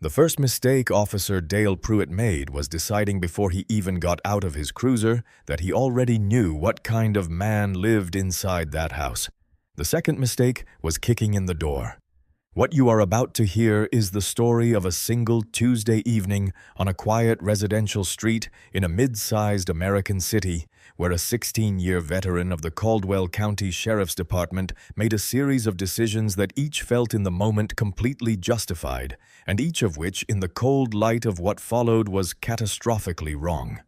The first mistake Officer Dale Pruitt made was deciding before he even got out of his cruiser that he already knew what kind of man lived inside that house. The second mistake was kicking in the door. What you are about to hear is the story of a single Tuesday evening on a quiet residential street in a mid-sized American city where a 16-year veteran of the Caldwell County Sheriff's Department made a series of decisions that each felt in the moment completely justified, and each of which, in the cold light of what followed, was catastrophically wrong.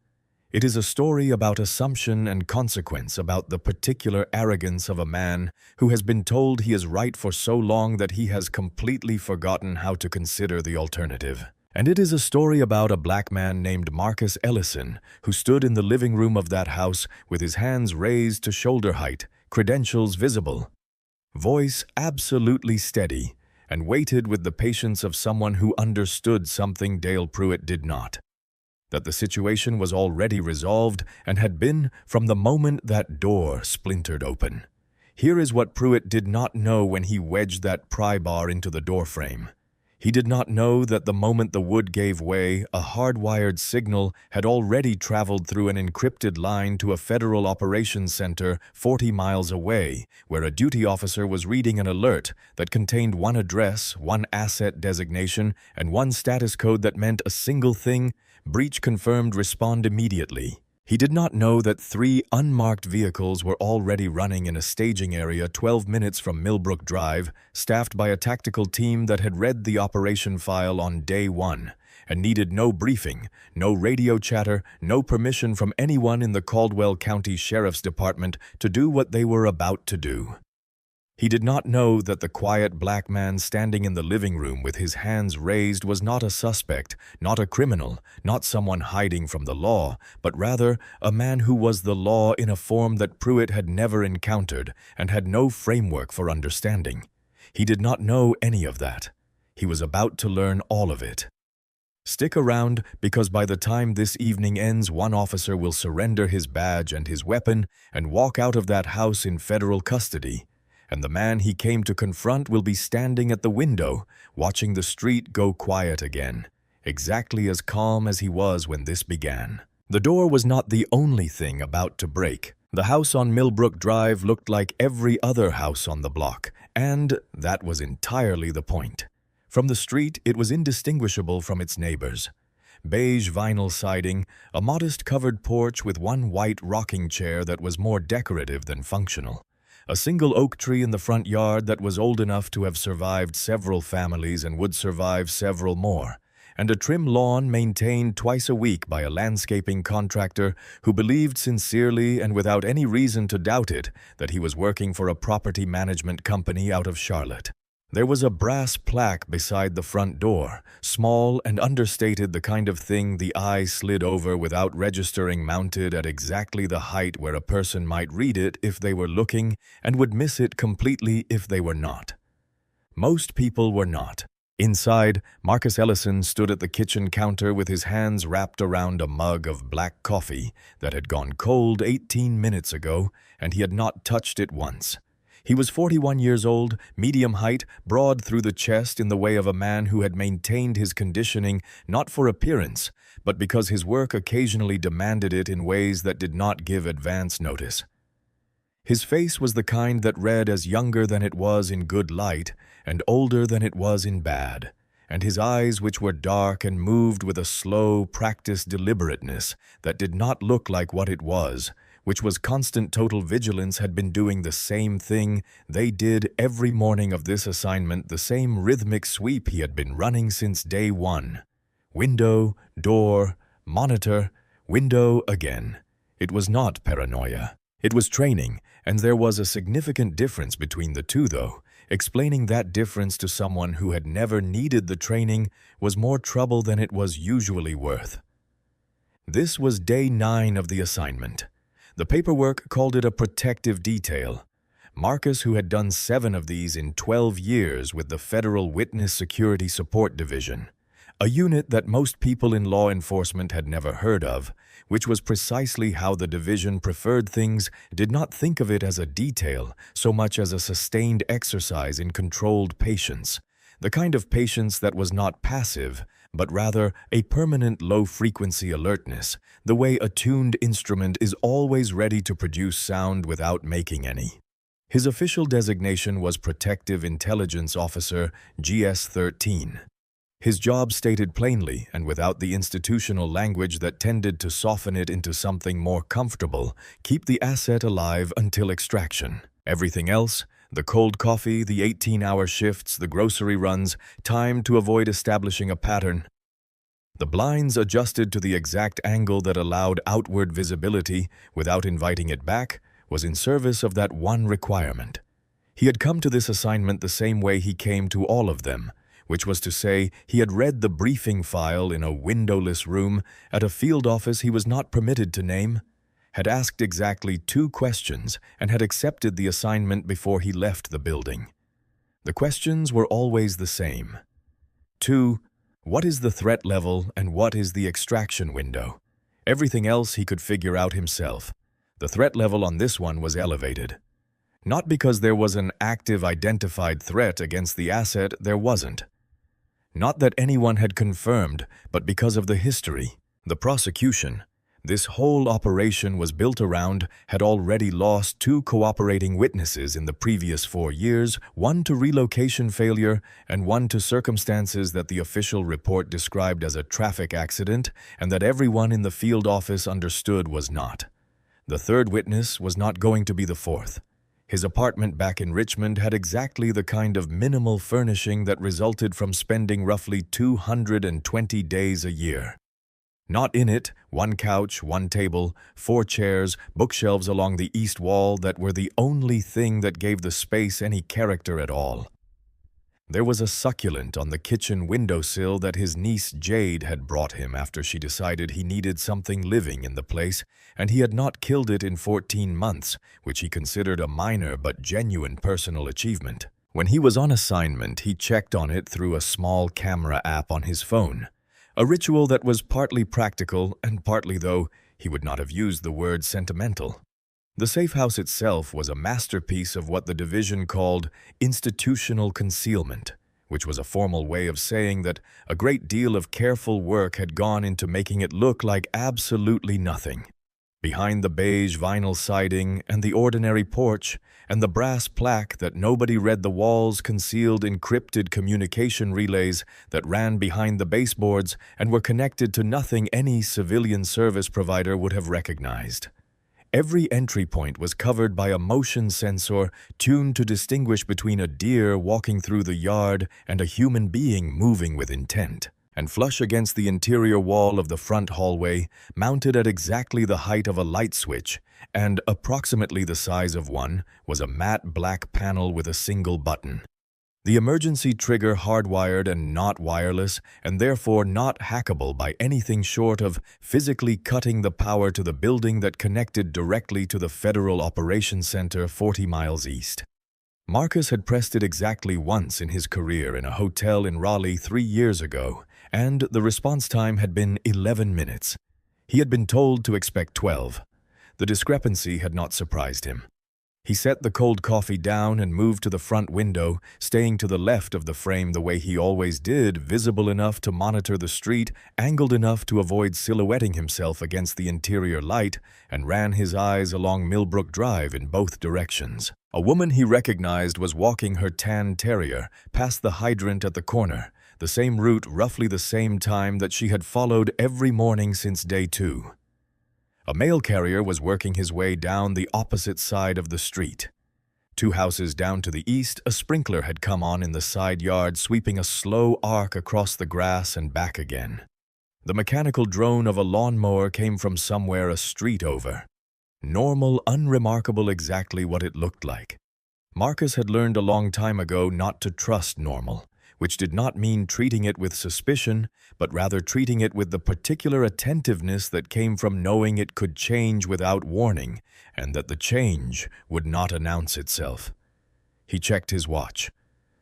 It is a story about assumption and consequence, about the particular arrogance of a man who has been told he is right for so long that he has completely forgotten how to consider the alternative. And it is a story about a black man named Marcus Ellison, who stood in the living room of that house with his hands raised to shoulder height, credentials visible, voice absolutely steady, and waited with the patience of someone who understood something Dale Pruitt did not. That the situation was already resolved and had been from the moment that door splintered open. Here is what Pruitt did not know when he wedged that pry bar into the doorframe. He did not know that the moment the wood gave way, a hardwired signal had already traveled through an encrypted line to a federal operations center 40 miles away, where a duty officer was reading an alert that contained one address, one asset designation, and one status code that meant a single thing: breach confirmed, respond immediately. He did not know that 3 unmarked vehicles were already running in a staging area 12 minutes from Millbrook Drive, staffed by a tactical team that had read the operation file on day 1 and needed no briefing, no radio chatter, no permission from anyone in the Caldwell County Sheriff's Department to do what they were about to do. He did not know that the quiet black man standing in the living room with his hands raised was not a suspect, not a criminal, not someone hiding from the law, but rather a man who was the law in a form that Pruitt had never encountered and had no framework for understanding. He did not know any of that. He was about to learn all of it. Stick around, because by the time this evening ends, one officer will surrender his badge and his weapon and walk out of that house in federal custody. And the man he came to confront will be standing at the window, watching the street go quiet again, exactly as calm as he was when this began. The door was not the only thing about to break. The house on Millbrook Drive looked like every other house on the block, and that was entirely the point. From the street, it was indistinguishable from its neighbors. Beige vinyl siding, a modest covered porch with one white rocking chair that was more decorative than functional. A single oak tree in the front yard that was old enough to have survived several families and would survive several more, and a trim lawn maintained twice a week by a landscaping contractor who believed sincerely and without any reason to doubt it that he was working for a property management company out of Charlotte. There was a brass plaque beside the front door, small and understated, the kind of thing the eye slid over without registering, mounted at exactly the height where a person might read it if they were looking and would miss it completely if they were not. Most people were not. Inside, Marcus Ellison stood at the kitchen counter with his hands wrapped around a mug of black coffee that had gone cold 18 minutes ago, and he had not touched it once. He was 41 years old, medium height, broad through the chest in the way of a man who had maintained his conditioning not for appearance, but because his work occasionally demanded it in ways that did not give advance notice. His face was the kind that read as younger than it was in good light and older than it was in bad, and his eyes, which were dark and moved with a slow, practiced deliberateness that did not look like what it was, which was constant total vigilance, had been doing the same thing they did every morning of this assignment, the same rhythmic sweep he had been running since day 1. Window, door, monitor, window again. It was not paranoia. It was training, and there was a significant difference between the two, though. Explaining that difference to someone who had never needed the training was more trouble than it was usually worth. This was day 9 of the assignment. The paperwork called it a protective detail. Marcus, who had done 7 of these in 12 years with the Federal Witness Security Support Division, a unit that most people in law enforcement had never heard of, which was precisely how the division preferred things, did not think of it as a detail so much as a sustained exercise in controlled patience. the kind of patience that was not passive, but rather a permanent low-frequency alertness, the way a tuned instrument is always ready to produce sound without making any. His official designation was Protective Intelligence Officer GS-13. His job stated plainly and without the institutional language that tended to soften it into something more comfortable, keep the asset alive until extraction. Everything else, the cold coffee, the 18-hour shifts, the grocery runs, timed to avoid establishing a pattern. The blinds adjusted to the exact angle that allowed outward visibility without inviting it back was in service of that one requirement. He had come to this assignment the same way he came to all of them, which was to say he had read the briefing file in a windowless room at a field office he was not permitted to name, had asked exactly 2 questions, and had accepted the assignment before he left the building. The questions were always the same. 2. What is the threat level and what is the extraction window? Everything else he could figure out himself. The threat level on this one was elevated. Not because there was an active identified threat against the asset, there wasn't. Not that anyone had confirmed, but because of the history. The prosecution, this whole operation was built around, had already lost 2 cooperating witnesses in the previous 4 years, one to relocation failure and one to circumstances that the official report described as a traffic accident and that everyone in the field office understood was not. The 3rd witness was not going to be the 4th. His apartment back in Richmond had exactly the kind of minimal furnishing that resulted from spending roughly 220 days a year. Not in it, 1 couch, 1 table, 4 chairs, bookshelves along the east wall that were the only thing that gave the space any character at all. There was a succulent on the kitchen windowsill that his niece Jade had brought him after she decided he needed something living in the place, and he had not killed it in 14 months, which he considered a minor but genuine personal achievement. When he was on assignment, he checked on it through a small camera app on his phone, a ritual that was partly practical and partly, though, he would not have used the word sentimental. The safe house itself was a masterpiece of what the division called institutional concealment, which was a formal way of saying that a great deal of careful work had gone into making it look like absolutely nothing. Behind the beige vinyl siding and the ordinary porch and the brass plaque that nobody read, the walls concealed encrypted communication relays that ran behind the baseboards and were connected to nothing any civilian service provider would have recognized. Every entry point was covered by a motion sensor tuned to distinguish between a deer walking through the yard and a human being moving with intent. And flush against the interior wall of the front hallway, mounted at exactly the height of a light switch and approximately the size of one, was a matte black panel with a single button. The emergency trigger hardwired and not wireless, and therefore not hackable by anything short of physically cutting the power to the building that connected directly to the Federal Operations Center 40 miles east. Marcus had pressed it exactly once in his career in a hotel in Raleigh 3 years ago, and the response time had been 11 minutes. He had been told to expect 12. The discrepancy had not surprised him. He set the cold coffee down and moved to the front window, staying to the left of the frame the way he always did, visible enough to monitor the street, angled enough to avoid silhouetting himself against the interior light, and ran his eyes along Millbrook Drive in both directions. A woman he recognized was walking her tan terrier past the hydrant at the corner, the same route roughly the same time that she had followed every morning since day 2. A mail carrier was working his way down the opposite side of the street. 2 houses down to the east, a sprinkler had come on in the side yard, sweeping a slow arc across the grass and back again. The mechanical drone of a lawnmower came from somewhere a street over. Normal, unremarkable, exactly what it looked like. Marcus had learned a long time ago not to trust normal, which did not mean treating it with suspicion, but rather treating it with the particular attentiveness that came from knowing it could change without warning, and that the change would not announce itself. He checked his watch.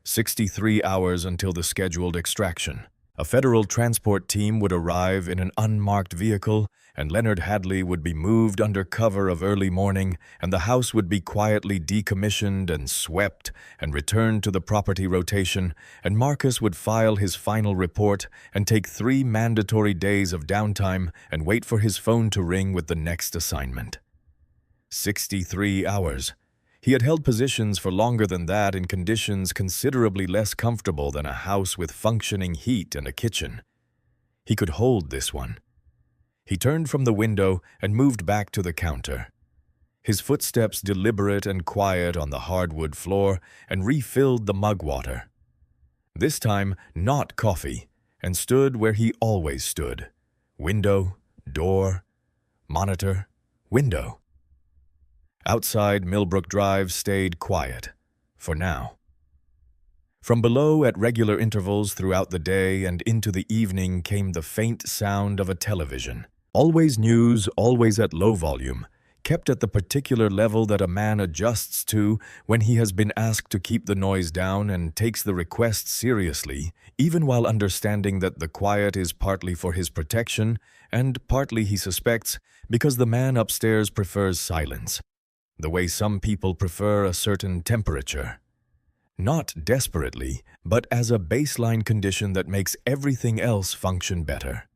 63 hours until the scheduled extraction. A federal transport team would arrive in an unmarked vehicle, and Leonard Hadley would be moved under cover of early morning, and the house would be quietly decommissioned and swept and returned to the property rotation, and Marcus would file his final report and take 3 mandatory days of downtime and wait for his phone to ring with the next assignment. 63 hours. He had held positions for longer than that in conditions considerably less comfortable than a house with functioning heat and a kitchen. He could hold this one. He turned from the window and moved back to the counter. His footsteps deliberate and quiet on the hardwood floor, and refilled the mug water. This time, not coffee, and stood where he always stood. Window, door, monitor, window. Outside, Millbrook Drive stayed quiet, for now. From below, at regular intervals throughout the day and into the evening, came the faint sound of a television. Always news, always at low volume, kept at the particular level that a man adjusts to when he has been asked to keep the noise down and takes the request seriously, even while understanding that the quiet is partly for his protection and partly, he suspects, because the man upstairs prefers silence. The way some people prefer a certain temperature. Not desperately, but as a baseline condition that makes everything else function better.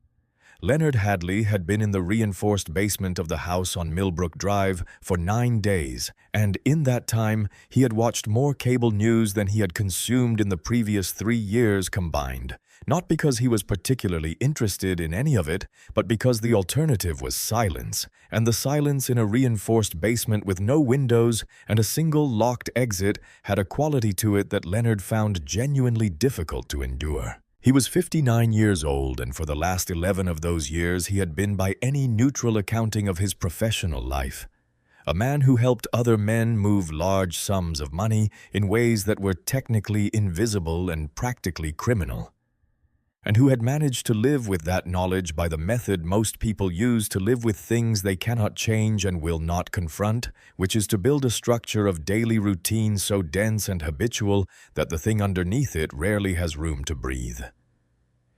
Leonard Hadley had been in the reinforced basement of the house on Millbrook Drive for 9 days, and in that time he had watched more cable news than he had consumed in the previous 3 years combined. Not because he was particularly interested in any of it, but because the alternative was silence, and the silence in a reinforced basement with no windows and a single locked exit had a quality to it that Leonard found genuinely difficult to endure. He was 59 years old, and for the last 11 of those years he had been, by any neutral accounting of his professional life, a man who helped other men move large sums of money in ways that were technically invisible and practically criminal, and who had managed to live with that knowledge by the method most people use to live with things they cannot change and will not confront, which is to build a structure of daily routine so dense and habitual that the thing underneath it rarely has room to breathe.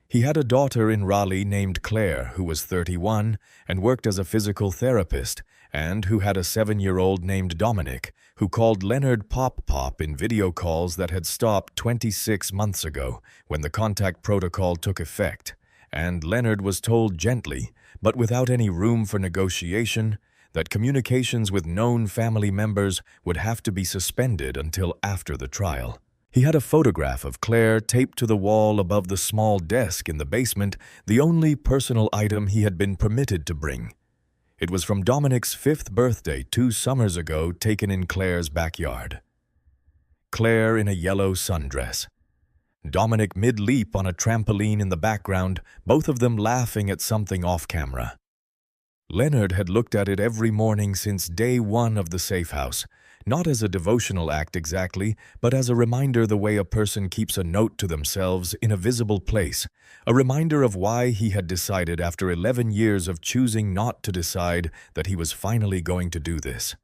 He had a daughter in Raleigh named Claire, who was 31 and worked as a physical therapist, and who had a 7-year-old named Dominic, who called Leonard Pop Pop in video calls that had stopped 26 months ago when the contact protocol took effect, and Leonard was told gently, but without any room for negotiation, that communications with known family members would have to be suspended until after the trial. He had a photograph of Claire taped to the wall above the small desk in the basement, the only personal item he had been permitted to bring. It was from Dominic's 5th birthday 2 summers ago, taken in Claire's backyard. Claire in a yellow sundress. Dominic mid-leap on a trampoline in the background, both of them laughing at something off-camera. Leonard had looked at it every morning since day 1 of the safe house, not as a devotional act exactly, but as a reminder the way a person keeps a note to themselves in a visible place, a reminder of why he had decided after 11 years of choosing not to decide that he was finally going to do this.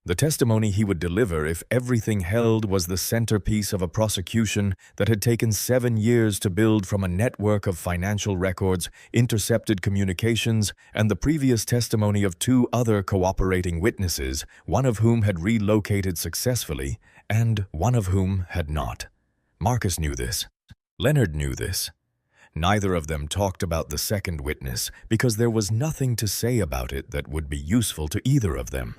The testimony he would deliver, if everything held, was the centerpiece of a prosecution that had taken 7 years to build from a network of financial records, intercepted communications, and the previous testimony of 2 other cooperating witnesses, one of whom had relocated successfully, and one of whom had not. Marcus knew this. Leonard knew this. Neither of them talked about the second witness because there was nothing to say about it that would be useful to either of them.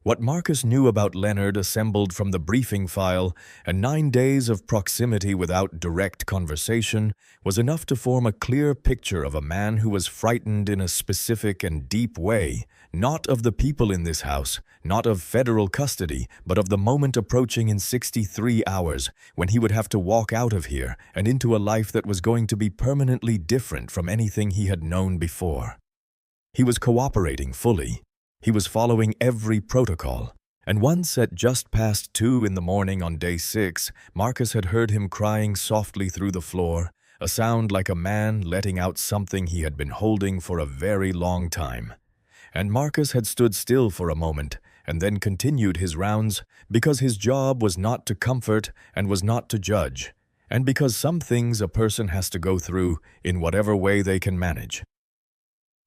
What Marcus knew about Leonard, assembled from the briefing file and 9 days of proximity without direct conversation, was enough to form a clear picture of a man who was frightened in a specific and deep way, not of the people in this house, not of federal custody, but of the moment approaching in 63 hours when he would have to walk out of here and into a life that was going to be permanently different from anything he had known before. He was cooperating fully. He was following every protocol, and once at just past 2 in the morning on day 6, Marcus had heard him crying softly through the floor, a sound like a man letting out something he had been holding for a very long time. And Marcus had stood still for a moment and then continued his rounds because his job was not to comfort and was not to judge, and because some things a person has to go through in whatever way they can manage.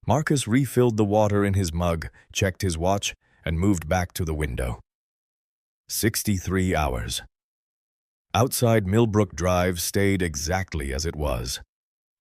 Marcus refilled the water in his mug, checked his watch, and moved back to the window. 63 hours. Outside Millbrook Drive stayed exactly as it was.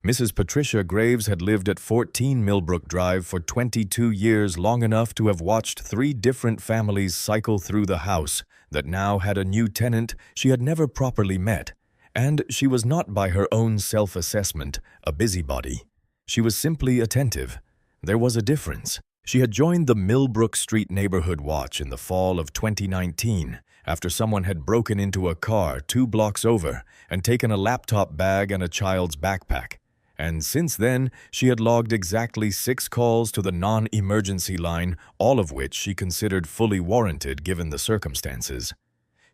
Mrs. Patricia Graves had lived at 14 Millbrook Drive for 22 years, long enough to have watched 3 different families cycle through the house that now had a new tenant she had never properly met, and she was not, by her own self-assessment, a busybody. She was simply attentive. There was a difference. She had joined the Millbrook Street Neighborhood Watch in the fall of 2019 after someone had broken into a car 2 blocks over and taken a laptop bag and a child's backpack. And since then, she had logged exactly 6 calls to the non-emergency line, all of which she considered fully warranted given the circumstances.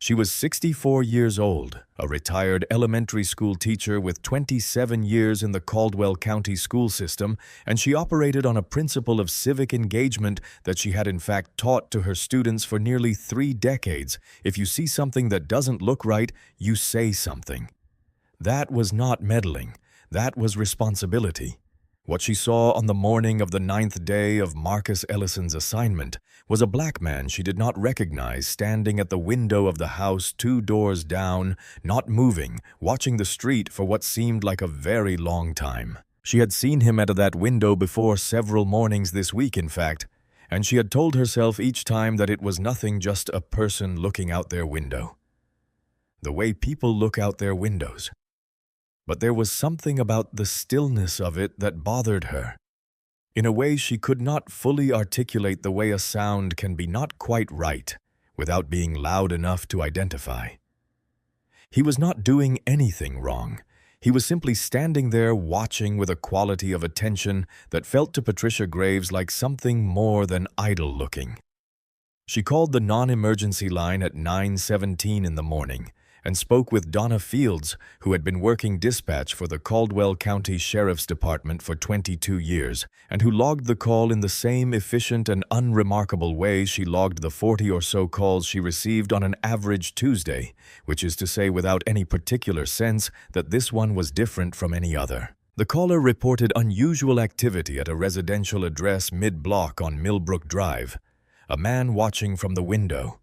She was 64 years old, a retired elementary school teacher with 27 years in the Caldwell County school system, and she operated on a principle of civic engagement that she had in fact taught to her students for nearly 3 decades. If you see something that doesn't look right, you say something. That was not meddling. That was responsibility. What she saw on the morning of the 9th day of Marcus Ellison's assignment was a black man she did not recognize standing at the window of the house 2 doors down, not moving, watching the street for what seemed like a very long time. She had seen him at that window before several mornings this week, in fact, and she had told herself each time that it was nothing, just a person looking out their window. The way people look out their windows. But there was something about the stillness of it that bothered her. In a way she could not fully articulate, the way a sound can be not quite right without being loud enough to identify. He was not doing anything wrong. He was simply standing there watching with a quality of attention that felt to Patricia Graves like something more than idle-looking. She called the non-emergency line at 9:17 in the morning and spoke with Donna Fields, who had been working dispatch for the Caldwell County Sheriff's Department for 22 years, and who logged the call in the same efficient and unremarkable way she logged the 40 or so calls she received on an average Tuesday, which is to say without any particular sense that this one was different from any other. The caller reported unusual activity at a residential address mid-block on Millbrook Drive. A man watching from the window.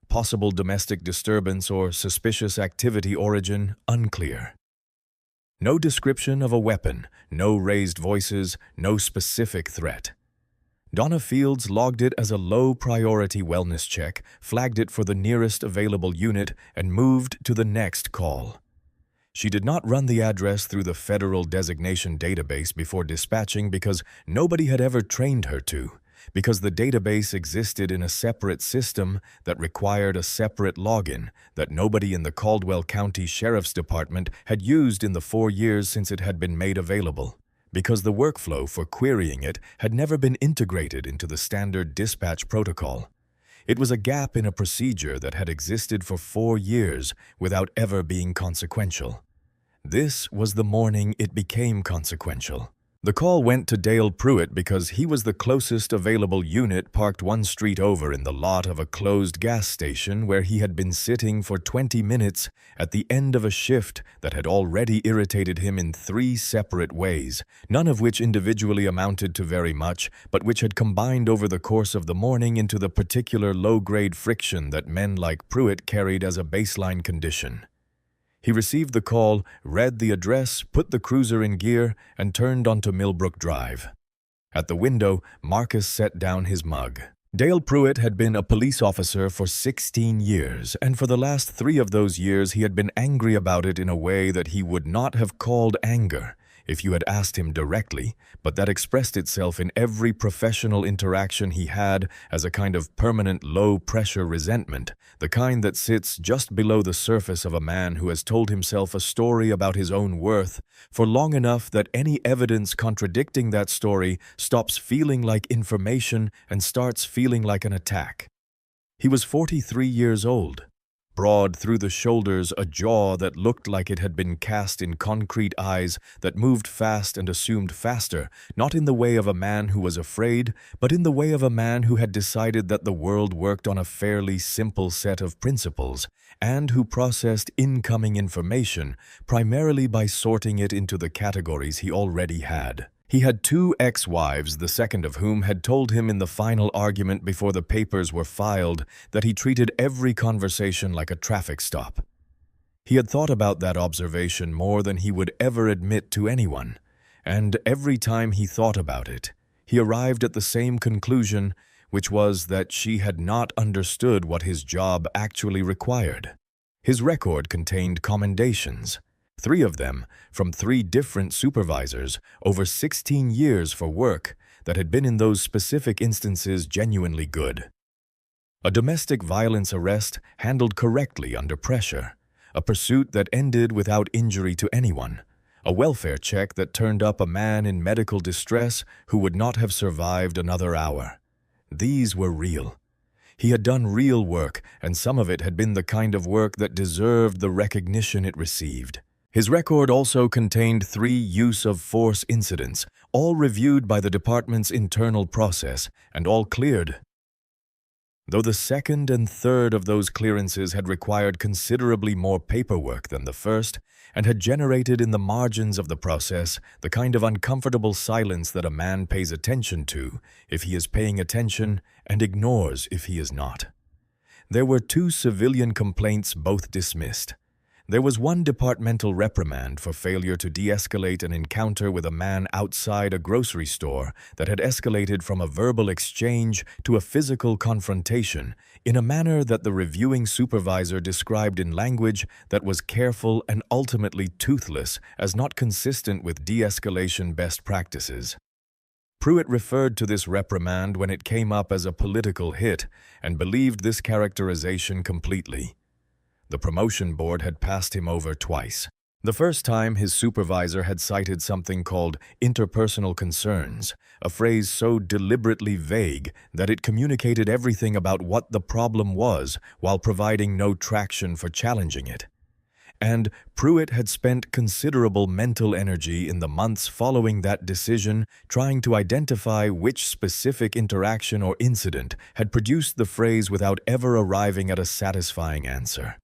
Possible domestic disturbance or suspicious activity, origin unclear. No description of a weapon, no raised voices, no specific threat. Donna Fields logged it as a low-priority wellness check, flagged it for the nearest available unit, and moved to the next call. She did not run the address through the federal designation database before dispatching because nobody had ever trained her to, because the database existed in a separate system that required a separate login that nobody in the Caldwell County Sheriff's Department had used in the 4 years since it had been made available, because the workflow for querying it had never been integrated into the standard dispatch protocol. It was a gap in a procedure that had existed for 4 years without ever being consequential. This was the morning it became consequential. The call went to Dale Pruitt because he was the closest available unit, parked 1 street over in the lot of a closed gas station where he had been sitting for 20 minutes at the end of a shift that had already irritated him in 3 separate ways, none of which individually amounted to very much, but which had combined over the course of the morning into the particular low-grade friction that men like Pruitt carried as a baseline condition. He received the call, read the address, put the cruiser in gear, and turned onto Millbrook Drive. At the window, Marcus set down his mug. Dale Pruitt had been a police officer for 16 years, and for the last 3 of those years he had been angry about it in a way that he would not have called anger if you had asked him directly, but that expressed itself in every professional interaction he had as a kind of permanent low-pressure resentment, the kind that sits just below the surface of a man who has told himself a story about his own worth for long enough that any evidence contradicting that story stops feeling like information and starts feeling like an attack. He was 43 years old. Broad through the shoulders, a jaw that looked like it had been cast in concrete, eyes that moved fast and assumed faster, not in the way of a man who was afraid, but in the way of a man who had decided that the world worked on a fairly simple set of principles, and who processed incoming information primarily by sorting it into the categories he already had. He had two ex-wives, the second of whom had told him in the final argument before the papers were filed that he treated every conversation like a traffic stop. He had thought about that observation more than he would ever admit to anyone, and every time he thought about it, he arrived at the same conclusion, which was that she had not understood what his job actually required. His record contained commendations, 3 of them from 3 different supervisors over 16 years for work that had been in those specific instances genuinely good. A domestic violence arrest handled correctly under pressure, a pursuit that ended without injury to anyone, a welfare check that turned up a man in medical distress who would not have survived another hour. These were real. He had done real work, and some of it had been the kind of work that deserved the recognition it received. His record also contained 3 use-of-force incidents, all reviewed by the department's internal process, and all cleared. Though the second and third of those clearances had required considerably more paperwork than the first, and had generated in the margins of the process the kind of uncomfortable silence that a man pays attention to if he is paying attention and ignores if he is not. There were 2 civilian complaints, both dismissed. There was 1 departmental reprimand for failure to de-escalate an encounter with a man outside a grocery store that had escalated from a verbal exchange to a physical confrontation in a manner that the reviewing supervisor described in language that was careful and ultimately toothless as not consistent with de-escalation best practices. Pruitt referred to this reprimand when it came up as a political hit and believed this characterization completely. The promotion board had passed him over twice. The first time, his supervisor had cited something called interpersonal concerns, a phrase so deliberately vague that it communicated everything about what the problem was while providing no traction for challenging it. And Pruitt had spent considerable mental energy in the months following that decision trying to identify which specific interaction or incident had produced the phrase without ever arriving at a satisfying answer.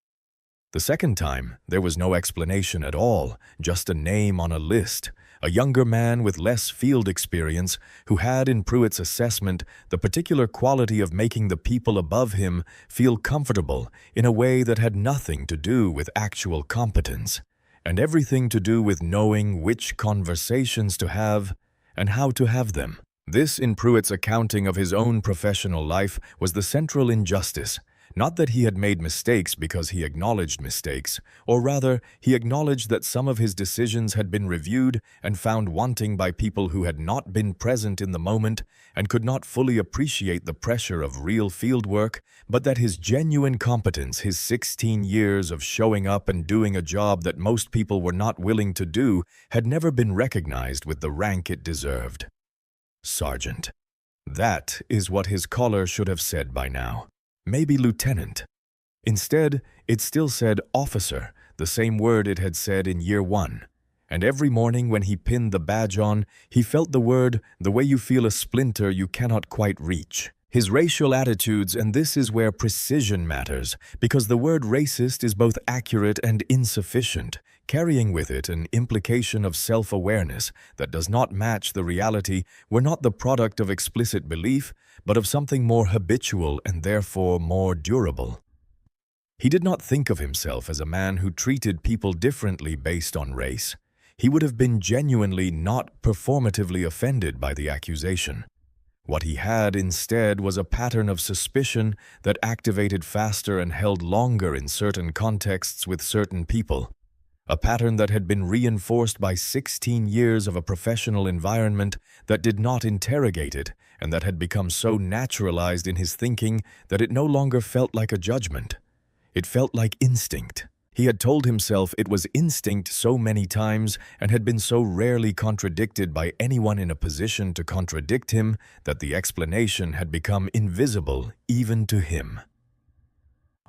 The second time, there was no explanation at all, just a name on a list, a younger man with less field experience who had, in Pruitt's assessment, the particular quality of making the people above him feel comfortable in a way that had nothing to do with actual competence, and everything to do with knowing which conversations to have and how to have them. This, in Pruitt's accounting of his own professional life, was the central injustice. Not that he had made mistakes because he acknowledged mistakes, or rather, he acknowledged that some of his decisions had been reviewed and found wanting by people who had not been present in the moment and could not fully appreciate the pressure of real field work, but that his genuine competence, his 16 years of showing up and doing a job that most people were not willing to do, had never been recognized with the rank it deserved. Sergeant. That is what his collar should have said by now. Maybe lieutenant. Instead, it still said officer, the same word it had said in year 1. And every morning when he pinned the badge on, he felt the word the way you feel a splinter you cannot quite reach. His racial attitudes, and this is where precision matters, because the word racist is both accurate and insufficient, carrying with it an implication of self-awareness that does not match the reality, were not the product of explicit belief, but of something more habitual and therefore more durable. He did not think of himself as a man who treated people differently based on race. He would have been genuinely not performatively offended by the accusation. What he had instead was a pattern of suspicion that activated faster and held longer in certain contexts with certain people. A pattern that had been reinforced by 16 years of a professional environment that did not interrogate it, and that had become so naturalized in his thinking that it no longer felt like a judgment. It felt like instinct. He had told himself it was instinct so many times and had been so rarely contradicted by anyone in a position to contradict him that the explanation had become invisible even to him.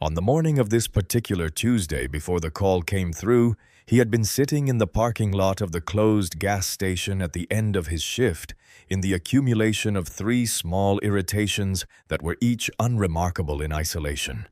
On the morning of this particular Tuesday before the call came through, he had been sitting in the parking lot of the closed gas station at the end of his shift in the accumulation of 3 small irritations that were each unremarkable in isolation.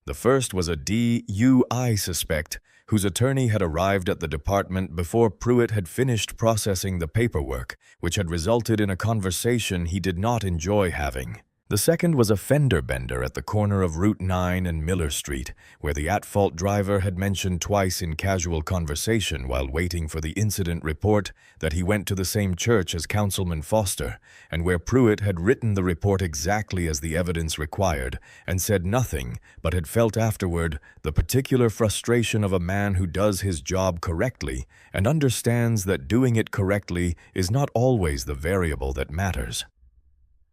The first was a DUI suspect whose attorney had arrived at the department before Pruitt had finished processing the paperwork, which had resulted in a conversation he did not enjoy having. The second was a fender bender at the corner of Route 9 and Miller Street, where the at-fault driver had mentioned twice in casual conversation while waiting for the incident report that he went to the same church as Councilman Foster, and where Pruitt had written the report exactly as the evidence required and said nothing, but had felt afterward the particular frustration of a man who does his job correctly and understands that doing it correctly is not always the variable that matters.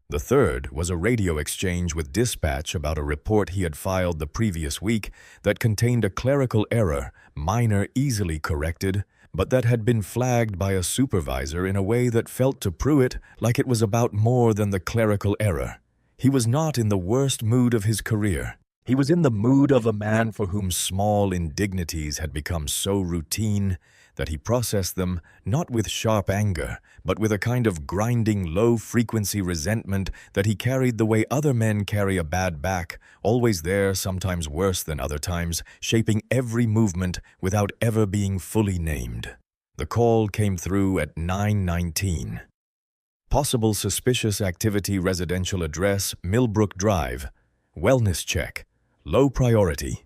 The third was a radio exchange with dispatch about a report he had filed the previous week that contained a clerical error, minor, easily corrected, but that had been flagged by a supervisor in a way that felt to Pruitt like it was about more than the clerical error. He was not in the worst mood of his career. He was in the mood of a man for whom small indignities had become so routine that he processed them not with sharp anger, but with a kind of grinding, low-frequency resentment that he carried the way other men carry a bad back, always there, sometimes worse than other times, shaping every movement without ever being fully named. The call came through at 9:19. Possible suspicious activity, residential address, Millbrook Drive. Wellness check. Low priority.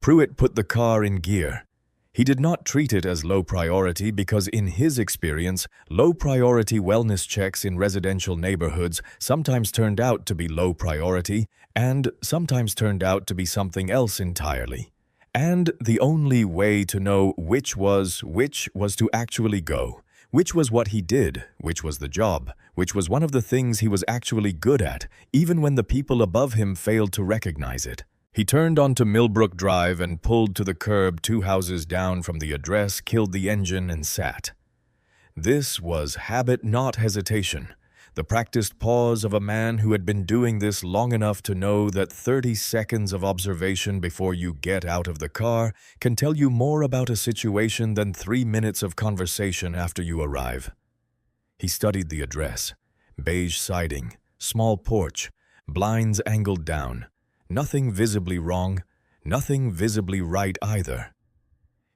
Pruitt put the car in gear. He did not treat it as low priority because in his experience, low-priority wellness checks in residential neighborhoods sometimes turned out to be low priority and sometimes turned out to be something else entirely. And the only way to know which was to actually go, which was what he did, which was the job, which was one of the things he was actually good at, even when the people above him failed to recognize it. He turned onto Millbrook Drive and pulled to the curb 2 houses down from the address, killed the engine, and sat. This was habit, not hesitation. The practiced pause of a man who had been doing this long enough to know that 30 seconds of observation before you get out of the car can tell you more about a situation than 3 minutes of conversation after you arrive. He studied the address. Beige siding, small porch, blinds angled down. Nothing visibly wrong, nothing visibly right either.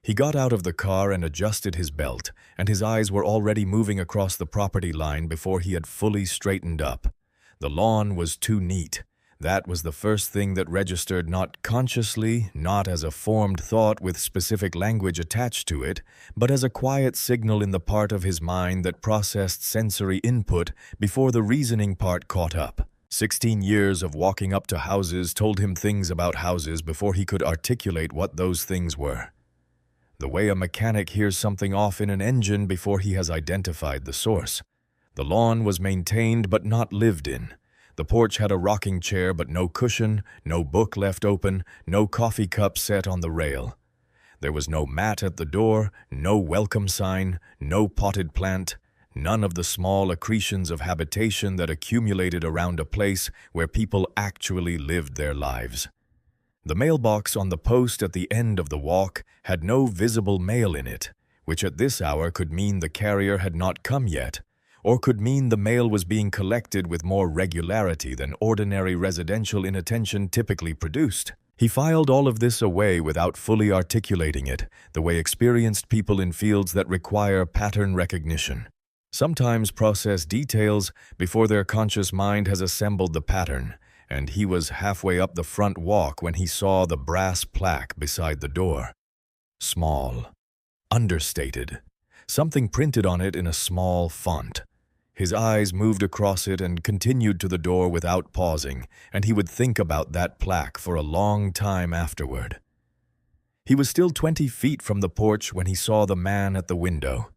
He got out of the car and adjusted his belt, and his eyes were already moving across the property line before he had fully straightened up. The lawn was too neat. That was the first thing that registered, not consciously, not as a formed thought with specific language attached to it, but as a quiet signal in the part of his mind that processed sensory input before the reasoning part caught up. 16 years of walking up to houses told him things about houses before he could articulate what those things were. The way a mechanic hears something off in an engine before he has identified the source. The lawn was maintained but not lived in. The porch had a rocking chair but no cushion, no book left open, no coffee cup set on the rail. There was no mat at the door, no welcome sign, no potted plant, none of the small accretions of habitation that accumulated around a place where people actually lived their lives. The mailbox on the post at the end of the walk had no visible mail in it, which at this hour could mean the carrier had not come yet, or could mean the mail was being collected with more regularity than ordinary residential inattention typically produced. He filed all of this away without fully articulating it, the way experienced people in fields that require pattern recognition sometimes process details before their conscious mind has assembled the pattern, and he was halfway up the front walk when he saw the brass plaque beside the door. Small. Understated. Something printed on it in a small font. His eyes moved across it and continued to the door without pausing, and he would think about that plaque for a long time afterward. He was still 20 feet from the porch when he saw the man at the window.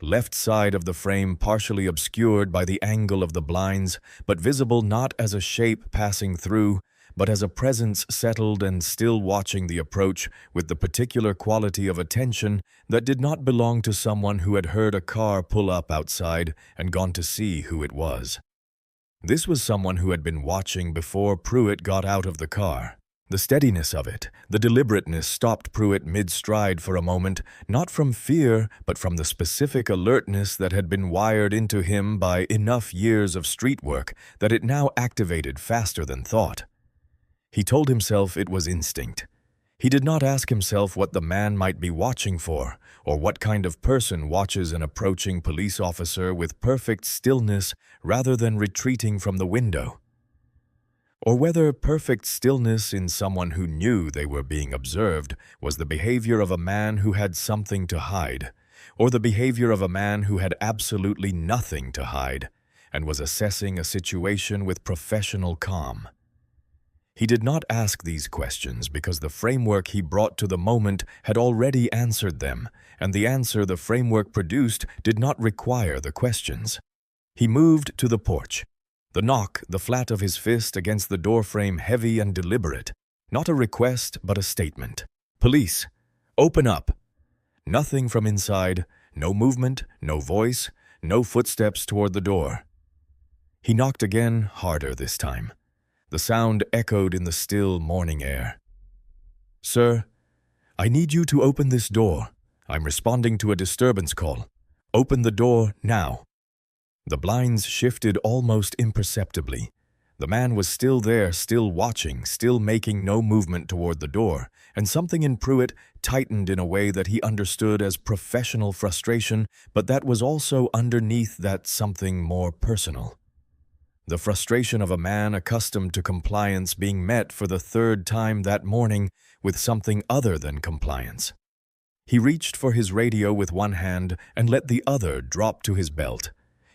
Left side of the frame partially obscured by the angle of the blinds, but visible not as a shape passing through, but as a presence settled and still watching the approach with the particular quality of attention that did not belong to someone who had heard a car pull up outside and gone to see who it was. This was someone who had been watching before Pruitt got out of the car. The steadiness of it, the deliberateness stopped Pruitt mid-stride for a moment, not from fear, but from the specific alertness that had been wired into him by enough years of street work that it now activated faster than thought. He told himself it was instinct. He did not ask himself what the man might be watching for, or what kind of person watches an approaching police officer with perfect stillness rather than retreating from the window, or whether perfect stillness in someone who knew they were being observed was the behavior of a man who had something to hide, or the behavior of a man who had absolutely nothing to hide and was assessing a situation with professional calm. He did not ask these questions because the framework he brought to the moment had already answered them, and the answer the framework produced did not require the questions. He moved to the porch. The knock, the flat of his fist against the doorframe heavy and deliberate. Not a request, but a statement. "Police, open up." Nothing from inside, no movement, no voice, no footsteps toward the door. He knocked again, harder this time. The sound echoed in the still morning air. "Sir, I need you to open this door. I'm responding to a disturbance call. Open the door now." The blinds shifted almost imperceptibly. The man was still there, still watching, still making no movement toward the door, and something in Pruitt tightened in a way that he understood as professional frustration, but that was also underneath that something more personal. The frustration of a man accustomed to compliance being met for the third time that morning with something other than compliance. He reached for his radio with one hand and let the other drop to his belt.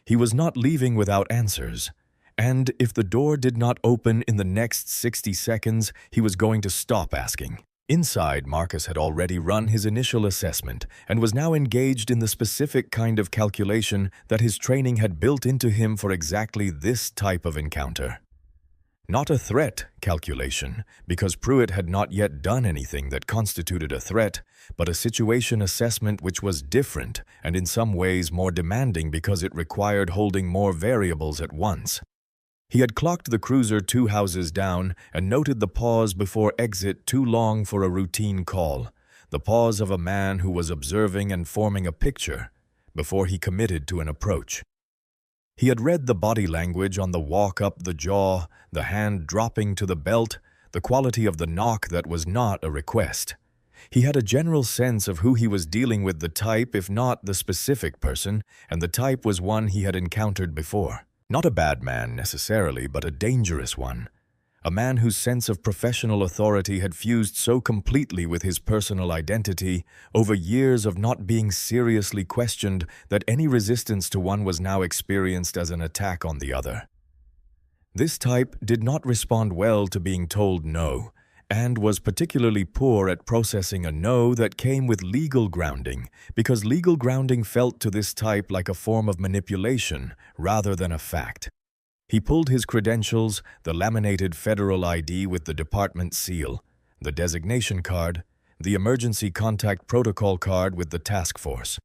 He was not leaving without answers, and if the door did not open in the next 60 seconds, he was going to stop asking. Inside, Marcus had already run his initial assessment and was now engaged in the specific kind of calculation that his training had built into him for exactly this type of encounter. Not a threat calculation, because Pruitt had not yet done anything that constituted a threat, but a situation assessment which was different and in some ways more demanding because it required holding more variables at once. He had clocked the cruiser 2 houses down and noted the pause before exit too long for a routine call, the pause of a man who was observing and forming a picture before he committed to an approach. He had read the body language on the walk up the jaw, the hand dropping to the belt, the quality of the knock that was not a request. He had a general sense of who he was dealing with, the type, if not the specific person, and the type was one he had encountered before. Not a bad man necessarily, but a dangerous one. A man whose sense of professional authority had fused so completely with his personal identity over years of not being seriously questioned that any resistance to one was now experienced as an attack on the other. This type did not respond well to being told no, and was particularly poor at processing a no that came with legal grounding, because legal grounding felt to this type like a form of manipulation rather than a fact. He pulled his credentials, the laminated federal ID with the department seal, the designation card, the emergency contact protocol card with the task force.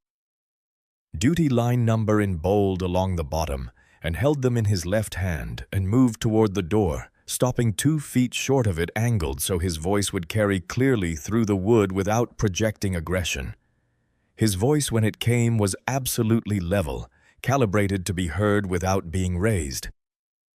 Duty line number in bold along the bottom, and held them in his left hand and moved toward the door, stopping 2 feet short of it, angled so his voice would carry clearly through the wood without projecting aggression. His voice when it came was absolutely level, calibrated to be heard without being raised.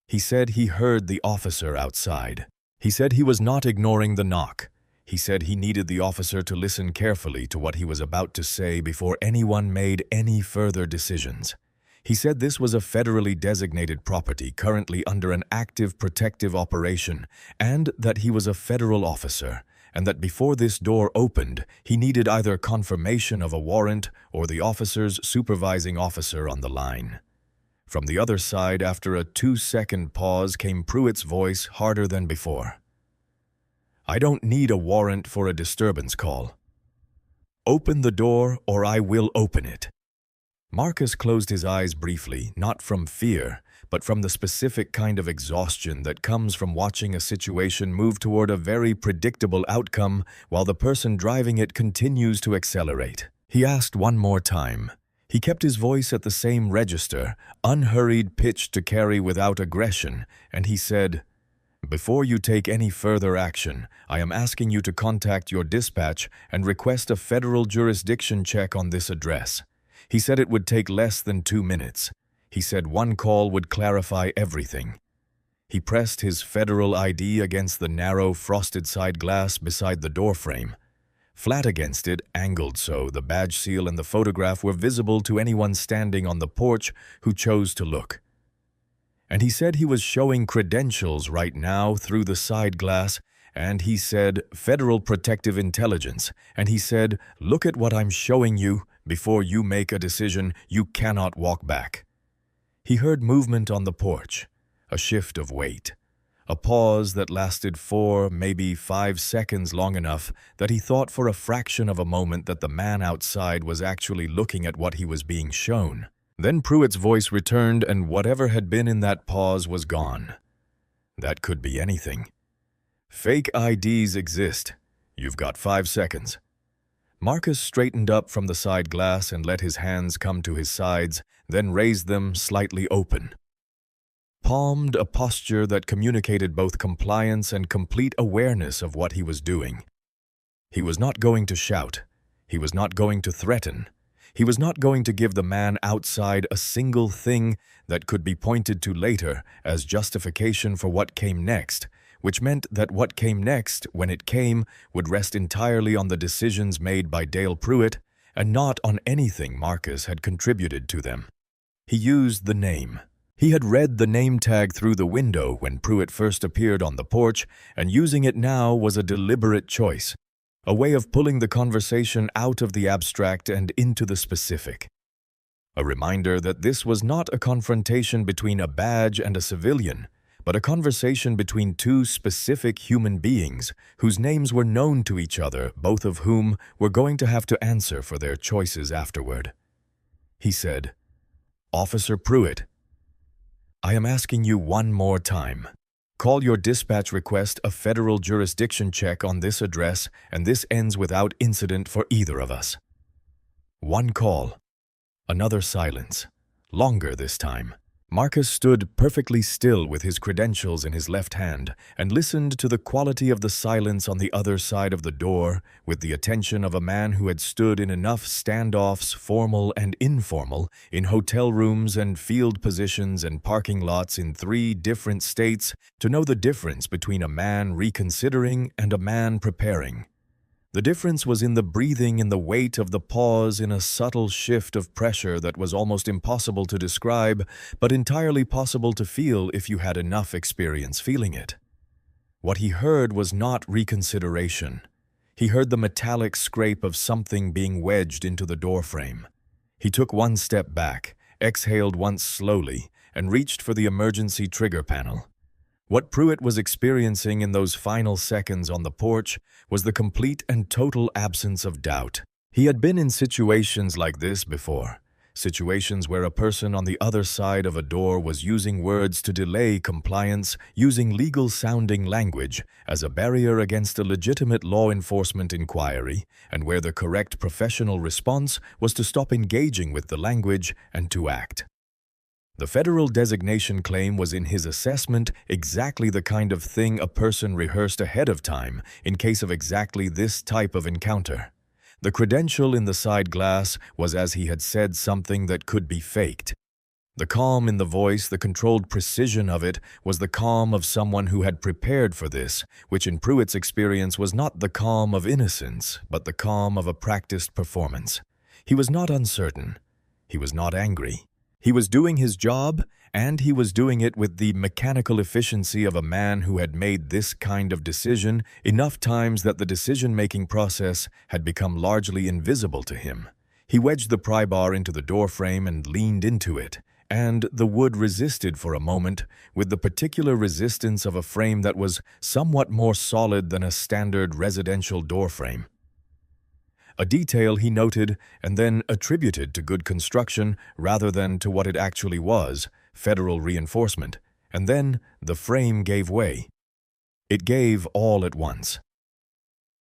He said he heard the officer outside. He said he was not ignoring the knock. He said he needed the officer to listen carefully to what he was about to say before anyone made any further decisions. He said this was a federally designated property currently under an active protective operation, and that he was a federal officer, and that before this door opened, he needed either confirmation of a warrant or the officer's supervising officer on the line. From the other side, after a 2-second pause, came Pruitt's voice, harder than before. "I don't need a warrant for a disturbance call. Open the door or I will open it." Marcus closed his eyes briefly, not from fear, but from the specific kind of exhaustion that comes from watching a situation move toward a very predictable outcome while the person driving it continues to accelerate. He asked one more time. He kept his voice at the same register, unhurried pitch to carry without aggression, and he said, Before you take any further action, I am asking you to contact your dispatch and request a federal jurisdiction check on this address. He said it would take less than 2 minutes. He said one call would clarify everything. He pressed his federal ID against the narrow, frosted side glass beside the doorframe. Flat against it, angled so the badge seal and the photograph were visible to anyone standing on the porch who chose to look. And he said he was showing credentials right now through the side glass, and he said, Federal Protective Intelligence, and he said, look at what I'm showing you. Before you make a decision, you cannot walk back. He heard movement on the porch, a shift of weight, a pause that lasted 4, maybe 5 seconds, long enough that he thought for a fraction of a moment that the man outside was actually looking at what he was being shown. Then Pruitt's voice returned, and whatever had been in that pause was gone. That could be anything. Fake IDs exist. You've got 5 seconds. Marcus straightened up from the side glass and let his hands come to his sides, then raised them slightly open. Palmed, a posture that communicated both compliance and complete awareness of what he was doing. He was not going to shout. He was not going to threaten. He was not going to give the man outside a single thing that could be pointed to later as justification for what came next, which meant that what came next, when it came, would rest entirely on the decisions made by Dale Pruitt and not on anything Marcus had contributed to them. He used the name. He had read the name tag through the window when Pruitt first appeared on the porch, and using it now was a deliberate choice. A way of pulling the conversation out of the abstract and into the specific. A reminder that this was not a confrontation between a badge and a civilian, but a conversation between 2 specific human beings whose names were known to each other, both of whom were going to have to answer for their choices afterward. He said, Officer Pruitt, I am asking you one more time. Call your dispatch request a federal jurisdiction check on this address, and this ends without incident for either of us. One call. Another silence. Longer this time. Marcus stood perfectly still with his credentials in his left hand and listened to the quality of the silence on the other side of the door with the attention of a man who had stood in enough standoffs, formal and informal, in hotel rooms and field positions and parking lots in 3 different states to know the difference between a man reconsidering and a man preparing. The difference was in the breathing and the weight of the pause, in a subtle shift of pressure that was almost impossible to describe, but entirely possible to feel if you had enough experience feeling it. What he heard was not reconsideration. He heard the metallic scrape of something being wedged into the doorframe. He took one step back, exhaled once slowly, and reached for the emergency trigger panel. What Pruitt was experiencing in those final seconds on the porch was the complete and total absence of doubt. He had been in situations like this before, situations where a person on the other side of a door was using words to delay compliance, using legal-sounding language as a barrier against a legitimate law enforcement inquiry, and where the correct professional response was to stop engaging with the language and to act. The federal designation claim was in his assessment exactly the kind of thing a person rehearsed ahead of time in case of exactly this type of encounter. The credential in the side glass was, as he had said, something that could be faked. The calm in the voice, the controlled precision of it, was the calm of someone who had prepared for this, which in Pruitt's experience was not the calm of innocence, but the calm of a practiced performance. He was not uncertain. He was not angry. He was doing his job, and he was doing it with the mechanical efficiency of a man who had made this kind of decision enough times that the decision-making process had become largely invisible to him. He wedged the pry bar into the doorframe and leaned into it, and the wood resisted for a moment with the particular resistance of a frame that was somewhat more solid than a standard residential doorframe. A detail he noted and then attributed to good construction rather than to what it actually was, federal reinforcement, and then the frame gave way. It gave all at once.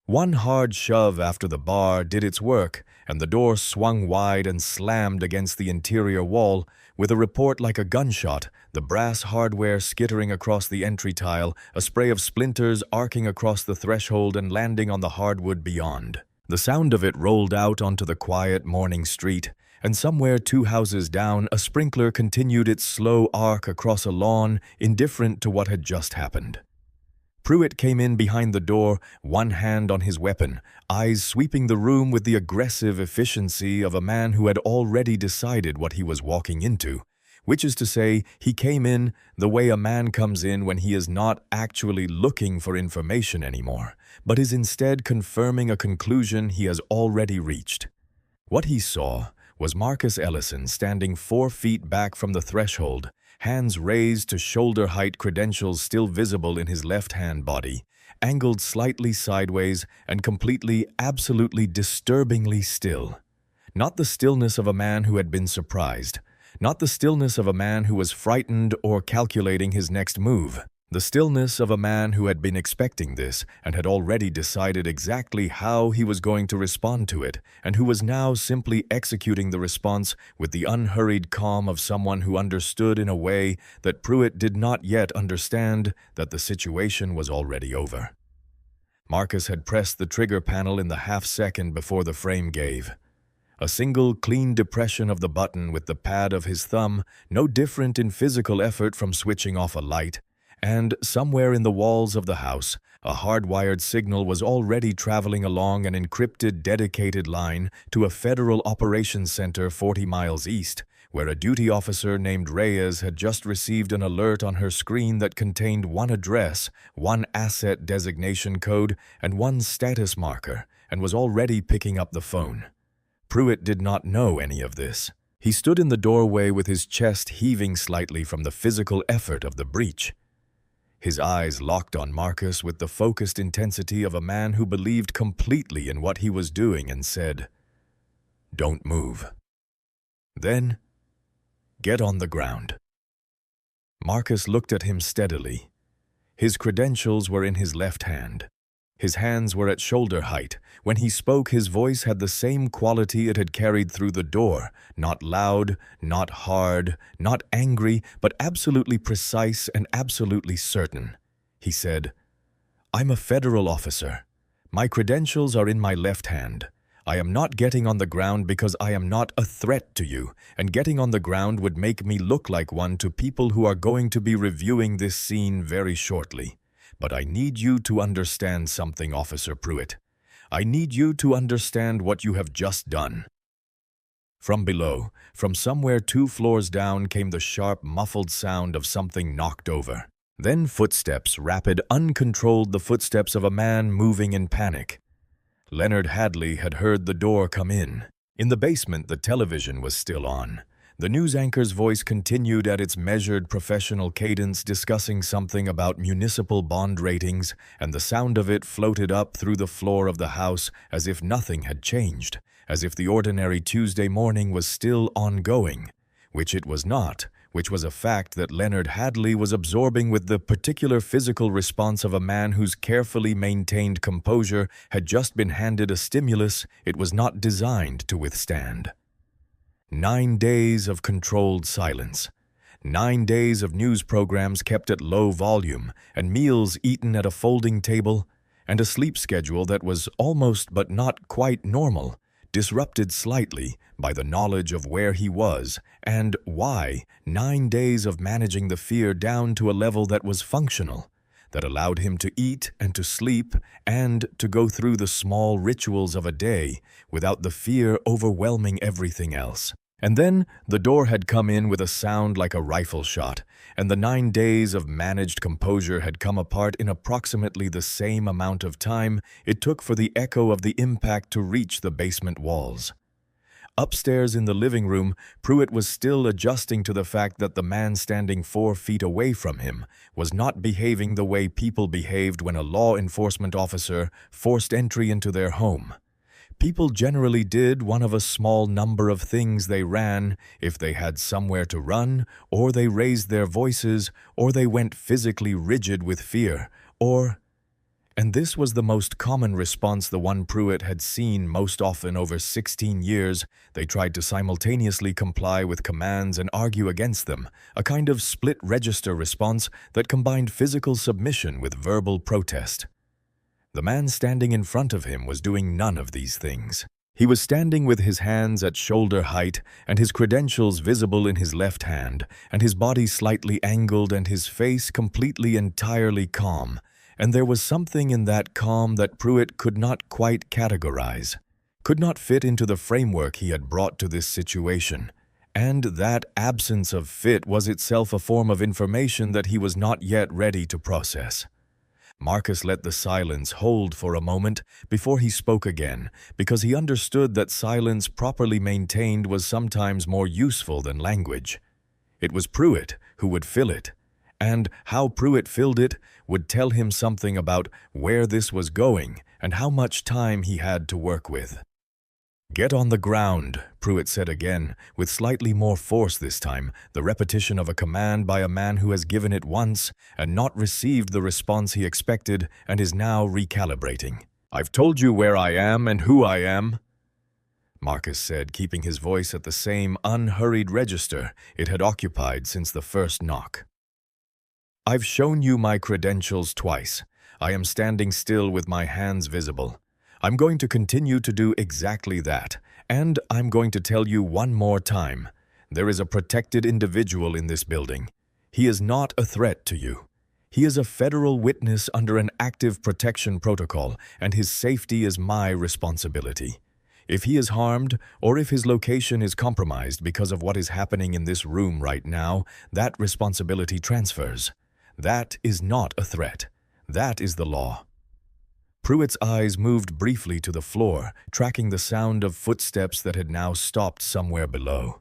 One hard shove after the bar did its work, and the door swung wide and slammed against the interior wall, with a report like a gunshot, the brass hardware skittering across the entry tile, a spray of splinters arcing across the threshold and landing on the hardwood beyond. The sound of it rolled out onto the quiet morning street, and somewhere 2 houses down, a sprinkler continued its slow arc across a lawn, indifferent to what had just happened. Pruitt came in behind the door, one hand on his weapon, eyes sweeping the room with the aggressive efficiency of a man who had already decided what he was walking into, which is to say, he came in the way a man comes in when he is not actually looking for information anymore, but is instead confirming a conclusion he has already reached. What he saw was Marcus Ellison standing 4 feet back from the threshold, hands raised to shoulder-height, credentials still visible in his left-hand body, angled slightly sideways and completely, absolutely disturbingly still. Not the stillness of a man who had been surprised, not the stillness of a man who was frightened or calculating his next move. The stillness of a man who had been expecting this and had already decided exactly how he was going to respond to it, and who was now simply executing the response with the unhurried calm of someone who understood in a way that Pruitt did not yet understand that the situation was already over. Marcus had pressed the trigger panel in the half-second before the frame gave. A single clean depression of the button with the pad of his thumb, no different in physical effort from switching off a light, and somewhere in the walls of the house, a hardwired signal was already traveling along an encrypted, dedicated line to a federal operations center 40 miles east, where a duty officer named Reyes had just received an alert on her screen that contained one address, one asset designation code, and one status marker, and was already picking up the phone. Pruitt did not know any of this. He stood in the doorway with his chest heaving slightly from the physical effort of the breach. His eyes locked on Marcus with the focused intensity of a man who believed completely in what he was doing and said, "Don't move. Then, get on the ground." Marcus looked at him steadily. His credentials were in his left hand. His hands were at shoulder height. When he spoke, his voice had the same quality it had carried through the door, not loud, not hard, not angry, but absolutely precise and absolutely certain. He said, "I'm a federal officer. My credentials are in my left hand. I am not getting on the ground because I am not a threat to you, and getting on the ground would make me look like one to people who are going to be reviewing this scene very shortly. But I need you to understand something, Officer Pruitt. I need you to understand what you have just done." From below, from somewhere 2 floors down, came the sharp, muffled sound of something knocked over. Then footsteps, rapid, uncontrolled, the footsteps of a man moving in panic. Leonard Hadley had heard the door come in. In the basement, the television was still on. The news anchor's voice continued at its measured professional cadence, discussing something about municipal bond ratings, and the sound of it floated up through the floor of the house as if nothing had changed, as if the ordinary Tuesday morning was still ongoing, which it was not, which was a fact that Leonard Hadley was absorbing with the particular physical response of a man whose carefully maintained composure had just been handed a stimulus it was not designed to withstand. 9 days of controlled silence. 9 days of news programs kept at low volume, and meals eaten at a folding table, and a sleep schedule that was almost but not quite normal, disrupted slightly by the knowledge of where he was and why. 9 days of managing the fear down to a level that was functional, that allowed him to eat and to sleep and to go through the small rituals of a day without the fear overwhelming everything else. And then the door had come in with a sound like a rifle shot, and the 9 days of managed composure had come apart in approximately the same amount of time it took for the echo of the impact to reach the basement walls. Upstairs in the living room, Pruitt was still adjusting to the fact that the man standing 4 feet away from him was not behaving the way people behaved when a law enforcement officer forced entry into their home. People generally did one of a small number of things. They ran if they had somewhere to run, or they raised their voices, or they went physically rigid with fear, or And this was the most common response, the one Pruitt had seen most often over 16 years. They tried to simultaneously comply with commands and argue against them, a kind of split-register response that combined physical submission with verbal protest. The man standing in front of him was doing none of these things. He was standing with his hands at shoulder height and his credentials visible in his left hand, and his body slightly angled and his face completely entirely calm. And there was something in that calm that Pruitt could not quite categorize, could not fit into the framework he had brought to this situation. And that absence of fit was itself a form of information that he was not yet ready to process. Marcus let the silence hold for a moment before he spoke again, because he understood that silence properly maintained was sometimes more useful than language. It was Pruitt who would fill it, and how Pruitt filled it would tell him something about where this was going and how much time he had to work with. "Get on the ground," Pruitt said again, with slightly more force this time, the repetition of a command by a man who has given it once and not received the response he expected and is now recalibrating. "I've told you where I am and who I am," Marcus said, keeping his voice at the same unhurried register it had occupied since the first knock. "I've shown you my credentials twice. I am standing still with my hands visible. I'm going to continue to do exactly that, and I'm going to tell you one more time. There is a protected individual in this building. He is not a threat to you. He is a federal witness under an active protection protocol, and his safety is my responsibility. If he is harmed, or if his location is compromised because of what is happening in this room right now, that responsibility transfers. That is not a threat. That is the law." Pruitt's eyes moved briefly to the floor, tracking the sound of footsteps that had now stopped somewhere below.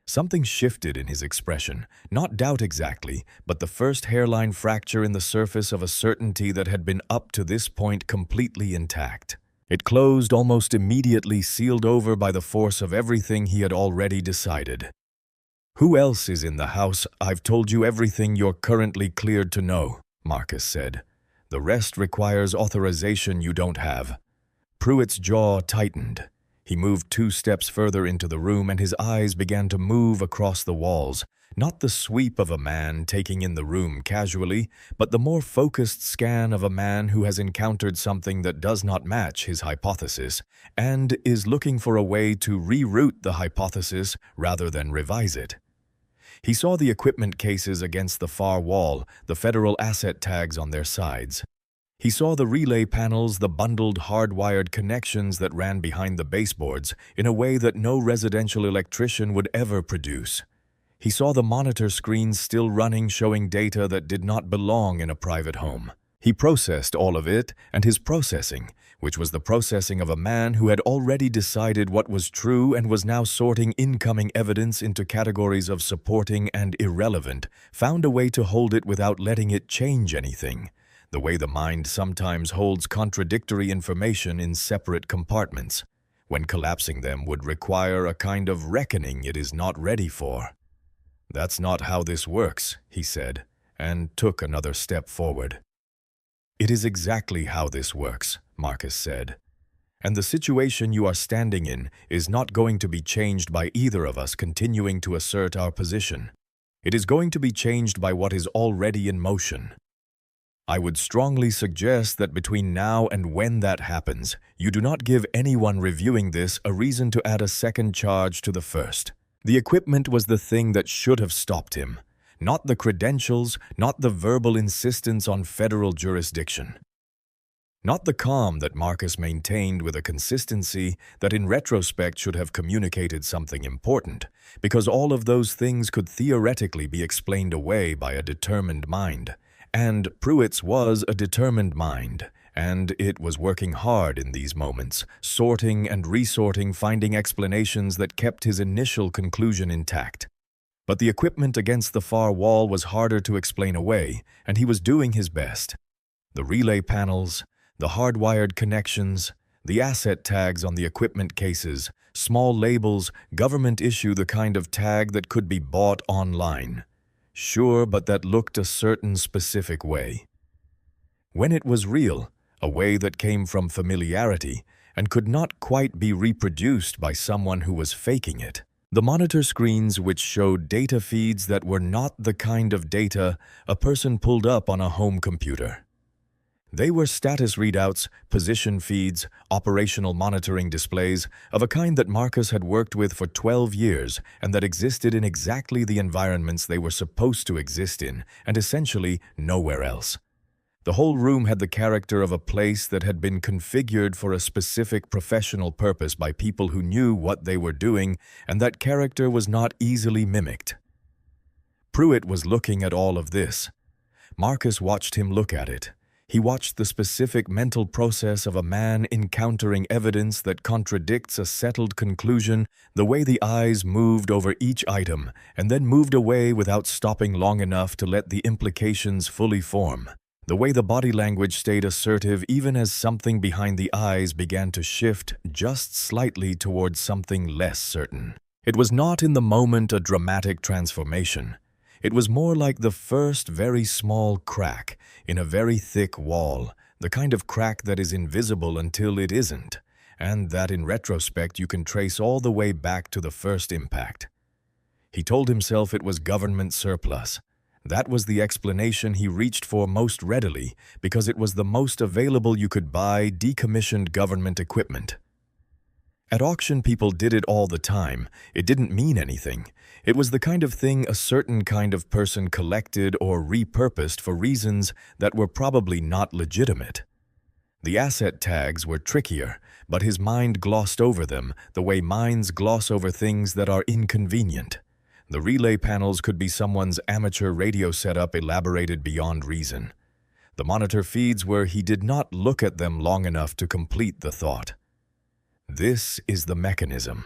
Something shifted in his expression, not doubt exactly, but the first hairline fracture in the surface of a certainty that had been up to this point completely intact. It closed almost immediately, sealed over by the force of everything he had already decided. "Who else is in the house? I've told you everything you're currently cleared to know," Marcus said. "The rest requires authorization you don't have." Pruitt's jaw tightened. He moved 2 steps further into the room and his eyes began to move across the walls, not the sweep of a man taking in the room casually, but the more focused scan of a man who has encountered something that does not match his hypothesis and is looking for a way to reroute the hypothesis rather than revise it. He saw the equipment cases against the far wall, the federal asset tags on their sides. He saw the relay panels, the bundled hardwired connections that ran behind the baseboards in a way that no residential electrician would ever produce. He saw the monitor screens still running, showing data that did not belong in a private home. He processed all of it, and his processing, which was the processing of a man who had already decided what was true and was now sorting incoming evidence into categories of supporting and irrelevant, found a way to hold it without letting it change anything, the way the mind sometimes holds contradictory information in separate compartments, when collapsing them would require a kind of reckoning it is not ready for. "That's not how this works," he said, and took another step forward. "It is exactly how this works," Marcus said. "And the situation you are standing in is not going to be changed by either of us continuing to assert our position. It is going to be changed by what is already in motion. I would strongly suggest that between now and when that happens, you do not give anyone reviewing this a reason to add a second charge to the first. The equipment was the thing that should have stopped him, not the credentials, not the verbal insistence on federal jurisdiction. Not the calm that Marcus maintained with a consistency that in retrospect should have communicated something important, because all of those things could theoretically be explained away by a determined mind. And Pruitt's was a determined mind, and it was working hard in these moments, sorting and resorting, finding explanations that kept his initial conclusion intact. But the equipment against the far wall was harder to explain away, and he was doing his best. The relay panels, the hardwired connections, the asset tags on the equipment cases, small labels, government issue, the kind of tag that could be bought online. Sure, but that looked a certain specific way. when it was real, a way that came from familiarity and could not quite be reproduced by someone who was faking it. The monitor screens which showed data feeds that were not the kind of data a person pulled up on a home computer. They were status readouts, position feeds, operational monitoring displays of a kind that Marcus had worked with for 12 years and that existed in exactly the environments they were supposed to exist in and essentially nowhere else. The whole room had the character of a place that had been configured for a specific professional purpose by people who knew what they were doing, and that character was not easily mimicked. Pruitt was looking at all of this. Marcus watched him look at it. He watched the specific mental process of a man encountering evidence that contradicts a settled conclusion, the way the eyes moved over each item and then moved away without stopping long enough to let the implications fully form. The way the body language stayed assertive even as something behind the eyes began to shift just slightly towards something less certain. It was not in the moment a dramatic transformation. It was more like the first very small crack in a very thick wall, the kind of crack that is invisible until it isn't, and that in retrospect you can trace all the way back to the first impact. He told himself it was government surplus. That was the explanation he reached for most readily because it was the most available you could buy decommissioned government equipment. At auction, people did it all the time. It didn't mean anything. It was the kind of thing a certain kind of person collected or repurposed for reasons that were probably not legitimate. The asset tags were trickier, but his mind glossed over them the way minds gloss over things that are inconvenient. The relay panels could be someone's amateur radio setup elaborated beyond reason. The monitor feeds were he did not look at them long enough to complete the thought. This is the mechanism.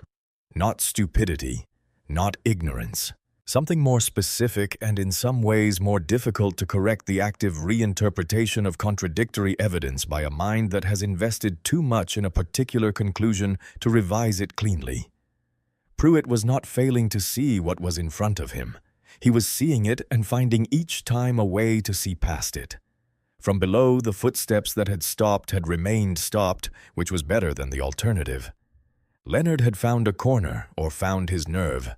Not stupidity, not ignorance. Something more specific and in some ways more difficult to correct the active reinterpretation of contradictory evidence by a mind that has invested too much in a particular conclusion to revise it cleanly. Pruitt was not failing to see what was in front of him. He was seeing it and finding each time a way to see past it. From below, the footsteps that had stopped had remained stopped, which was better than the alternative. Leonard had found a corner or found his nerve,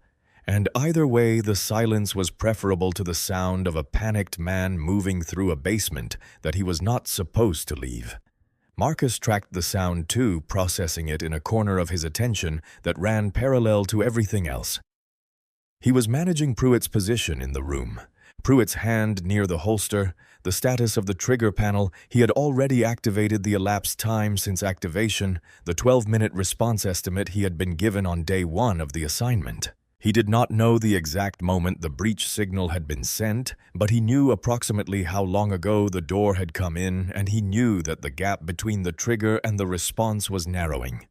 and either way the silence was preferable to the sound of a panicked man moving through a basement that he was not supposed to leave. Marcus tracked the sound too, processing it in a corner of his attention that ran parallel to everything else. He was managing Pruitt's position in the room. Pruitt's hand near the holster, the status of the trigger panel. He had already activated the elapsed time since activation, the 12-minute response estimate he had been given on day 1 of the assignment. He did not know the exact moment the breach signal had been sent, but he knew approximately how long ago the door had come in, and he knew that the gap between the trigger and the response was narrowing.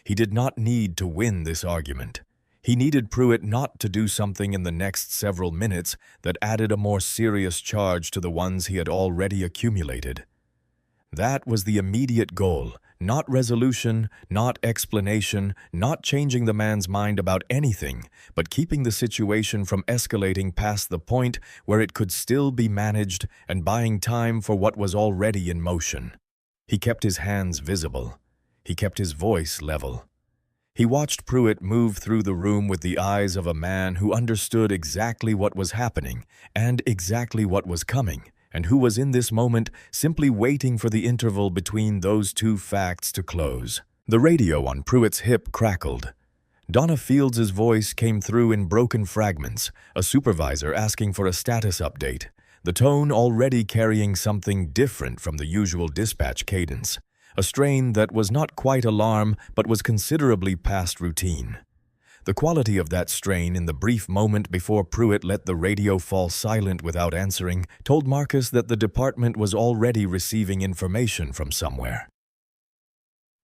He did not need to win this argument. He needed Pruitt not to do something in the next several minutes that added a more serious charge to the ones he had already accumulated. That was the immediate goal. Not resolution, not explanation, not changing the man's mind about anything, but keeping the situation from escalating past the point where it could still be managed and buying time for what was already in motion. He kept his hands visible. He kept his voice level. He watched Pruitt move through the room with the eyes of a man who understood exactly what was happening and exactly what was coming, and who was in this moment simply waiting for the interval between those two facts to close. The radio on Pruitt's hip crackled. Donna Fields' voice came through in broken fragments, a supervisor asking for a status update, the tone already carrying something different from the usual dispatch cadence, a strain that was not quite alarm but was considerably past routine. The quality of that strain in the brief moment before Pruitt let the radio fall silent without answering told Marcus that the department was already receiving information from somewhere.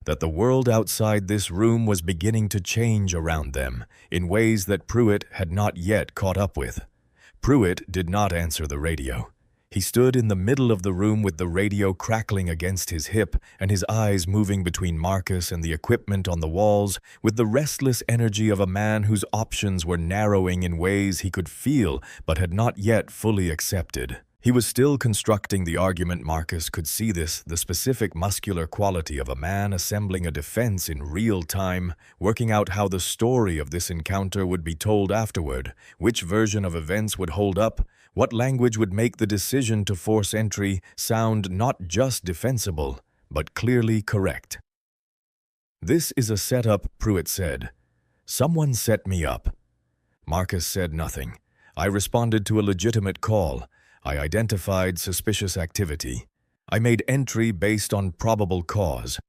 That the world outside this room was beginning to change around them in ways that Pruitt had not yet caught up with. Pruitt did not answer the radio. He stood in the middle of the room with the radio crackling against his hip and his eyes moving between Marcus and the equipment on the walls with the restless energy of a man whose options were narrowing in ways he could feel but had not yet fully accepted. He was still constructing the argument. Marcus could see this, the specific muscular quality of a man assembling a defense in real time, working out how the story of this encounter would be told afterward, which version of events would hold up, what language would make the decision to force entry sound not just defensible, but clearly correct. "This is a setup," Pruitt said. "Someone set me up." Marcus said nothing. "I responded to a legitimate call. I identified suspicious activity. I made entry based on probable cause.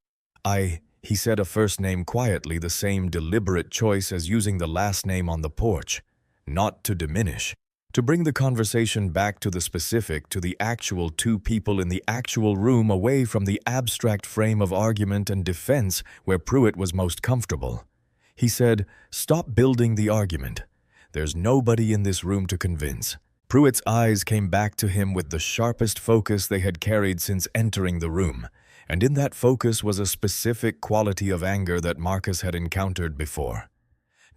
He said a first name quietly, the same deliberate choice as using the last name on the porch. Not to diminish. To bring the conversation back to the specific, to the actual two people in the actual room, away from the abstract frame of argument and defense where Pruitt was most comfortable. He said, "Stop building the argument. There's nobody in this room to convince." Pruitt's eyes came back to him with the sharpest focus they had carried since entering the room, and in that focus was a specific quality of anger that Marcus had encountered before.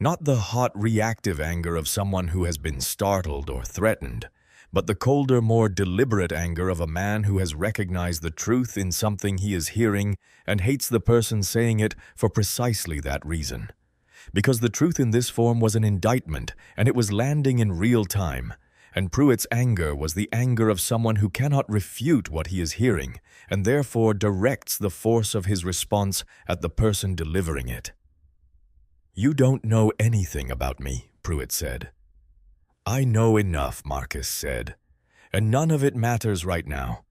Not the hot, reactive anger of someone who has been startled or threatened, but the colder, more deliberate anger of a man who has recognized the truth in something he is hearing and hates the person saying it for precisely that reason. Because the truth in this form was an indictment, and it was landing in real time. And Pruitt's anger was the anger of someone who cannot refute what he is hearing, and therefore directs the force of his response at the person delivering it. "You don't know anything about me," Pruitt said. "I know enough," Marcus said. "And none of it matters right now."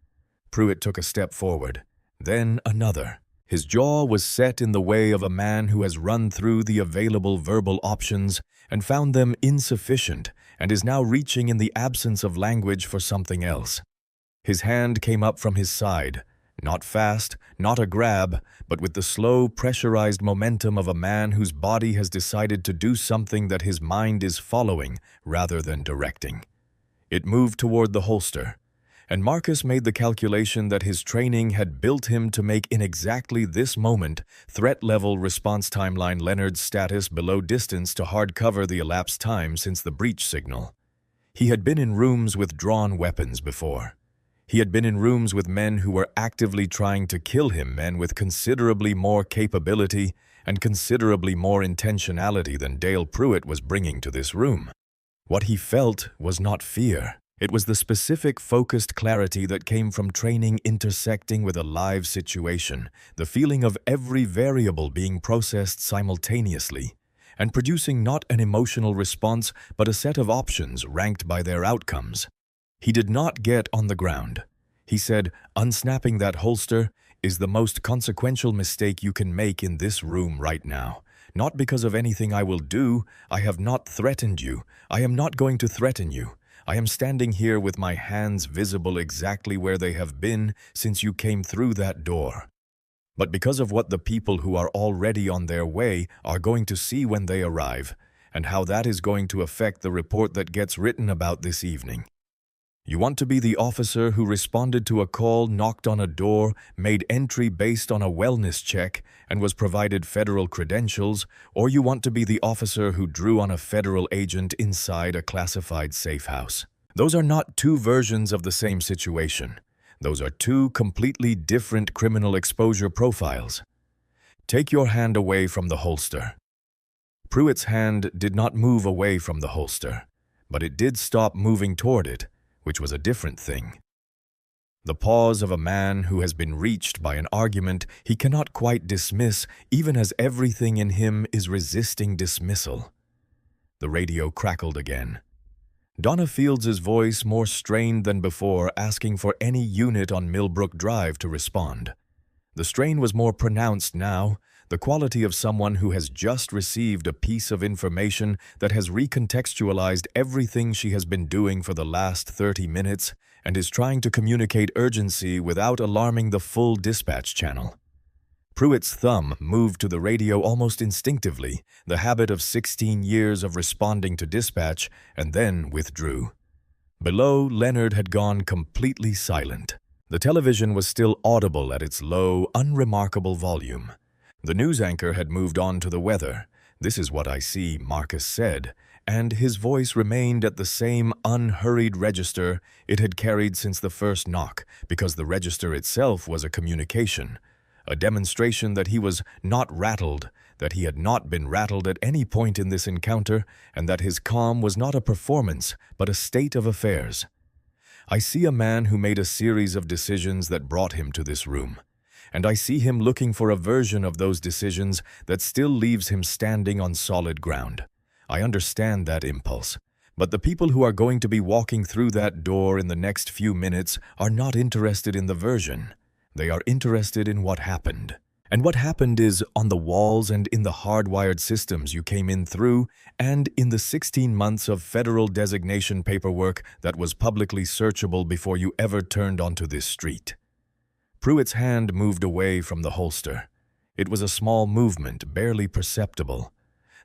Pruitt took a step forward, then another. His jaw was set in the way of a man who has run through the available verbal options and found them insufficient, and is now reaching in the absence of language for something else. His hand came up from his side, not fast, not a grab, but with the slow, pressurized momentum of a man whose body has decided to do something that his mind is following rather than directing. It moved toward the holster, and Marcus made the calculation that his training had built him to make in exactly this moment threat-level response timeline Leonard's status below distance to hard cover the elapsed time since the breach signal. He had been in rooms with drawn weapons before. He had been in rooms with men who were actively trying to kill him, men with considerably more capability and considerably more intentionality than Dale Pruitt was bringing to this room. What he felt was not fear. It was the specific, focused clarity that came from training intersecting with a live situation, the feeling of every variable being processed simultaneously, and producing not an emotional response but a set of options ranked by their outcomes. He did not get on the ground. He said, "Unsnapping that holster is the most consequential mistake you can make in this room right now. Not because of anything I will do. I have not threatened you. I am not going to threaten you. I am standing here with my hands visible exactly where they have been since you came through that door. But because of what the people who are already on their way are going to see when they arrive, and how that is going to affect the report that gets written about this evening. You want to be the officer who responded to a call, knocked on a door, made entry based on a wellness check, and was provided federal credentials, or you want to be the officer who drew on a federal agent inside a classified safe house. Those are not two versions of the same situation. Those are two completely different criminal exposure profiles. Take your hand away from the holster." Pruitt's hand did not move away from the holster, but it did stop moving toward it, which was a different thing. The pause of a man who has been reached by an argument he cannot quite dismiss, even as everything in him is resisting dismissal. The radio crackled again. Donna Fields' voice, more strained than before, asking for any unit on Millbrook Drive to respond. The strain was more pronounced now, the quality of someone who has just received a piece of information that has recontextualized everything she has been doing for the last 30 minutes and is trying to communicate urgency without alarming the full dispatch channel. Pruitt's thumb moved to the radio almost instinctively, the habit of 16 years of responding to dispatch, and then withdrew. Below, Leonard had gone completely silent. The television was still audible at its low, unremarkable volume. The news anchor had moved on to the weather. "This is what I see," Marcus said, and his voice remained at the same unhurried register it had carried since the first knock, because the register itself was a communication, a demonstration that he was not rattled, that he had not been rattled at any point in this encounter, and that his calm was not a performance, but a state of affairs. I see a man who made a series of decisions that brought him to this room, and I see him looking for a version of those decisions that still leaves him standing on solid ground. I understand that impulse, but the people who are going to be walking through that door in the next few minutes are not interested in the version. They are interested in what happened. And what happened is on the walls and in the hardwired systems you came in through, and in the 16 months of federal designation paperwork that was publicly searchable before you ever turned onto this street. Pruitt's hand moved away from the holster. It was a small movement, barely perceptible.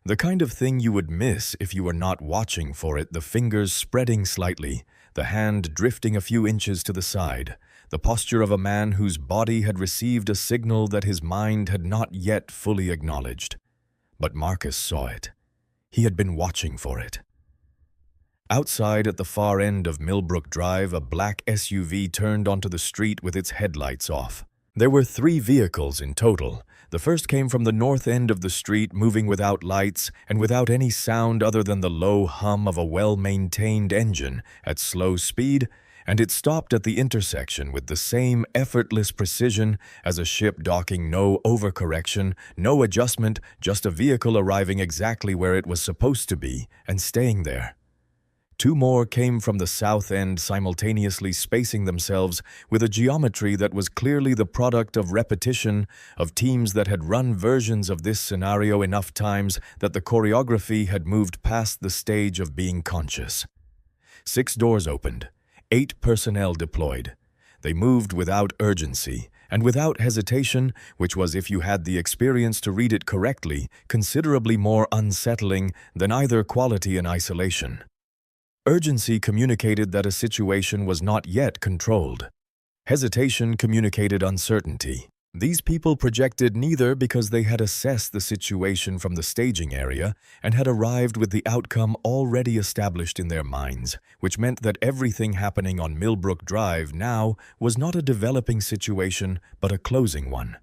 The kind of thing you would miss if you were not watching for it, the fingers spreading slightly, the hand drifting a few inches to the side, the posture of a man whose body had received a signal that his mind had not yet fully acknowledged. But Marcus saw it. He had been watching for it. Outside at the far end of Millbrook Drive, a black SUV turned onto the street with its headlights off. There were 3 vehicles in total. The first came from the north end of the street, moving without lights and without any sound other than the low hum of a well-maintained engine at slow speed, and it stopped at the intersection with the same effortless precision as a ship docking, no overcorrection, no adjustment, just a vehicle arriving exactly where it was supposed to be and staying there. 2 more came from the south end, simultaneously spacing themselves with a geometry that was clearly the product of repetition, of teams that had run versions of this scenario enough times that the choreography had moved past the stage of being conscious. 6 doors opened. 8 personnel deployed. They moved without urgency and without hesitation, which was, if you had the experience to read it correctly, considerably more unsettling than either quality in isolation. Urgency communicated that a situation was not yet controlled. Hesitation communicated uncertainty. These people projected neither because they had assessed the situation from the staging area and had arrived with the outcome already established in their minds, which meant that everything happening on Millbrook Drive now was not a developing situation but a closing one.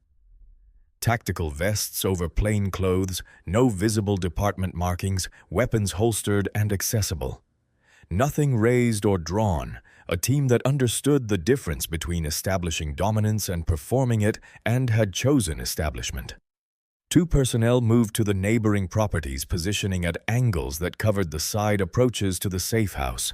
Tactical vests over plain clothes, no visible department markings, weapons holstered and accessible. Nothing raised or drawn, a team that understood the difference between establishing dominance and performing it and had chosen establishment. 2 personnel moved to the neighboring properties, positioning at angles that covered the side approaches to the safe house.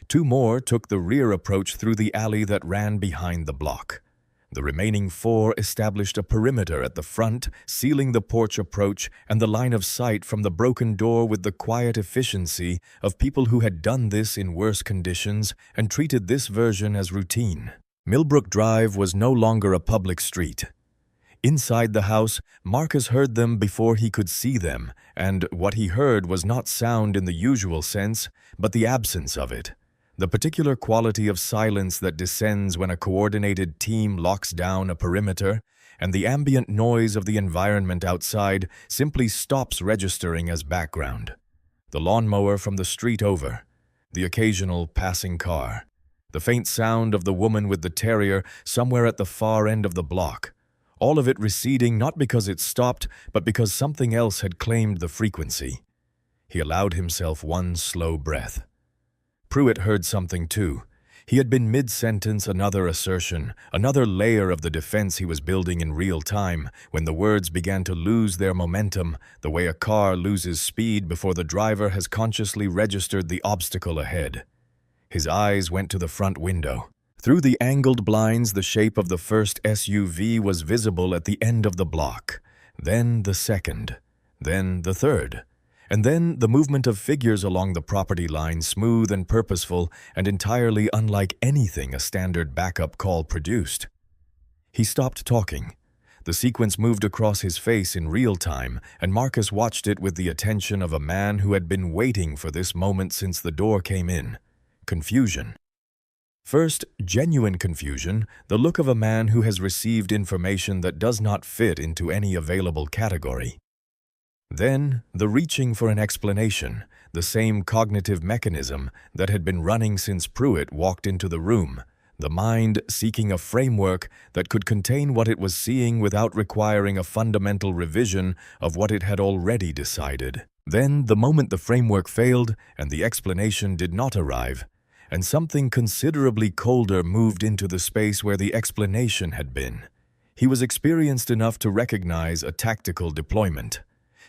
2 more took the rear approach through the alley that ran behind the block. The remaining 4 established a perimeter at the front, sealing the porch approach and the line of sight from the broken door with the quiet efficiency of people who had done this in worse conditions and treated this version as routine. Millbrook Drive was no longer a public street. Inside the house, Marcus heard them before he could see them, and what he heard was not sound in the usual sense, but the absence of it. The particular quality of silence that descends when a coordinated team locks down a perimeter, and the ambient noise of the environment outside simply stops registering as background. The lawnmower from the street over, the occasional passing car, the faint sound of the woman with the terrier somewhere at the far end of the block, all of it receding not because it stopped, but because something else had claimed the frequency. He allowed himself one slow breath. Pruitt heard something too. He had been mid-sentence another assertion, another layer of the defense he was building in real time, when the words began to lose their momentum, the way a car loses speed before the driver has consciously registered the obstacle ahead. His eyes went to the front window. Through the angled blinds, the shape of the first SUV was visible at the end of the block, then the second, then the third. And then the movement of figures along the property line, smooth and purposeful and entirely unlike anything a standard backup call produced. He stopped talking. The sequence moved across his face in real time, and Marcus watched it with the attention of a man who had been waiting for this moment since the door came in. Confusion. First, genuine confusion, the look of a man who has received information that does not fit into any available category. Then, the reaching for an explanation, the same cognitive mechanism that had been running since Pruitt walked into the room, the mind seeking a framework that could contain what it was seeing without requiring a fundamental revision of what it had already decided. Then, the moment the framework failed and the explanation did not arrive, and something considerably colder moved into the space where the explanation had been, he was experienced enough to recognize a tactical deployment.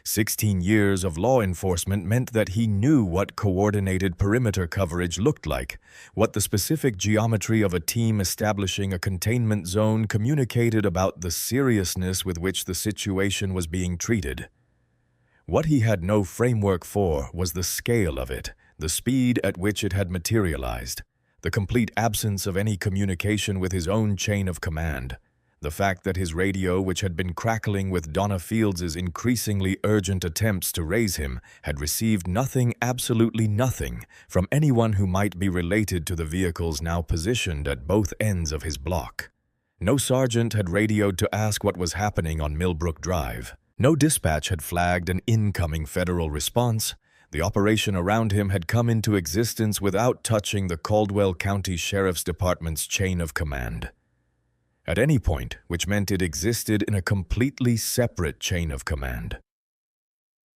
16 years of law enforcement meant that he knew what coordinated perimeter coverage looked like, what the specific geometry of a team establishing a containment zone communicated about the seriousness with which the situation was being treated. What he had no framework for was the scale of it, the speed at which it had materialized, the complete absence of any communication with his own chain of command. The fact that his radio, which had been crackling with Donna Fields' increasingly urgent attempts to raise him, had received nothing, absolutely nothing, from anyone who might be related to the vehicles now positioned at both ends of his block. No sergeant had radioed to ask what was happening on Millbrook Drive. No dispatch had flagged an incoming federal response. The operation around him had come into existence without touching the Caldwell County Sheriff's Department's chain of command. At any point, which meant it existed in a completely separate chain of command.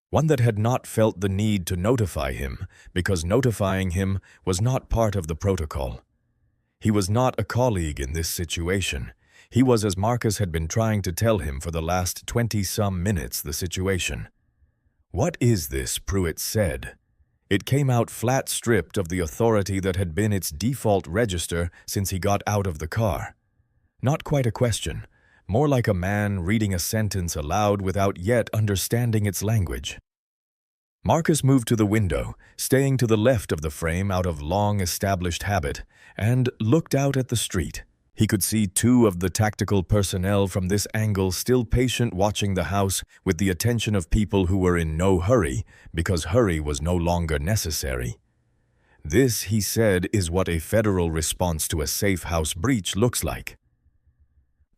One that had not felt the need to notify him, because notifying him was not part of the protocol. He was not a colleague in this situation. He was, as Marcus had been trying to tell him for the last 20-some minutes, the situation. "What is this?" Pruitt said. It came out flat stripped of the authority that had been its default register since he got out of the car. Not quite a question, more like a man reading a sentence aloud without yet understanding its language. Marcus moved to the window, staying to the left of the frame out of long-established habit, and looked out at the street. He could see two of the tactical personnel from this angle still patient watching the house with the attention of people who were in no hurry, because hurry was no longer necessary. This, he said, is what a federal response to a safe house breach looks like.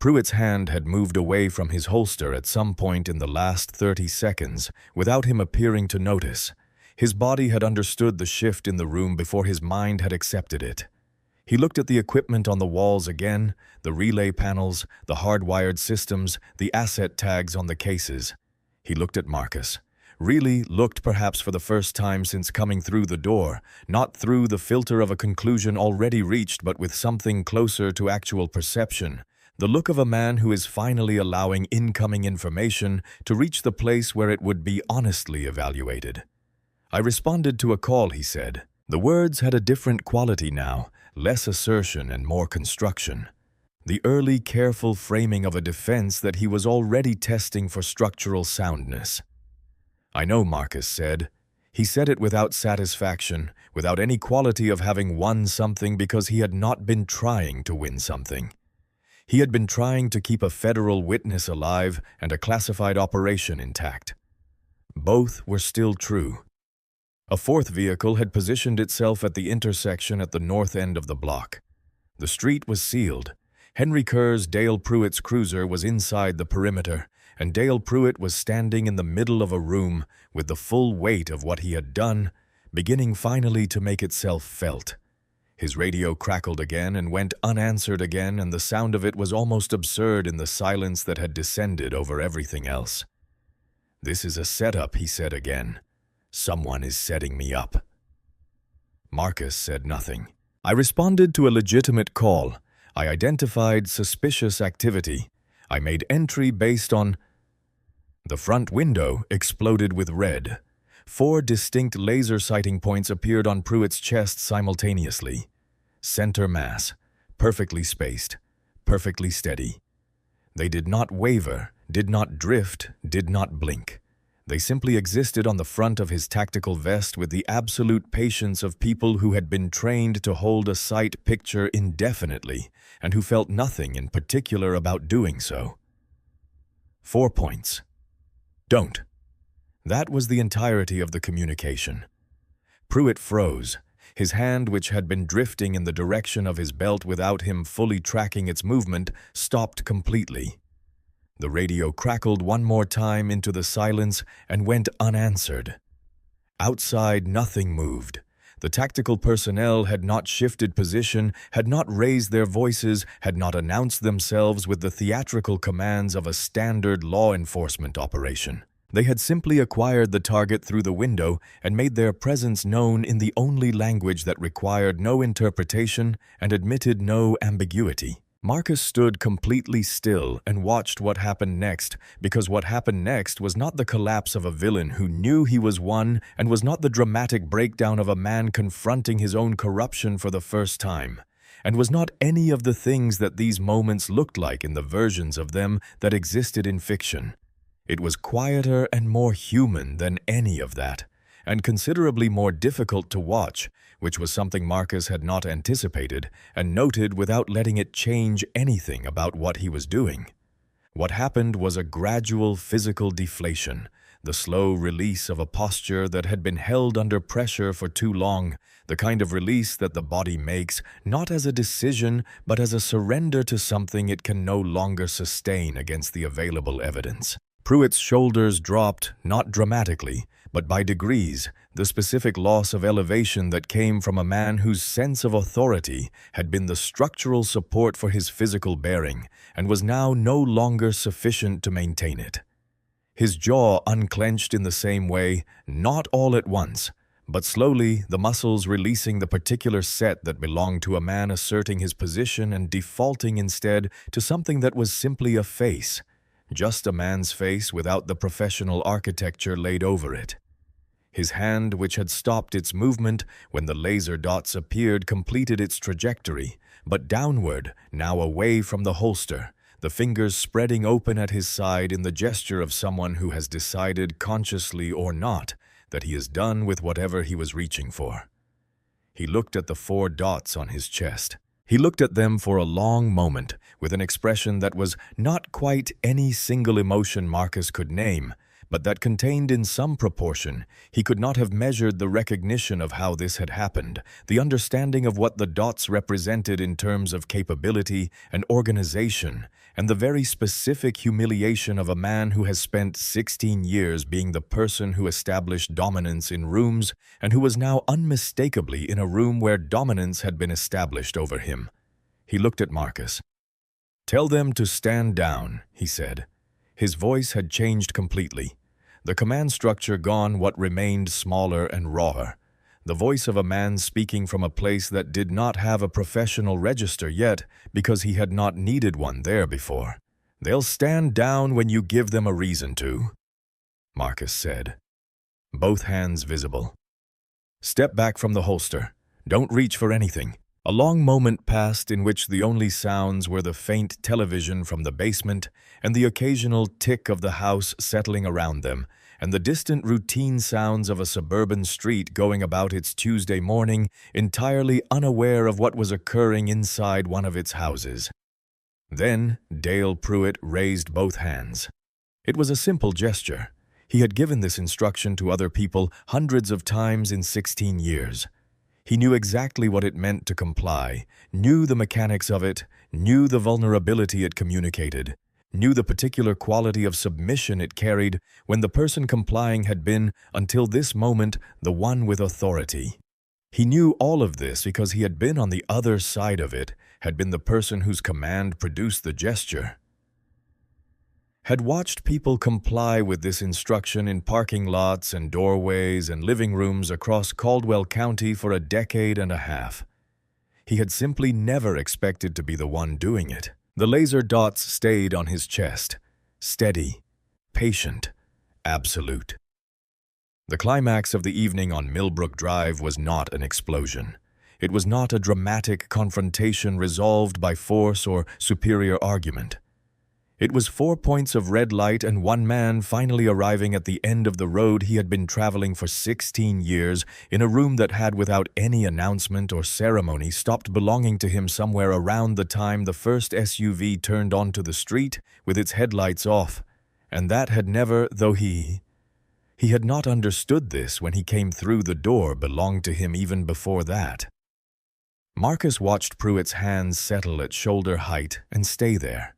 Pruitt's hand had moved away from his holster at some point in the last 30 seconds, without him appearing to notice. His body had understood the shift in the room before his mind had accepted it. He looked at the equipment on the walls again, the relay panels, the hardwired systems, the asset tags on the cases. He looked at Marcus. Really looked perhaps for the first time since coming through the door, not through the filter of a conclusion already reached, but with something closer to actual perception. The look of a man who is finally allowing incoming information to reach the place where it would be honestly evaluated. "I responded to a call," he said. The words had a different quality now, less assertion and more construction. The early, careful framing of a defense that he was already testing for structural soundness. "I know," Marcus said. He said it without satisfaction, without any quality of having won something, because he had not been trying to win something. He had been trying to keep a federal witness alive and a classified operation intact. Both were still true. A fourth vehicle had positioned itself at the intersection at the north end of the block. The street was sealed. Henry Kerr's Dale Pruitt's cruiser was inside the perimeter, and Dale Pruitt was standing in the middle of a room with the full weight of what he had done, beginning finally to make itself felt. His radio crackled again and went unanswered again, and the sound of it was almost absurd in the silence that had descended over everything else. "This is a setup," he said again. "Someone is setting me up." Marcus said nothing. "I responded to a legitimate call. I identified suspicious activity. I made entry based on—" The front window exploded with red. 4 distinct laser sighting points appeared on Pruitt's chest simultaneously. Center mass, perfectly spaced, perfectly steady. They did not waver, did not drift, did not blink. They simply existed on the front of his tactical vest with the absolute patience of people who had been trained to hold a sight picture indefinitely and who felt nothing in particular about doing so. 4 points. Don't. That was the entirety of the communication. Pruitt froze. His hand, which had been drifting in the direction of his belt without him fully tracking its movement, stopped completely. The radio crackled one more time into the silence and went unanswered. Outside, nothing moved. The tactical personnel had not shifted position, had not raised their voices, had not announced themselves with the theatrical commands of a standard law enforcement operation. They had simply acquired the target through the window and made their presence known in the only language that required no interpretation and admitted no ambiguity. Marcus stood completely still and watched what happened next, because what happened next was not the collapse of a villain who knew he was one, and was not the dramatic breakdown of a man confronting his own corruption for the first time, and was not any of the things that these moments looked like in the versions of them that existed in fiction. It was quieter and more human than any of that, and considerably more difficult to watch, which was something Marcus had not anticipated and noted without letting it change anything about what he was doing. What happened was a gradual physical deflation, the slow release of a posture that had been held under pressure for too long, the kind of release that the body makes, not as a decision, but as a surrender to something it can no longer sustain against the available evidence. Pruitt's shoulders dropped, not dramatically, but by degrees, the specific loss of elevation that came from a man whose sense of authority had been the structural support for his physical bearing, and was now no longer sufficient to maintain it. His jaw unclenched in the same way, not all at once, but slowly, the muscles releasing the particular set that belonged to a man asserting his position and defaulting instead to something that was simply a face, just a man's face without the professional architecture laid over it. His hand, which had stopped its movement when the laser dots appeared, completed its trajectory, but downward, now away from the holster, the fingers spreading open at his side in the gesture of someone who has decided, consciously or not, that he is done with whatever he was reaching for. He looked at the 4 dots on his chest. He looked at them for a long moment, with an expression that was not quite any single emotion Marcus could name, but that contained in some proportion. He could not have measured the recognition of how this had happened, the understanding of what the dots represented in terms of capability and organization, and the very specific humiliation of a man who has spent 16 years being the person who established dominance in rooms and who was now unmistakably in a room where dominance had been established over him. He looked at Marcus. "Tell them to stand down," he said. His voice had changed completely. The command structure gone, what remained smaller and rawer. The voice of a man speaking from a place that did not have a professional register yet because he had not needed one there before. "They'll stand down when you give them a reason to," Marcus said, both hands visible. "Step back from the holster. Don't reach for anything." A long moment passed in which the only sounds were the faint television from the basement and the occasional tick of the house settling around them, and the distant routine sounds of a suburban street going about its Tuesday morning, entirely unaware of what was occurring inside one of its houses. Then Dale Pruitt raised both hands. It was a simple gesture. He had given this instruction to other people hundreds of times in 16 years. He knew exactly what it meant to comply, knew the mechanics of it, knew the vulnerability it communicated, knew the particular quality of submission it carried when the person complying had been, until this moment, the one with authority. He knew all of this because he had been on the other side of it, had been the person whose command produced the gesture. Had watched people comply with this instruction in parking lots and doorways and living rooms across Caldwell County for a decade and a half. He had simply never expected to be the one doing it. The laser dots stayed on his chest, steady, patient, absolute. The climax of the evening on Millbrook Drive was not an explosion. It was not a dramatic confrontation resolved by force or superior argument. It was 4 points of red light and one man finally arriving at the end of the road he had been traveling for 16 years in a room that had, without any announcement or ceremony, stopped belonging to him somewhere around the time the first SUV turned onto the street with its headlights off, and that had never, though he had not understood this when he came through the door, belonged to him even before that. Marcus watched Pruitt's hands settle at shoulder height and stay there.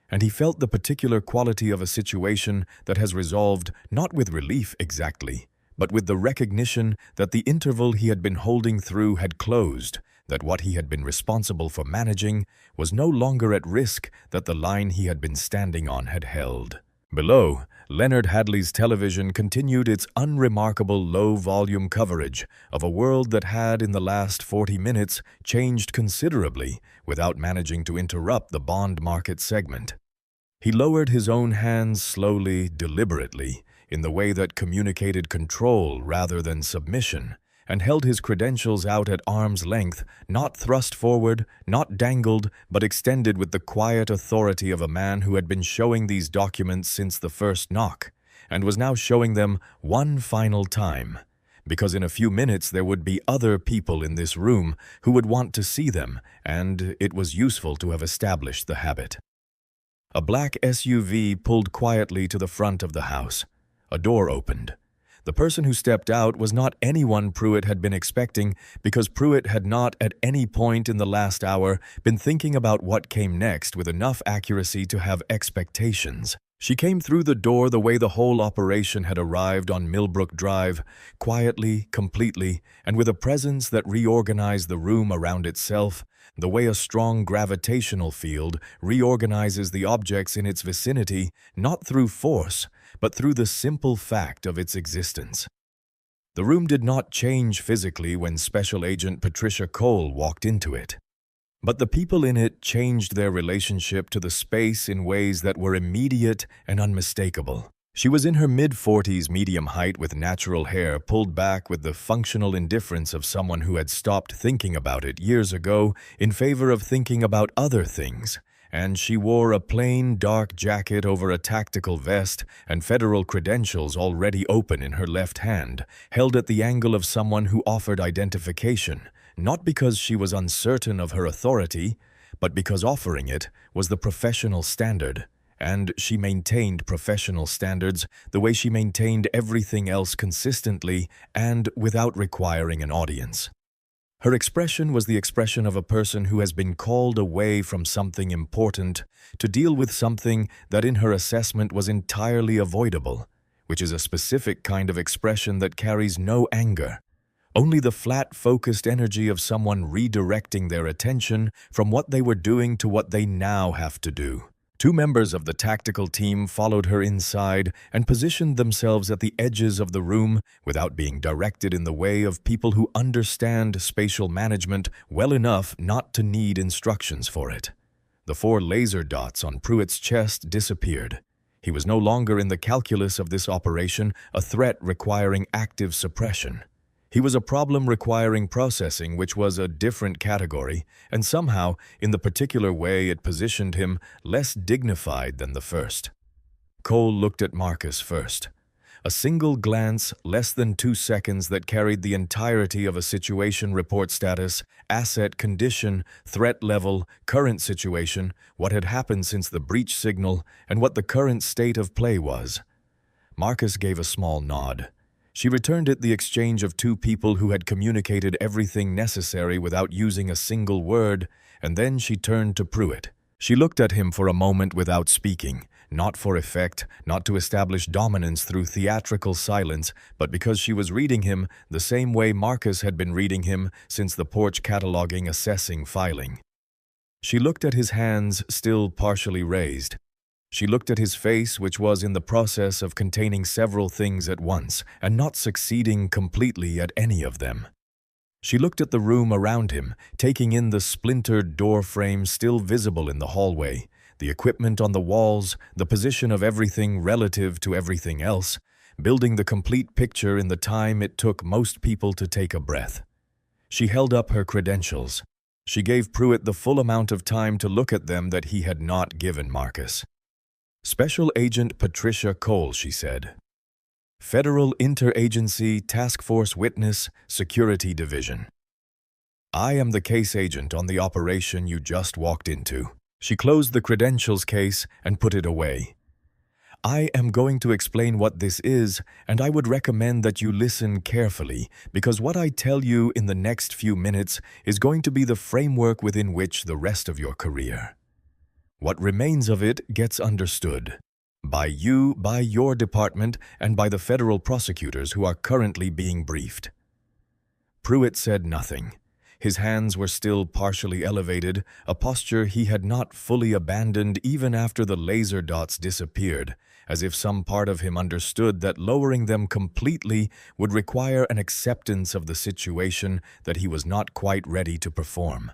And he felt the particular quality of a situation that has resolved not with relief exactly, but with the recognition that the interval he had been holding through had closed, that what he had been responsible for managing was no longer at risk, that the line he had been standing on had held. Below, Leonard Hadley's television continued its unremarkable low-volume coverage of a world that had, in the last 40 minutes, changed considerably without managing to interrupt the bond market segment. He lowered his own hands slowly, deliberately, in the way that communicated control rather than submission, and held his credentials out at arm's length, not thrust forward, not dangled, but extended with the quiet authority of a man who had been showing these documents since the first knock, and was now showing them one final time, because in a few minutes there would be other people in this room who would want to see them, and it was useful to have established the habit. A black SUV pulled quietly to the front of the house. A door opened. The person who stepped out was not anyone Pruitt had been expecting, because Pruitt had not at any point in the last hour been thinking about what came next with enough accuracy to have expectations. She came through the door the way the whole operation had arrived on Millbrook Drive, quietly, completely, and with a presence that reorganized the room around itself, the way a strong gravitational field reorganizes the objects in its vicinity, not through force, but through the simple fact of its existence. The room did not change physically when Special Agent Patricia Cole walked into it, but the people in it changed their relationship to the space in ways that were immediate and unmistakable. She was in her mid-40s, medium height, with natural hair pulled back with the functional indifference of someone who had stopped thinking about it years ago in favor of thinking about other things, and she wore a plain, dark jacket over a tactical vest and federal credentials already open in her left hand, held at the angle of someone who offered identification, not because she was uncertain of her authority, but because offering it was the professional standard, and she maintained professional standards the way she maintained everything else consistently and without requiring an audience. Her expression was the expression of a person who has been called away from something important to deal with something that in her assessment was entirely avoidable, which is a specific kind of expression that carries no anger, only the flat, focused energy of someone redirecting their attention from what they were doing to what they now have to do. Two members of the tactical team followed her inside and positioned themselves at the edges of the room without being directed in the way of people who understand spatial management well enough not to need instructions for it. The 4 laser dots on Pruitt's chest disappeared. He was no longer in the calculus of this operation, a threat requiring active suppression. He was a problem requiring processing, which was a different category, and somehow, in the particular way it positioned him, less dignified than the first. Cole looked at Marcus first. A single glance, less than 2 seconds, that carried the entirety of a situation report: status, asset condition, threat level, current situation, what had happened since the breach signal, and what the current state of play was. Marcus gave a small nod. She returned it, the exchange of 2 people who had communicated everything necessary without using a single word, and then she turned to Pruitt. She looked at him for a moment without speaking, not for effect, not to establish dominance through theatrical silence, but because she was reading him the same way Marcus had been reading him since the porch cataloging, assessing, filing. She looked at his hands, still partially raised. She looked at his face, which was in the process of containing several things at once, and not succeeding completely at any of them. She looked at the room around him, taking in the splintered door frame still visible in the hallway, the equipment on the walls, the position of everything relative to everything else, building the complete picture in the time it took most people to take a breath. She held up her credentials. She gave Pruitt the full amount of time to look at them that he had not given Marcus. Special Agent Patricia Cole, she said. Federal Interagency Task Force Witness, Security Division. I am the case agent on the operation you just walked into. She closed the credentials case and put it away. I am going to explain what this is, and I would recommend that you listen carefully, because what I tell you in the next few minutes is going to be the framework within which the rest of your career. What remains of it gets understood. By you, by your department, and by the federal prosecutors who are currently being briefed." Pruitt said nothing. His hands were still partially elevated, a posture he had not fully abandoned even after the laser dots disappeared, as if some part of him understood that lowering them completely would require an acceptance of the situation that he was not quite ready to perform.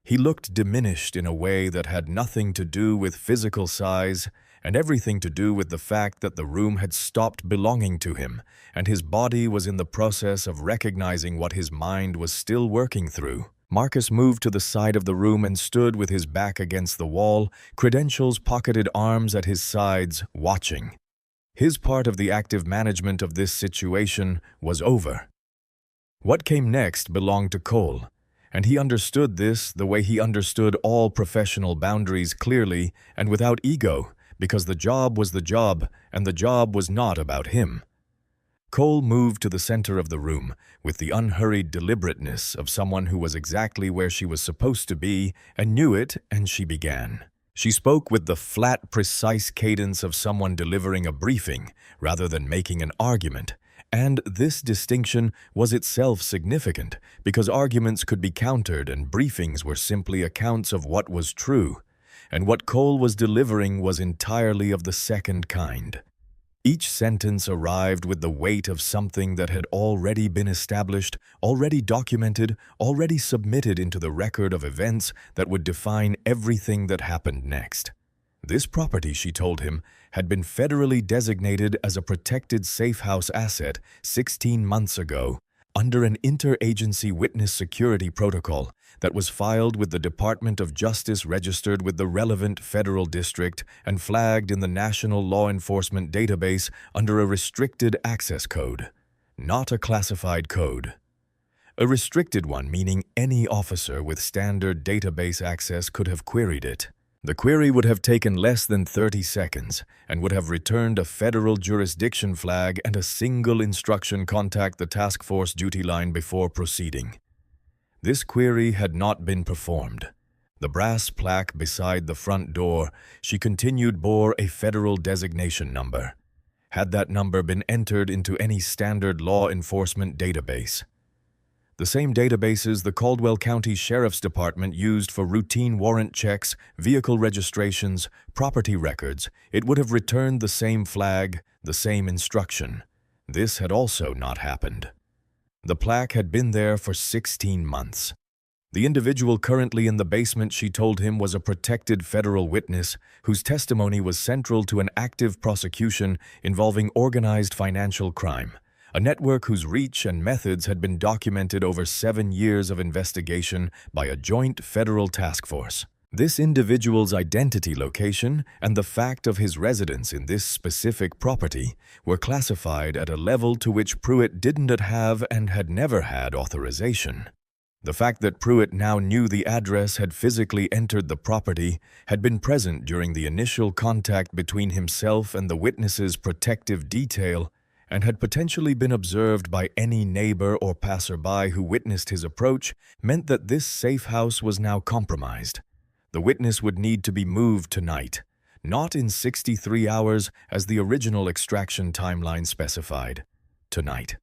He looked diminished in a way that had nothing to do with physical size and everything to do with the fact that the room had stopped belonging to him, and his body was in the process of recognizing what his mind was still working through. Marcus moved to the side of the room and stood with his back against the wall, credentials pocketed arms at his sides, watching. His part of the active management of this situation was over. What came next belonged to Cole, and he understood this the way he understood all professional boundaries clearly and without ego, because the job was the job, and the job was not about him. Cole moved to the center of the room with the unhurried deliberateness of someone who was exactly where she was supposed to be and knew it, and she began. She spoke with the flat, precise cadence of someone delivering a briefing rather than making an argument, and this distinction was itself significant because arguments could be countered and briefings were simply accounts of what was true, and what Cole was delivering was entirely of the second kind. Each sentence arrived with the weight of something that had already been established, already documented, already submitted into the record of events that would define everything that happened next. This property, she told him, had been federally designated as a protected safe house asset 16 months ago under an interagency witness security protocol that was filed with the Department of Justice, registered with the relevant federal district, and flagged in the National Law Enforcement Database under a restricted access code, not a classified code. A restricted one, meaning any officer with standard database access could have queried it. The query would have taken less than 30 seconds and would have returned a federal jurisdiction flag and a single instruction: contact the task force duty line before proceeding. This query had not been performed. The brass plaque beside the front door, she continued, bore a federal designation number. Had that number been entered into any standard law enforcement database? The same databases the Caldwell County Sheriff's Department used for routine warrant checks, vehicle registrations, property records, it would have returned the same flag, the same instruction. This had also not happened. The plaque had been there for 16 months. The individual currently in the basement, she told him, was a protected federal witness whose testimony was central to an active prosecution involving organized financial crime, a network whose reach and methods had been documented over 7 years of investigation by a joint federal task force. This individual's identity, location, and the fact of his residence in this specific property were classified at a level to which Pruitt didn't have and had never had authorization. The fact that Pruitt now knew the address, had physically entered the property, had been present during the initial contact between himself and the witness's protective detail, and had potentially been observed by any neighbor or passerby who witnessed his approach, meant that this safe house was now compromised. The witness would need to be moved tonight, not in 63 hours as the original extraction timeline specified. Tonight.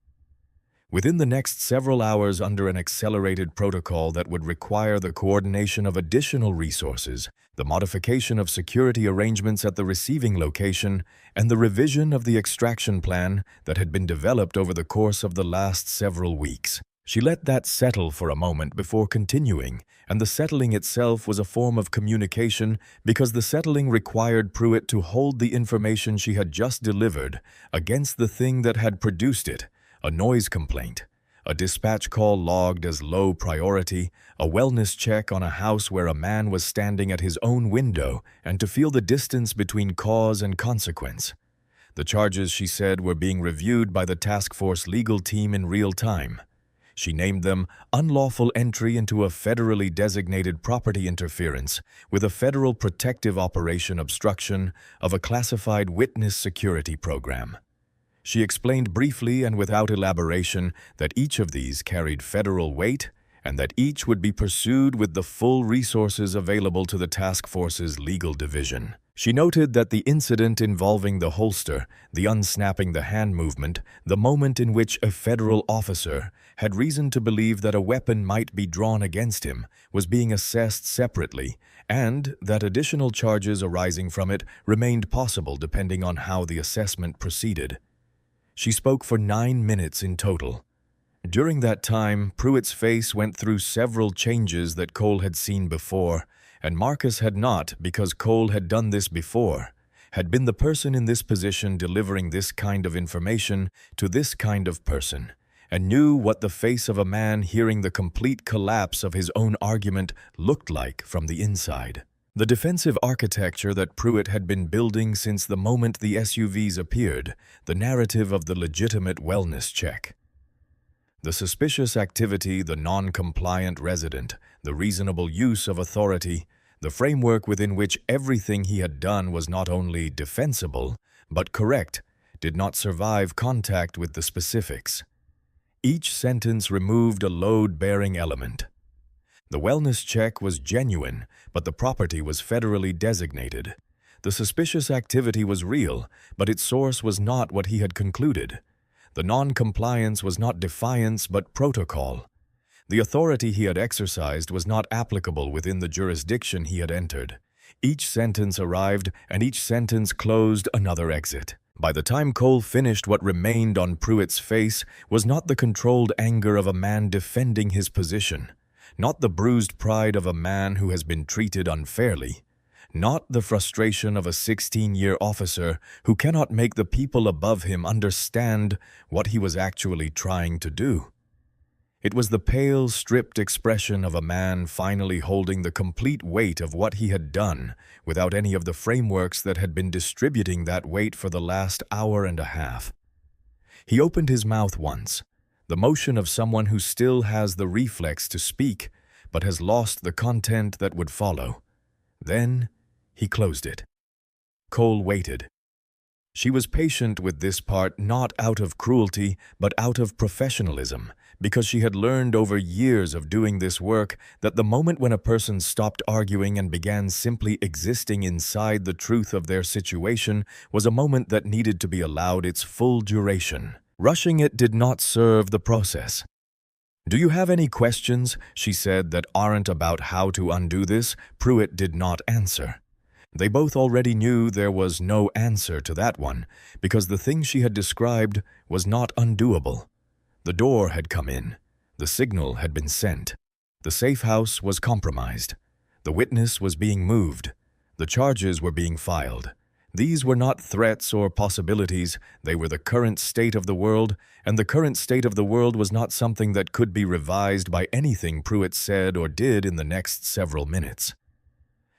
Within the next several hours, under an accelerated protocol that would require the coordination of additional resources, the modification of security arrangements at the receiving location, and the revision of the extraction plan that had been developed over the course of the last several weeks. She let that settle for a moment before continuing, and the settling itself was a form of communication because the settling required Pruitt to hold the information she had just delivered against the thing that had produced it: a noise complaint, a dispatch call logged as low priority, a wellness check on a house where a man was standing at his own window, and to feel the distance between cause and consequence. The charges, she said, were being reviewed by the task force legal team in real time. She named them unlawful entry into a federally designated property interference with a federal protective operation, obstruction of a classified witness security program. She explained briefly and without elaboration that each of these carried federal weight and that each would be pursued with the full resources available to the task force's legal division. She noted that the incident involving the holster, the unsnapping the hand movement, the moment in which a federal officer had reason to believe that a weapon might be drawn against him, was being assessed separately, and that additional charges arising from it remained possible depending on how the assessment proceeded. She spoke for 9 minutes in total. During that time, Pruitt's face went through several changes that Cole had seen before, and Marcus had not, because Cole had done this before, had been the person in this position delivering this kind of information to this kind of person, and knew what the face of a man hearing the complete collapse of his own argument looked like from the inside. The defensive architecture that Pruitt had been building since the moment the SUVs appeared, the narrative of the legitimate wellness check. The suspicious activity, the non-compliant resident, the reasonable use of authority, the framework within which everything he had done was not only defensible, but correct, did not survive contact with the specifics. Each sentence removed a load-bearing element. The wellness check was genuine, but the property was federally designated. The suspicious activity was real, but its source was not what he had concluded. The non-compliance was not defiance but protocol. The authority he had exercised was not applicable within the jurisdiction he had entered. Each sentence arrived, and each sentence closed another exit. By the time Cole finished, what remained on Pruitt's face was not the controlled anger of a man defending his position, not the bruised pride of a man who has been treated unfairly, not the frustration of a 16-year officer who cannot make the people above him understand what he was actually trying to do. It was the pale, stripped expression of a man finally holding the complete weight of what he had done without any of the frameworks that had been distributing that weight for the last hour and a half. He opened his mouth once, the motion of someone who still has the reflex to speak but has lost the content that would follow. Then he closed it. Cole waited. She was patient with this part not out of cruelty but out of professionalism, because she had learned over years of doing this work that the moment when a person stopped arguing and began simply existing inside the truth of their situation was a moment that needed to be allowed its full duration. Rushing it did not serve the process. "Do you have any questions," she said, "that aren't about how to undo this?" Pruitt did not answer. They both already knew there was no answer to that one, because the thing she had described was not undoable. The door had come in. The signal had been sent. The safe house was compromised. The witness was being moved. The charges were being filed. These were not threats or possibilities. They were the current state of the world, and the current state of the world was not something that could be revised by anything Pruitt said or did in the next several minutes.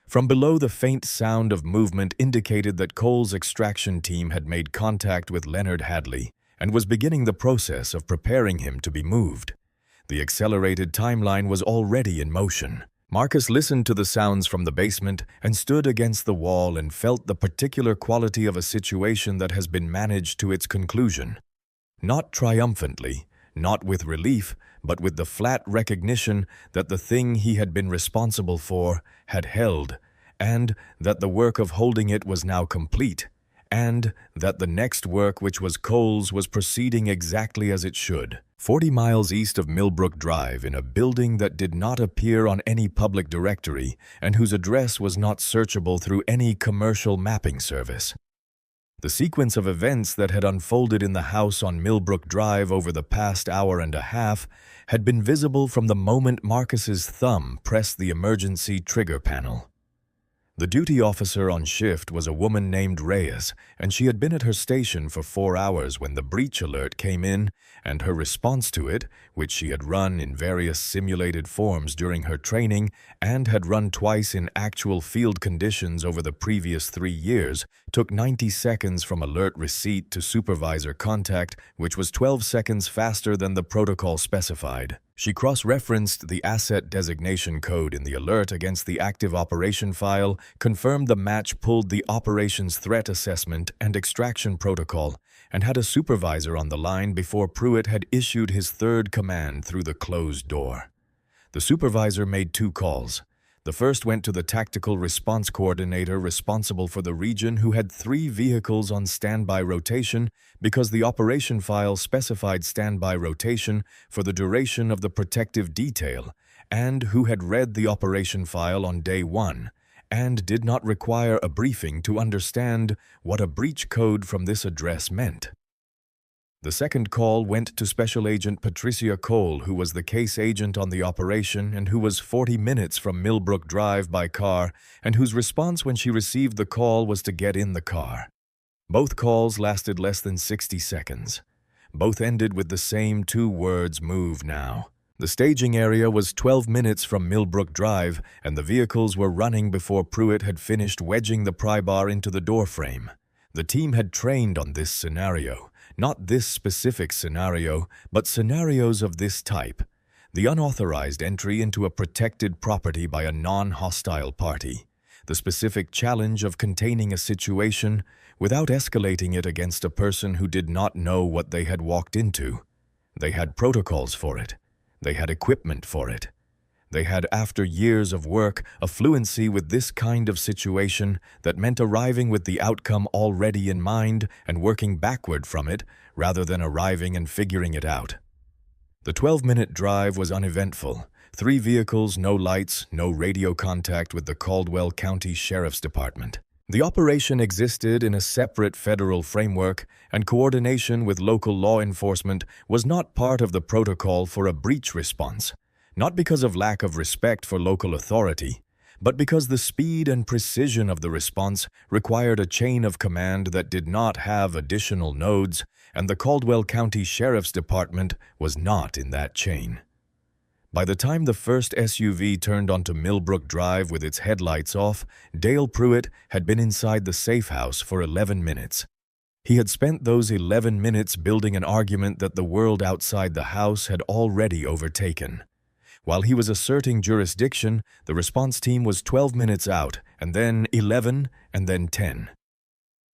From below, the faint sound of movement indicated that Cole's extraction team had made contact with Leonard Hadley and was beginning the process of preparing him to be moved. The accelerated timeline was already in motion. Marcus listened to the sounds from the basement and stood against the wall and felt the particular quality of a situation that has been managed to its conclusion. Not triumphantly, not with relief, but with the flat recognition that the thing he had been responsible for had held, and that the work of holding it was now complete, and that the next work, which was Cole's, was proceeding exactly as it should. 40 miles east of Millbrook Drive, in a building that did not appear on any public directory and whose address was not searchable through any commercial mapping service. The sequence of events that had unfolded in the house on Millbrook Drive over the past hour and a half had been visible from the moment Marcus's thumb pressed the emergency trigger panel. The duty officer on shift was a woman named Reyes, and she had been at her station for 4 hours when the breach alert came in, and her response to it, which she had run in various simulated forms during her training and had run twice in actual field conditions over the previous 3 years, took 90 seconds from alert receipt to supervisor contact, which was 12 seconds faster than the protocol specified. She cross-referenced the asset designation code in the alert against the active operation file, confirmed the match, pulled the operations threat assessment and extraction protocol, and had a supervisor on the line before Pruitt had issued his third command through the closed door. The supervisor made 2 calls. The first went to the tactical response coordinator responsible for the region, who had 3 vehicles on standby rotation because the operation file specified standby rotation for the duration of the protective detail, and who had read the operation file on day 1 and did not require a briefing to understand what a breach code from this address meant. The second call went to Special Agent Patricia Cole, who was the case agent on the operation and who was 40 minutes from Millbrook Drive by car, and whose response when she received the call was to get in the car. Both calls lasted less than 60 seconds. Both ended with the same 2 words, "Move now." The staging area was 12 minutes from Millbrook Drive, and the vehicles were running before Pruitt had finished wedging the pry bar into the door frame. The team had trained on this scenario. Not this specific scenario, but scenarios of this type: the unauthorized entry into a protected property by a non-hostile party, the specific challenge of containing a situation without escalating it against a person who did not know what they had walked into. They had protocols for it. They had equipment for it. They had, after years of work, a fluency with this kind of situation that meant arriving with the outcome already in mind and working backward from it rather than arriving and figuring it out. The 12-minute drive was uneventful. 3 vehicles, no lights, no radio contact with the Caldwell County Sheriff's Department. The operation existed in a separate federal framework, and coordination with local law enforcement was not part of the protocol for a breach response. Not because of lack of respect for local authority, but because the speed and precision of the response required a chain of command that did not have additional nodes, and the Caldwell County Sheriff's Department was not in that chain. By the time the first SUV turned onto Millbrook Drive with its headlights off, Dale Pruitt had been inside the safe house for 11 minutes. He had spent those 11 minutes building an argument that the world outside the house had already overtaken. While he was asserting jurisdiction, the response team was 12 minutes out, and then 11, and then 10.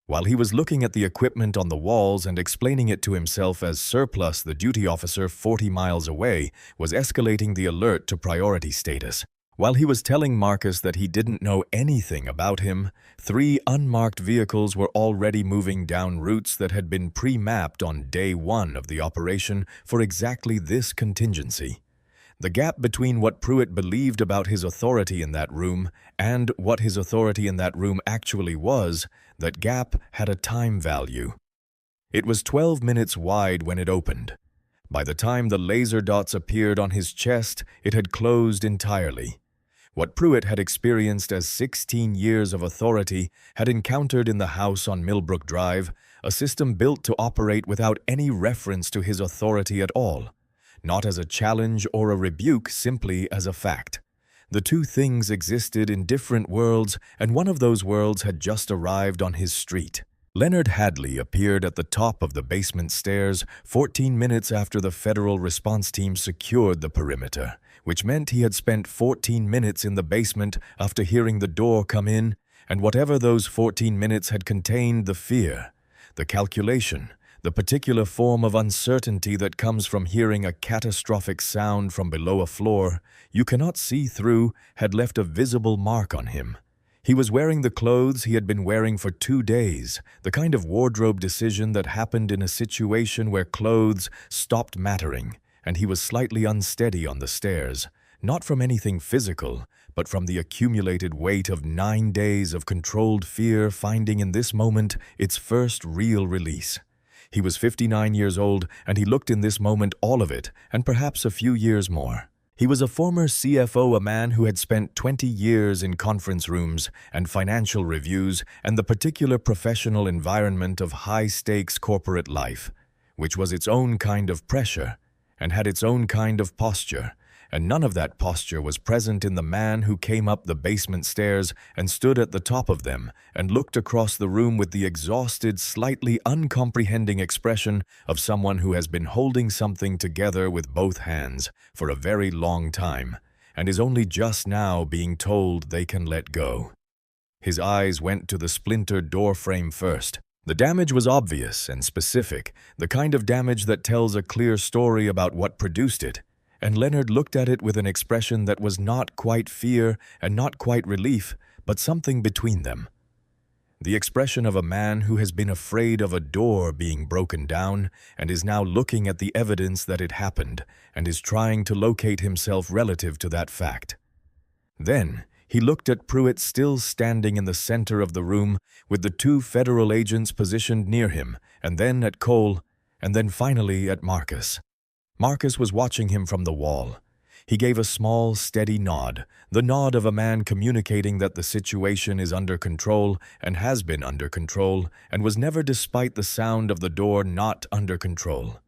While he was looking at the equipment on the walls and explaining it to himself as surplus, the duty officer 40 miles away was escalating the alert to priority status. While he was telling Marcus that he didn't know anything about him, 3 unmarked vehicles were already moving down routes that had been pre-mapped on day 1 of the operation for exactly this contingency. The gap between what Pruitt believed about his authority in that room and what his authority in that room actually was, that gap had a time value. It was 12 minutes wide when it opened. By the time the laser dots appeared on his chest, it had closed entirely. What Pruitt had experienced as 16 years of authority had encountered in the house on Millbrook Drive, a system built to operate without any reference to his authority at all. Not as a challenge or a rebuke, simply as a fact. The 2 things existed in different worlds, and one of those worlds had just arrived on his street. Leonard Hadley appeared at the top of the basement stairs 14 minutes after the federal response team secured the perimeter, which meant he had spent 14 minutes in the basement after hearing the door come in, and whatever those 14 minutes had contained, the fear, the calculation, the particular form of uncertainty that comes from hearing a catastrophic sound from below a floor you cannot see through, had left a visible mark on him. He was wearing the clothes he had been wearing for 2 days, the kind of wardrobe decision that happened in a situation where clothes stopped mattering, and he was slightly unsteady on the stairs, not from anything physical, but from the accumulated weight of 9 days of controlled fear finding in this moment its first real release. He was 59 years old, and he looked in this moment all of it, and perhaps a few years more. He was a former CFO, a man who had spent 20 years in conference rooms and financial reviews and the particular professional environment of high-stakes corporate life, which was its own kind of pressure and had its own kind of posture, and none of that posture was present in the man who came up the basement stairs and stood at the top of them and looked across the room with the exhausted, slightly uncomprehending expression of someone who has been holding something together with both hands for a very long time and is only just now being told they can let go. His eyes went to the splintered door frame first. The damage was obvious and specific, the kind of damage that tells a clear story about what produced it. and Leonard looked at it with an expression that was not quite fear and not quite relief, but something between them. The expression of a man who has been afraid of a door being broken down and is now looking at the evidence that it happened and is trying to locate himself relative to that fact. Then, he looked at Pruitt still standing in the center of the room with the two federal agents positioned near him, and then at Cole, and then finally at Marcus. Marcus was watching him from the wall. He gave a small, steady nod, the nod of a man communicating that the situation is under control and has been under control and was never, despite the sound of the door, not under control.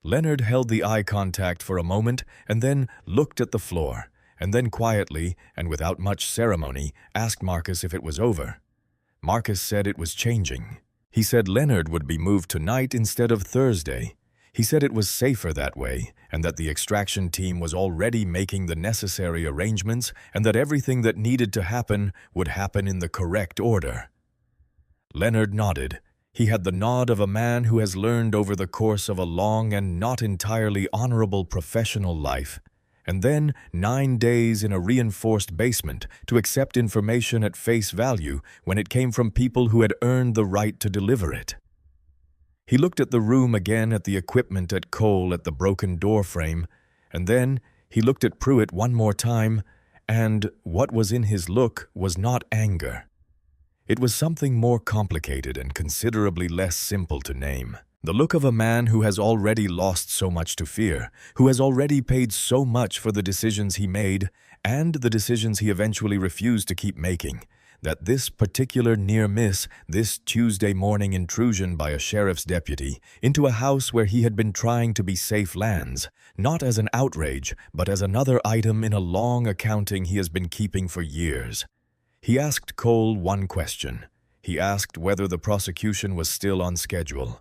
Leonard held the eye contact for a moment and then looked at the floor, and then quietly and without much ceremony asked Marcus if it was over. Marcus said it was changing. He said Leonard would be moved tonight instead of Thursday. He said it was safer that way, and that the extraction team was already making the necessary arrangements, and that everything that needed to happen would happen in the correct order. Leonard nodded. He had the nod of a man who has learned over the course of a long and not entirely honorable professional life, and then 9 days in a reinforced basement to accept information at face value when it came from people who had earned the right to deliver it. He looked at the room again, at the equipment at Cole, at the broken door frame, and then he looked at Pruitt one more time, and what was in his look was not anger. It was something more complicated and considerably less simple to name. The look of a man who has already lost so much to fear, who has already paid so much for the decisions he made and the decisions he eventually refused to keep making, that this particular near miss, this Tuesday morning intrusion by a sheriff's deputy into a house where he had been trying to be safe lands, not as an outrage, but as another item in a long accounting he has been keeping for years. He asked Cole one question. He asked whether the prosecution was still on schedule.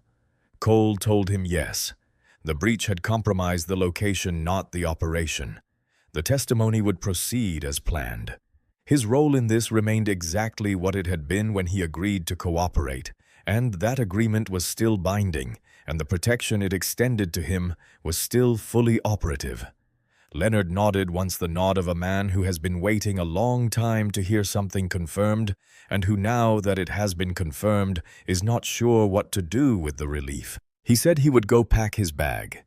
Cole told him yes. The breach had compromised the location, not the operation. The testimony would proceed as planned. His role in this remained exactly what it had been when he agreed to cooperate, and that agreement was still binding, and the protection it extended to him was still fully operative. Leonard nodded once, the nod of a man who has been waiting a long time to hear something confirmed, and who, now that it has been confirmed, is not sure what to do with the relief. He said he would go pack his bag.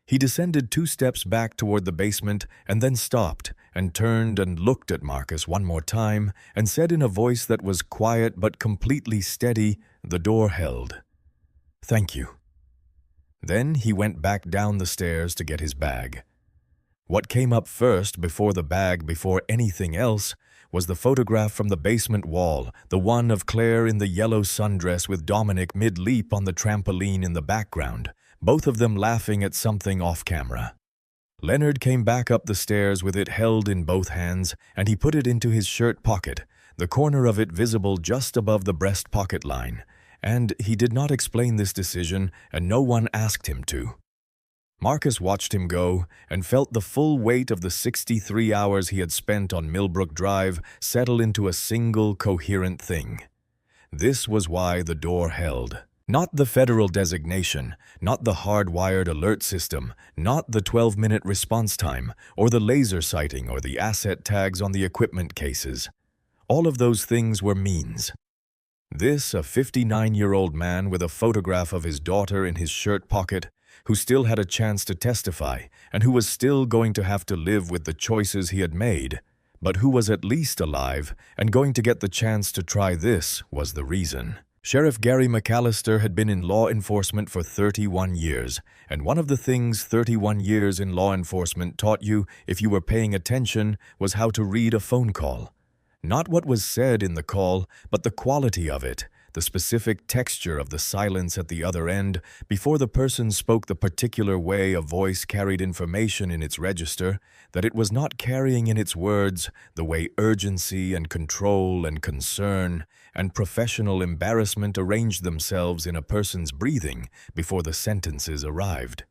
He descended 2 steps back toward the basement and then stopped and turned and looked at Marcus one more time and said in a voice that was quiet but completely steady, the door held. "Thank you." Then he went back down the stairs to get his bag. What came up first, before the bag, before anything else, was the photograph from the basement wall, the one of Claire in the yellow sundress with Dominic mid-leap on the trampoline in the background, both of them laughing at something off-camera. Leonard came back up the stairs with it held in both hands, and he put it into his shirt pocket, the corner of it visible just above the breast pocket line, and he did not explain this decision, and no one asked him to. Marcus watched him go and felt the full weight of the 63 hours he had spent on Millbrook Drive settle into a single coherent thing. This was why the door held. Not the federal designation, not the hardwired alert system, not the 12-minute response time, or the laser sighting or the asset tags on the equipment cases. All of those things were means. This, a 59-year-old man with a photograph of his daughter in his shirt pocket, who still had a chance to testify and who was still going to have to live with the choices he had made, but who was at least alive and going to get the chance to try this, was the reason. Sheriff Gary McAllister had been in law enforcement for 31 years, and one of the things 31 years in law enforcement taught you, if you were paying attention, was how to read a phone call. Not what was said in the call, but the quality of it, the specific texture of the silence at the other end before the person spoke, the particular way a voice carried information in its register, that it was not carrying in its words, the way urgency and control and concern and professional embarrassment arranged themselves in a person's breathing before the sentences arrived.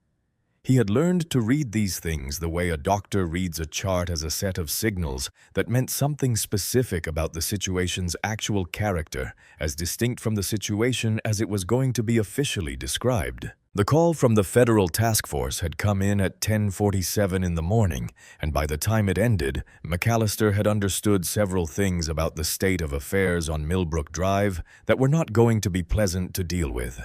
He had learned to read these things the way a doctor reads a chart as a set of signals that meant something specific about the situation's actual character, as distinct from the situation as it was going to be officially described. The call from the federal task force had come in at 10:47 in the morning, and by the time it ended, McAllister had understood several things about the state of affairs on Millbrook Drive that were not going to be pleasant to deal with.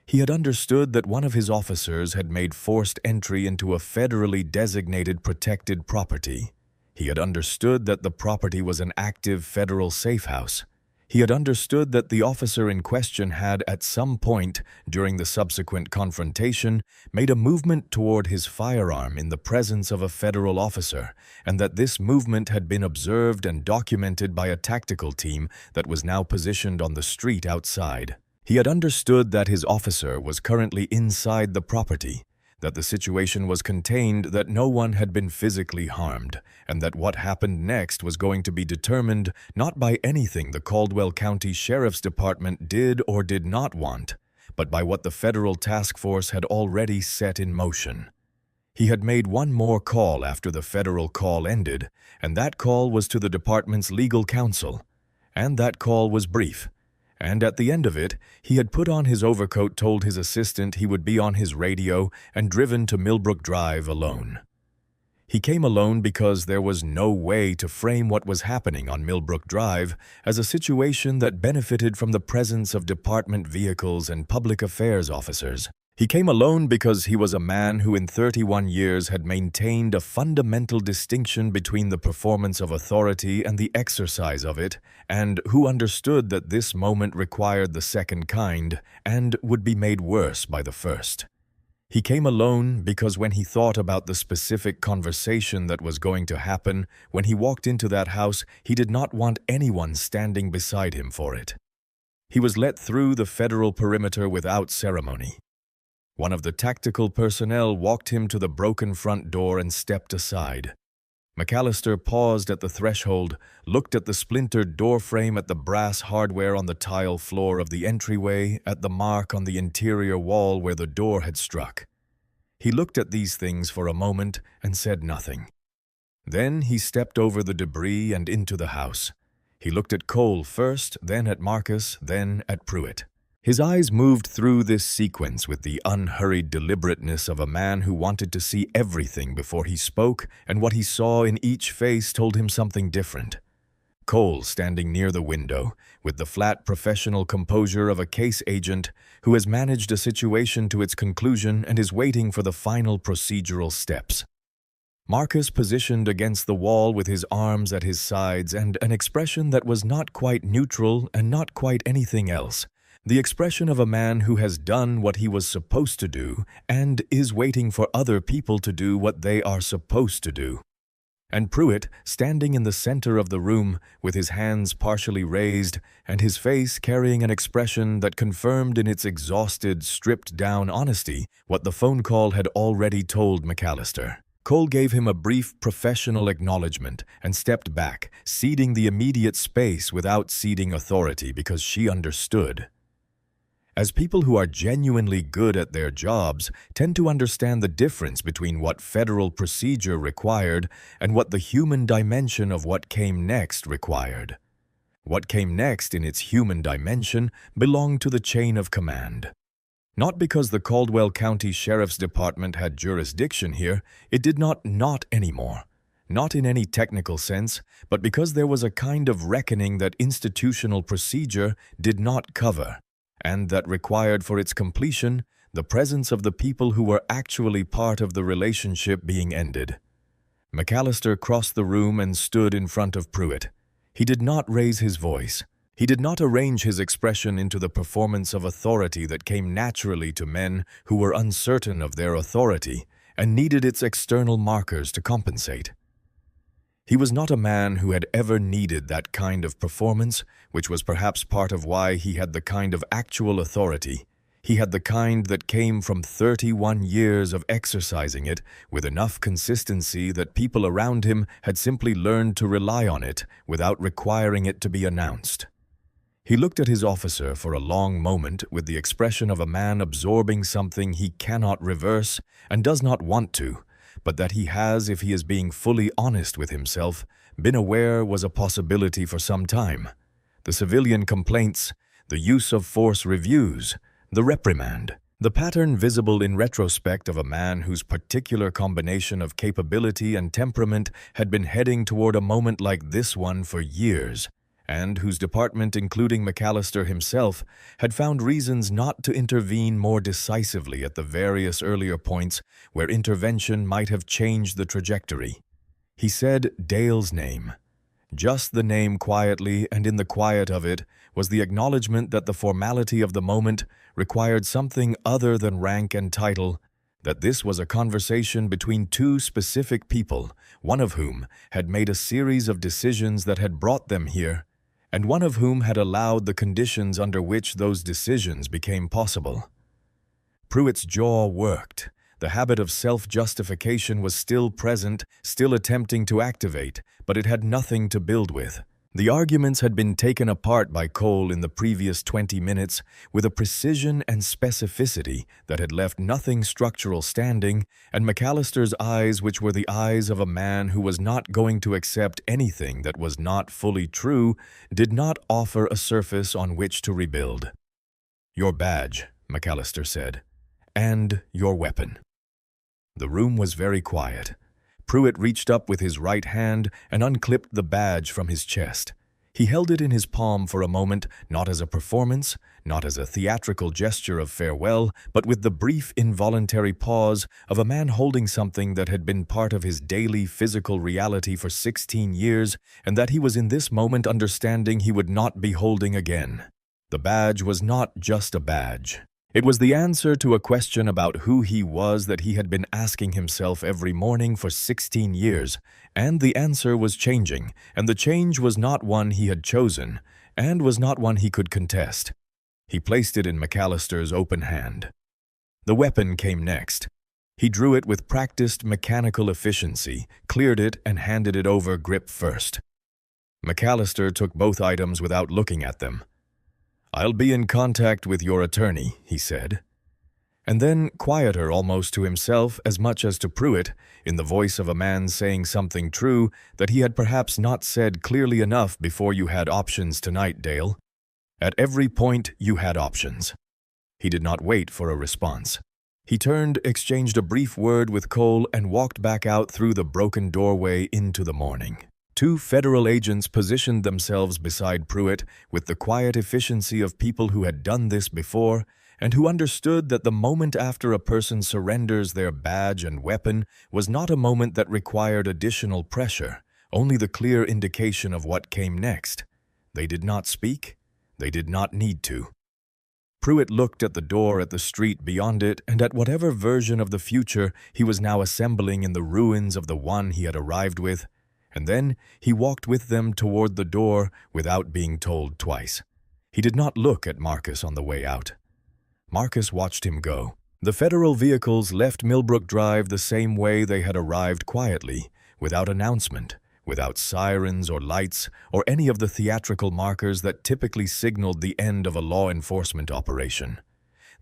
He had understood that one of his officers had made forced entry into a federally designated protected property. He had understood that the property was an active federal safe house. He had understood that the officer in question had, at some point during the subsequent confrontation, made a movement toward his firearm in the presence of a federal officer, and that this movement had been observed and documented by a tactical team that was now positioned on the street outside. He had understood that his officer was currently inside the property, that the situation was contained, that no one had been physically harmed, and that what happened next was going to be determined not by anything the Caldwell County Sheriff's Department did or did not want, but by what the federal task force had already set in motion. He had made one more call after the federal call ended, and that call was to the department's legal counsel. And that call was brief. And at the end of it, he had put on his overcoat, told his assistant he would be on his radio, and driven to Millbrook Drive alone. He came alone because there was no way to frame what was happening on Millbrook Drive as a situation that benefited from the presence of department vehicles and public affairs officers. He came alone because he was a man who in 31 years had maintained a fundamental distinction between the performance of authority and the exercise of it, and who understood that this moment required the second kind and would be made worse by the first. He came alone because when he thought about the specific conversation that was going to happen when he walked into that house, he did not want anyone standing beside him for it. He was let through the federal perimeter without ceremony. One of the tactical personnel walked him to the broken front door and stepped aside. McAllister paused at the threshold, looked at the splintered door frame, at the brass hardware on the tile floor of the entryway, at the mark on the interior wall where the door had struck. He looked at these things for a moment and said nothing. Then he stepped over the debris and into the house. He looked at Cole first, then at Marcus, then at Pruitt. His eyes moved through this sequence with the unhurried deliberateness of a man who wanted to see everything before he spoke, and what he saw in each face told him something different. Cole, standing near the window, with the flat professional composure of a case agent who has managed a situation to its conclusion and is waiting for the final procedural steps. Marcus positioned against the wall with his arms at his sides and an expression that was not quite neutral and not quite anything else. The expression of a man who has done what he was supposed to do and is waiting for other people to do what they are supposed to do. And Pruitt, standing in the center of the room with his hands partially raised and his face carrying an expression that confirmed in its exhausted, stripped-down honesty what the phone call had already told McAllister. Cole gave him a brief professional acknowledgement and stepped back, ceding the immediate space without ceding authority because she understood. As people who are genuinely good at their jobs tend to understand the difference between what federal procedure required and what the human dimension of what came next required. What came next in its human dimension belonged to the chain of command. Not because the Caldwell County Sheriff's Department had jurisdiction here, it did not anymore. Not in any technical sense, but because there was a kind of reckoning that institutional procedure did not cover, and that required for its completion the presence of the people who were actually part of the relationship being ended. McAllister crossed the room and stood in front of Pruitt. He did not raise his voice. He did not arrange his expression into the performance of authority that came naturally to men who were uncertain of their authority and needed its external markers to compensate. He was not a man who had ever needed that kind of performance, which was perhaps part of why he had the kind of actual authority. He had the kind that came from 31 years of exercising it with enough consistency that people around him had simply learned to rely on it without requiring it to be announced. He looked at his officer for a long moment with the expression of a man absorbing something he cannot reverse and does not want to, but that he has, if he is being fully honest with himself, been aware was a possibility for some time. The civilian complaints, the use of force reviews, the reprimand. The pattern visible in retrospect of a man whose particular combination of capability and temperament had been heading toward a moment like this one for years, and whose department, including McAllister himself, had found reasons not to intervene more decisively at the various earlier points where intervention might have changed the trajectory. He said Dale's name. Just the name quietly, and in the quiet of it was the acknowledgement that the formality of the moment required something other than rank and title, that this was a conversation between two specific people, one of whom had made a series of decisions that had brought them here, and one of whom had allowed the conditions under which those decisions became possible. Pruitt's jaw worked. The habit of self-justification was still present, still attempting to activate, but it had nothing to build with. The arguments had been taken apart by Cole in the previous 20 minutes with a precision and specificity that had left nothing structural standing, and McAllister's eyes, which were the eyes of a man who was not going to accept anything that was not fully true, did not offer a surface on which to rebuild. "Your badge," McAllister said, "and your weapon." The room was very quiet. Pruitt reached up with his right hand and unclipped the badge from his chest. He held it in his palm for a moment, not as a performance, not as a theatrical gesture of farewell, but with the brief, involuntary pause of a man holding something that had been part of his daily physical reality for 16 years, and that he was in this moment understanding he would not be holding again. The badge was not just a badge. It was the answer to a question about who he was that he had been asking himself every morning for 16 years, and the answer was changing, and the change was not one he had chosen, and was not one he could contest. He placed it in McAllister's open hand. The weapon came next. He drew it with practiced mechanical efficiency, cleared it, and handed it over grip first. McAllister took both items without looking at them. "I'll be in contact with your attorney," he said. And then, quieter almost to himself as much as to Pruitt, in the voice of a man saying something true that he had perhaps not said clearly enough before, "You had options tonight, Dale. At every point you had options." He did not wait for a response. He turned, exchanged a brief word with Cole, and walked back out through the broken doorway into the morning. Two federal agents positioned themselves beside Pruitt with the quiet efficiency of people who had done this before and who understood that the moment after a person surrenders their badge and weapon was not a moment that required additional pressure, only the clear indication of what came next. They did not speak. They did not need to. Pruitt looked at the door, at the street beyond it, and at whatever version of the future he was now assembling in the ruins of the one he had arrived with, and then he walked with them toward the door without being told twice. He did not look at Marcus on the way out. Marcus watched him go. The federal vehicles left Millbrook Drive the same way they had arrived, quietly, without announcement, without sirens or lights or any of the theatrical markers that typically signaled the end of a law enforcement operation.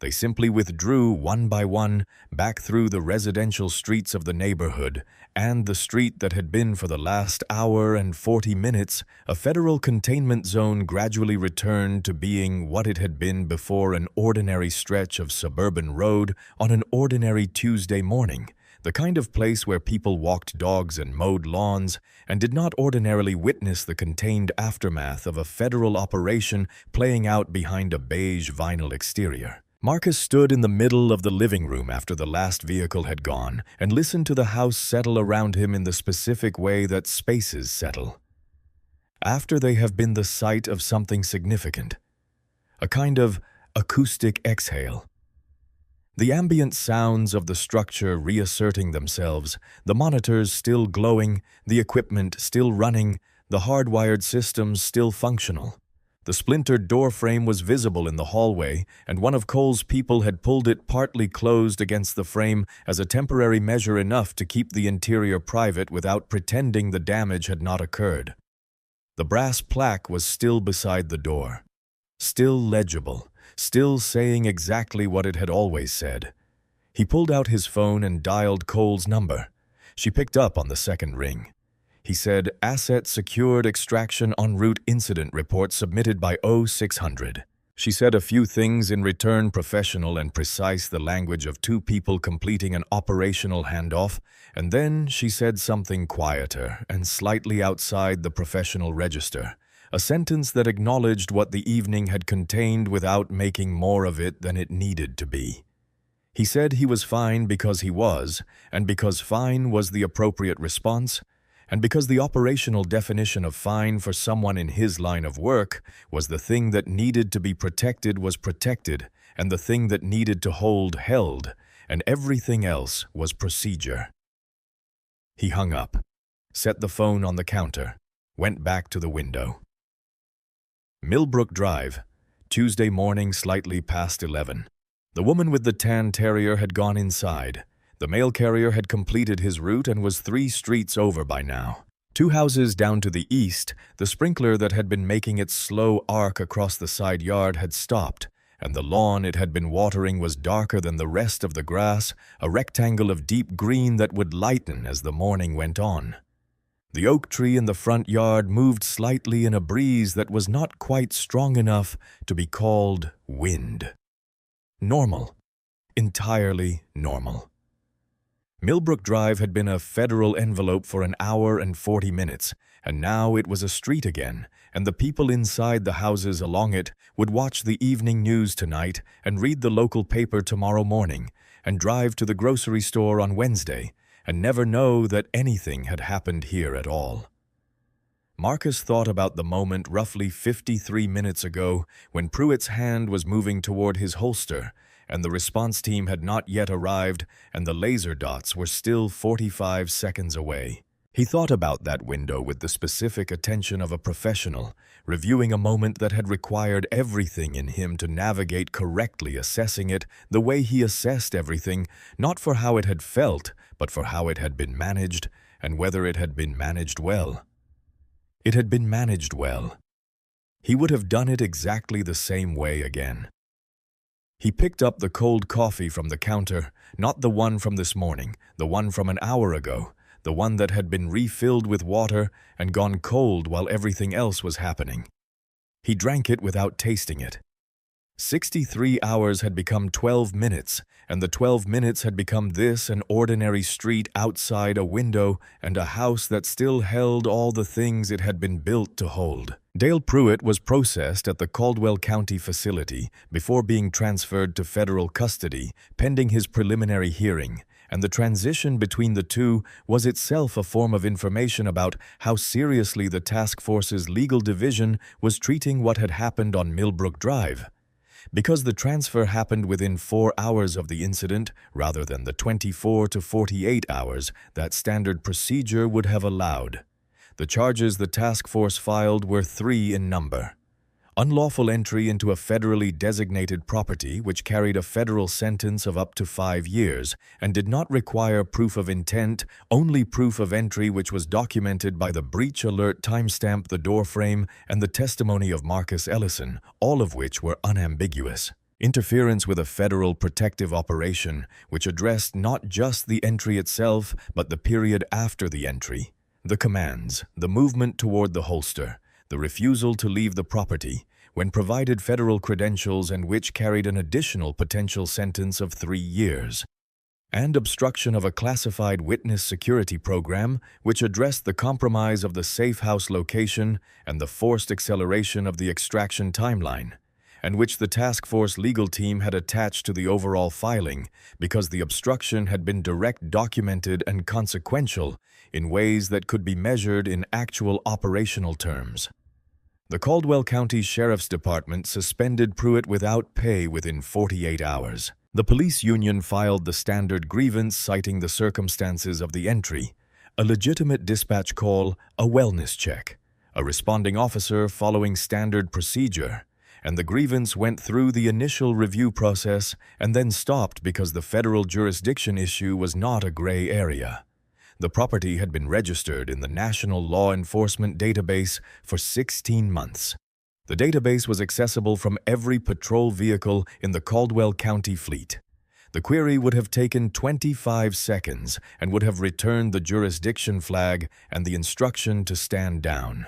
They simply withdrew one by one back through the residential streets of the neighborhood and the street that had been for the last hour and 40 minutes a federal containment zone. Gradually returned to being what it had been before, an ordinary stretch of suburban road on an ordinary Tuesday morning, the kind of place where people walked dogs and mowed lawns and did not ordinarily witness the contained aftermath of a federal operation playing out behind a beige vinyl exterior. Marcus stood in the middle of the living room after the last vehicle had gone and listened to the house settle around him in the specific way that spaces settle after they have been the site of something significant, a kind of acoustic exhale. The ambient sounds of the structure reasserting themselves, the monitors still glowing, the equipment still running, the hardwired systems still functional. The splintered door frame was visible in the hallway, and one of Cole's people had pulled it partly closed against the frame as a temporary measure, enough to keep the interior private without pretending the damage had not occurred. The brass plaque was still beside the door, still legible, still saying exactly what it had always said. He pulled out his phone and dialed Cole's number. She picked up on the second ring. He said, "Asset secured, extraction en route, incident report submitted by 0600. She said a few things in return, professional and precise, the language of two people completing an operational handoff, and then she said something quieter and slightly outside the professional register, a sentence that acknowledged what the evening had contained without making more of it than it needed to be. He said he was fine because he was, and because fine was the appropriate response, and because the operational definition of fine for someone in his line of work was the thing that needed to be protected was protected, and the thing that needed to hold held, and everything else was procedure. He hung up, set the phone on the counter, went back to the window. Millbrook Drive, Tuesday morning, slightly past 11. The woman with the tan terrier had gone inside. The mail carrier had completed his route and was 3 streets over by now. 2 houses down to the east, the sprinkler that had been making its slow arc across the side yard had stopped, and the lawn it had been watering was darker than the rest of the grass, a rectangle of deep green that would lighten as the morning went on. The oak tree in the front yard moved slightly in a breeze that was not quite strong enough to be called wind. Normal. Entirely normal. Millbrook Drive had been a federal envelope for an hour and 40 minutes, and now it was a street again, and the people inside the houses along it would watch the evening news tonight and read the local paper tomorrow morning and drive to the grocery store on Wednesday and never know that anything had happened here at all. Marcus thought about the moment roughly 53 minutes ago when Pruitt's hand was moving toward his holster, and the response team had not yet arrived, and the laser dots were still 45 seconds away. He thought about that window with the specific attention of a professional, reviewing a moment that had required everything in him to navigate correctly, assessing it the way he assessed everything, not for how it had felt, but for how it had been managed, and whether it had been managed well. It had been managed well. He would have done it exactly the same way again. He picked up the cold coffee from the counter, not the one from this morning, the one from an hour ago, the one that had been refilled with water and gone cold while everything else was happening. He drank it without tasting it. 63 hours had become 12 minutes, and the 12 minutes had become this, an ordinary street outside a window and a house that still held all the things it had been built to hold. Dale Pruitt was processed at the Caldwell County facility before being transferred to federal custody, pending his preliminary hearing, and the transition between the two was itself a form of information about how seriously the task force's legal division was treating what had happened on Millbrook Drive. Because the transfer happened within 4 hours of the incident, rather than the 24 to 48 hours that standard procedure would have allowed. The charges the task force filed were 3 in number. Unlawful entry into a federally designated property which carried a federal sentence of up to 5 years and did not require proof of intent, only proof of entry which was documented by the breach alert timestamp, the doorframe, and the testimony of Marcus Ellison, all of which were unambiguous. Interference with a federal protective operation which addressed not just the entry itself but the period after the entry, the commands, the movement toward the holster, the refusal to leave the property, when provided federal credentials and which carried an additional potential sentence of 3 years, and obstruction of a classified witness security program which addressed the compromise of the safe house location and the forced acceleration of the extraction timeline, and which the task force legal team had attached to the overall filing because the obstruction had been direct, documented, and consequential in ways that could be measured in actual operational terms. The Caldwell County Sheriff's Department suspended Pruitt without pay within 48 hours. The police union filed the standard grievance citing the circumstances of the entry, a legitimate dispatch call, a wellness check, a responding officer following standard procedure, and the grievance went through the initial review process and then stopped because the federal jurisdiction issue was not a gray area. The property had been registered in the National Law Enforcement Database for 16 months. The database was accessible from every patrol vehicle in the Caldwell County fleet. The query would have taken 25 seconds and would have returned the jurisdiction flag and the instruction to stand down.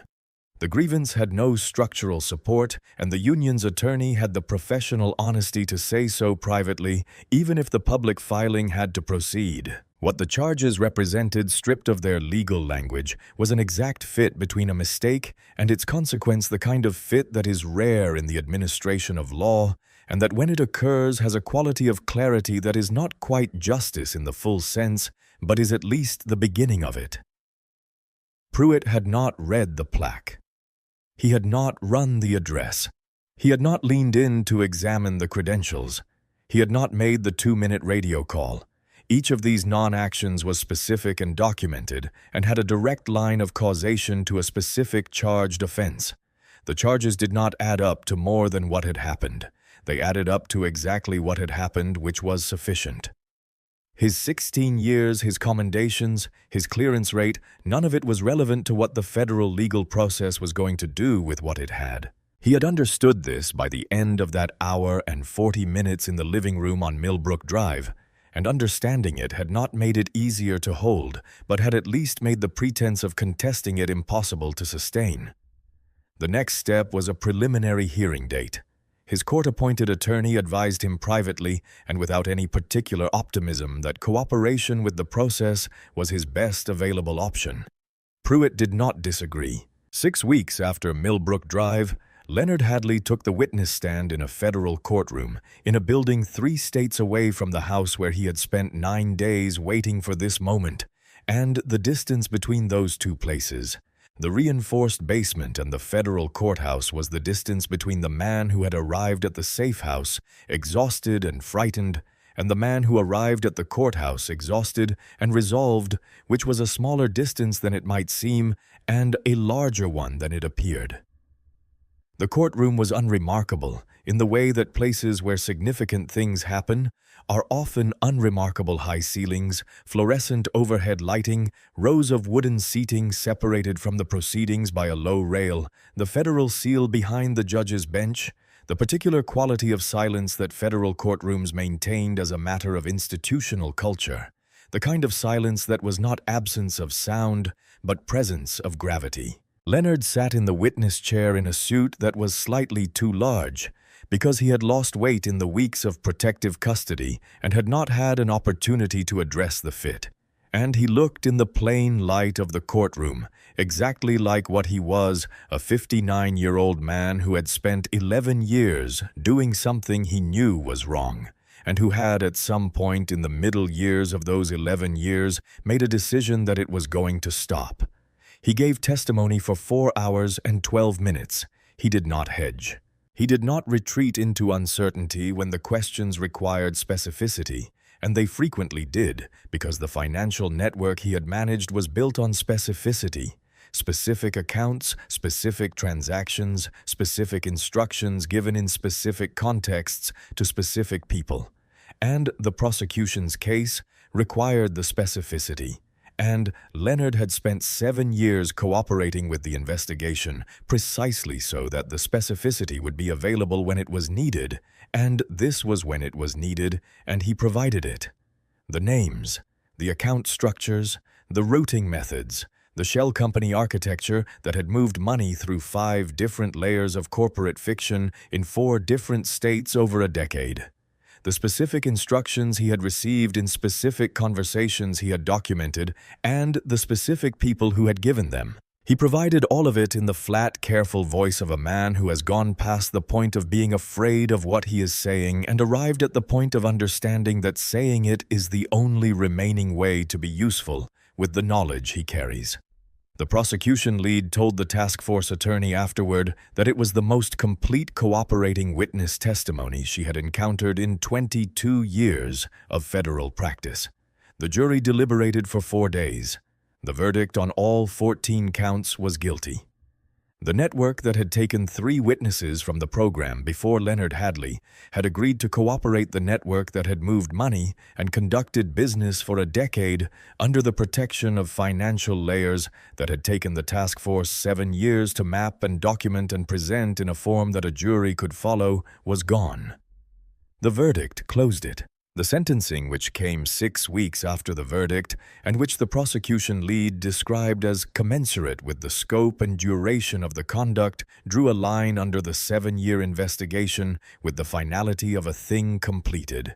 The grievance had no structural support, and the union's attorney had the professional honesty to say so privately, even if the public filing had to proceed. What the charges represented, stripped of their legal language, was an exact fit between a mistake and its consequence, the kind of fit that is rare in the administration of law, and that when it occurs has a quality of clarity that is not quite justice in the full sense, but is at least the beginning of it. Pruitt had not read the plaque. He had not run the address. He had not leaned in to examine the credentials. He had not made the 2-minute radio call. Each of these non-actions was specific and documented, and had a direct line of causation to a specific charged offense. The charges did not add up to more than what had happened. They added up to exactly what had happened, which was sufficient. His 16 years, his commendations, his clearance rate, none of it was relevant to what the federal legal process was going to do with what it had. He had understood this by the end of that hour and 40 minutes in the living room on Millbrook Drive, and understanding it had not made it easier to hold, but had at least made the pretense of contesting it impossible to sustain. The next step was a preliminary hearing date. His court-appointed attorney advised him privately and without any particular optimism that cooperation with the process was his best available option. Pruitt did not disagree. 6 weeks after Millbrook Drive, Leonard Hadley took the witness stand in a federal courtroom in a building 3 states away from the house where he had spent 9 days waiting for this moment, and the distance between those 2 places. The reinforced basement and the federal courthouse was the distance between the man who had arrived at the safe house, exhausted and frightened, and the man who arrived at the courthouse, exhausted and resolved, which was a smaller distance than it might seem, and a larger one than it appeared. The courtroom was unremarkable in the way that places where significant things happen are often unremarkable: high ceilings, fluorescent overhead lighting, rows of wooden seating separated from the proceedings by a low rail, the federal seal behind the judge's bench, the particular quality of silence that federal courtrooms maintained as a matter of institutional culture, the kind of silence that was not absence of sound, but presence of gravity. Leonard sat in the witness chair in a suit that was slightly too large, because he had lost weight in the weeks of protective custody and had not had an opportunity to address the fit. And he looked in the plain light of the courtroom, exactly like what he was, a 59-year-old man who had spent 11 years doing something he knew was wrong, and who had at some point in the middle years of those 11 years made a decision that it was going to stop. He gave testimony for 4 hours and 12 minutes. He did not hedge. He did not retreat into uncertainty when the questions required specificity, and they frequently did, because the financial network he had managed was built on specificity. Specific accounts, specific transactions, specific instructions given in specific contexts to specific people. And the prosecution's case required the specificity. And Leonard had spent 7 years cooperating with the investigation, precisely so that the specificity would be available when it was needed, and this was when it was needed, and he provided it. The names, the account structures, the routing methods, the shell company architecture that had moved money through 5 different layers of corporate fiction in 4 different states over a decade. The specific instructions he had received in specific conversations he had documented, and the specific people who had given them. He provided all of it in the flat, careful voice of a man who has gone past the point of being afraid of what he is saying and arrived at the point of understanding that saying it is the only remaining way to be useful with the knowledge he carries. The prosecution lead told the task force attorney afterward that it was the most complete cooperating witness testimony she had encountered in 22 years of federal practice. The jury deliberated for 4 days. The verdict on all 14 counts was guilty. The network that had taken 3 witnesses from the program before Leonard Hadley had agreed to cooperate the network that had moved money and conducted business for a decade under the protection of financial layers that had taken the task force 7 years to map and document and present in a form that a jury could follow was gone. The verdict closed it. The sentencing, which came 6 weeks after the verdict, and which the prosecution lead described as commensurate with the scope and duration of the conduct, drew a line under the 7-year investigation with the finality of a thing completed.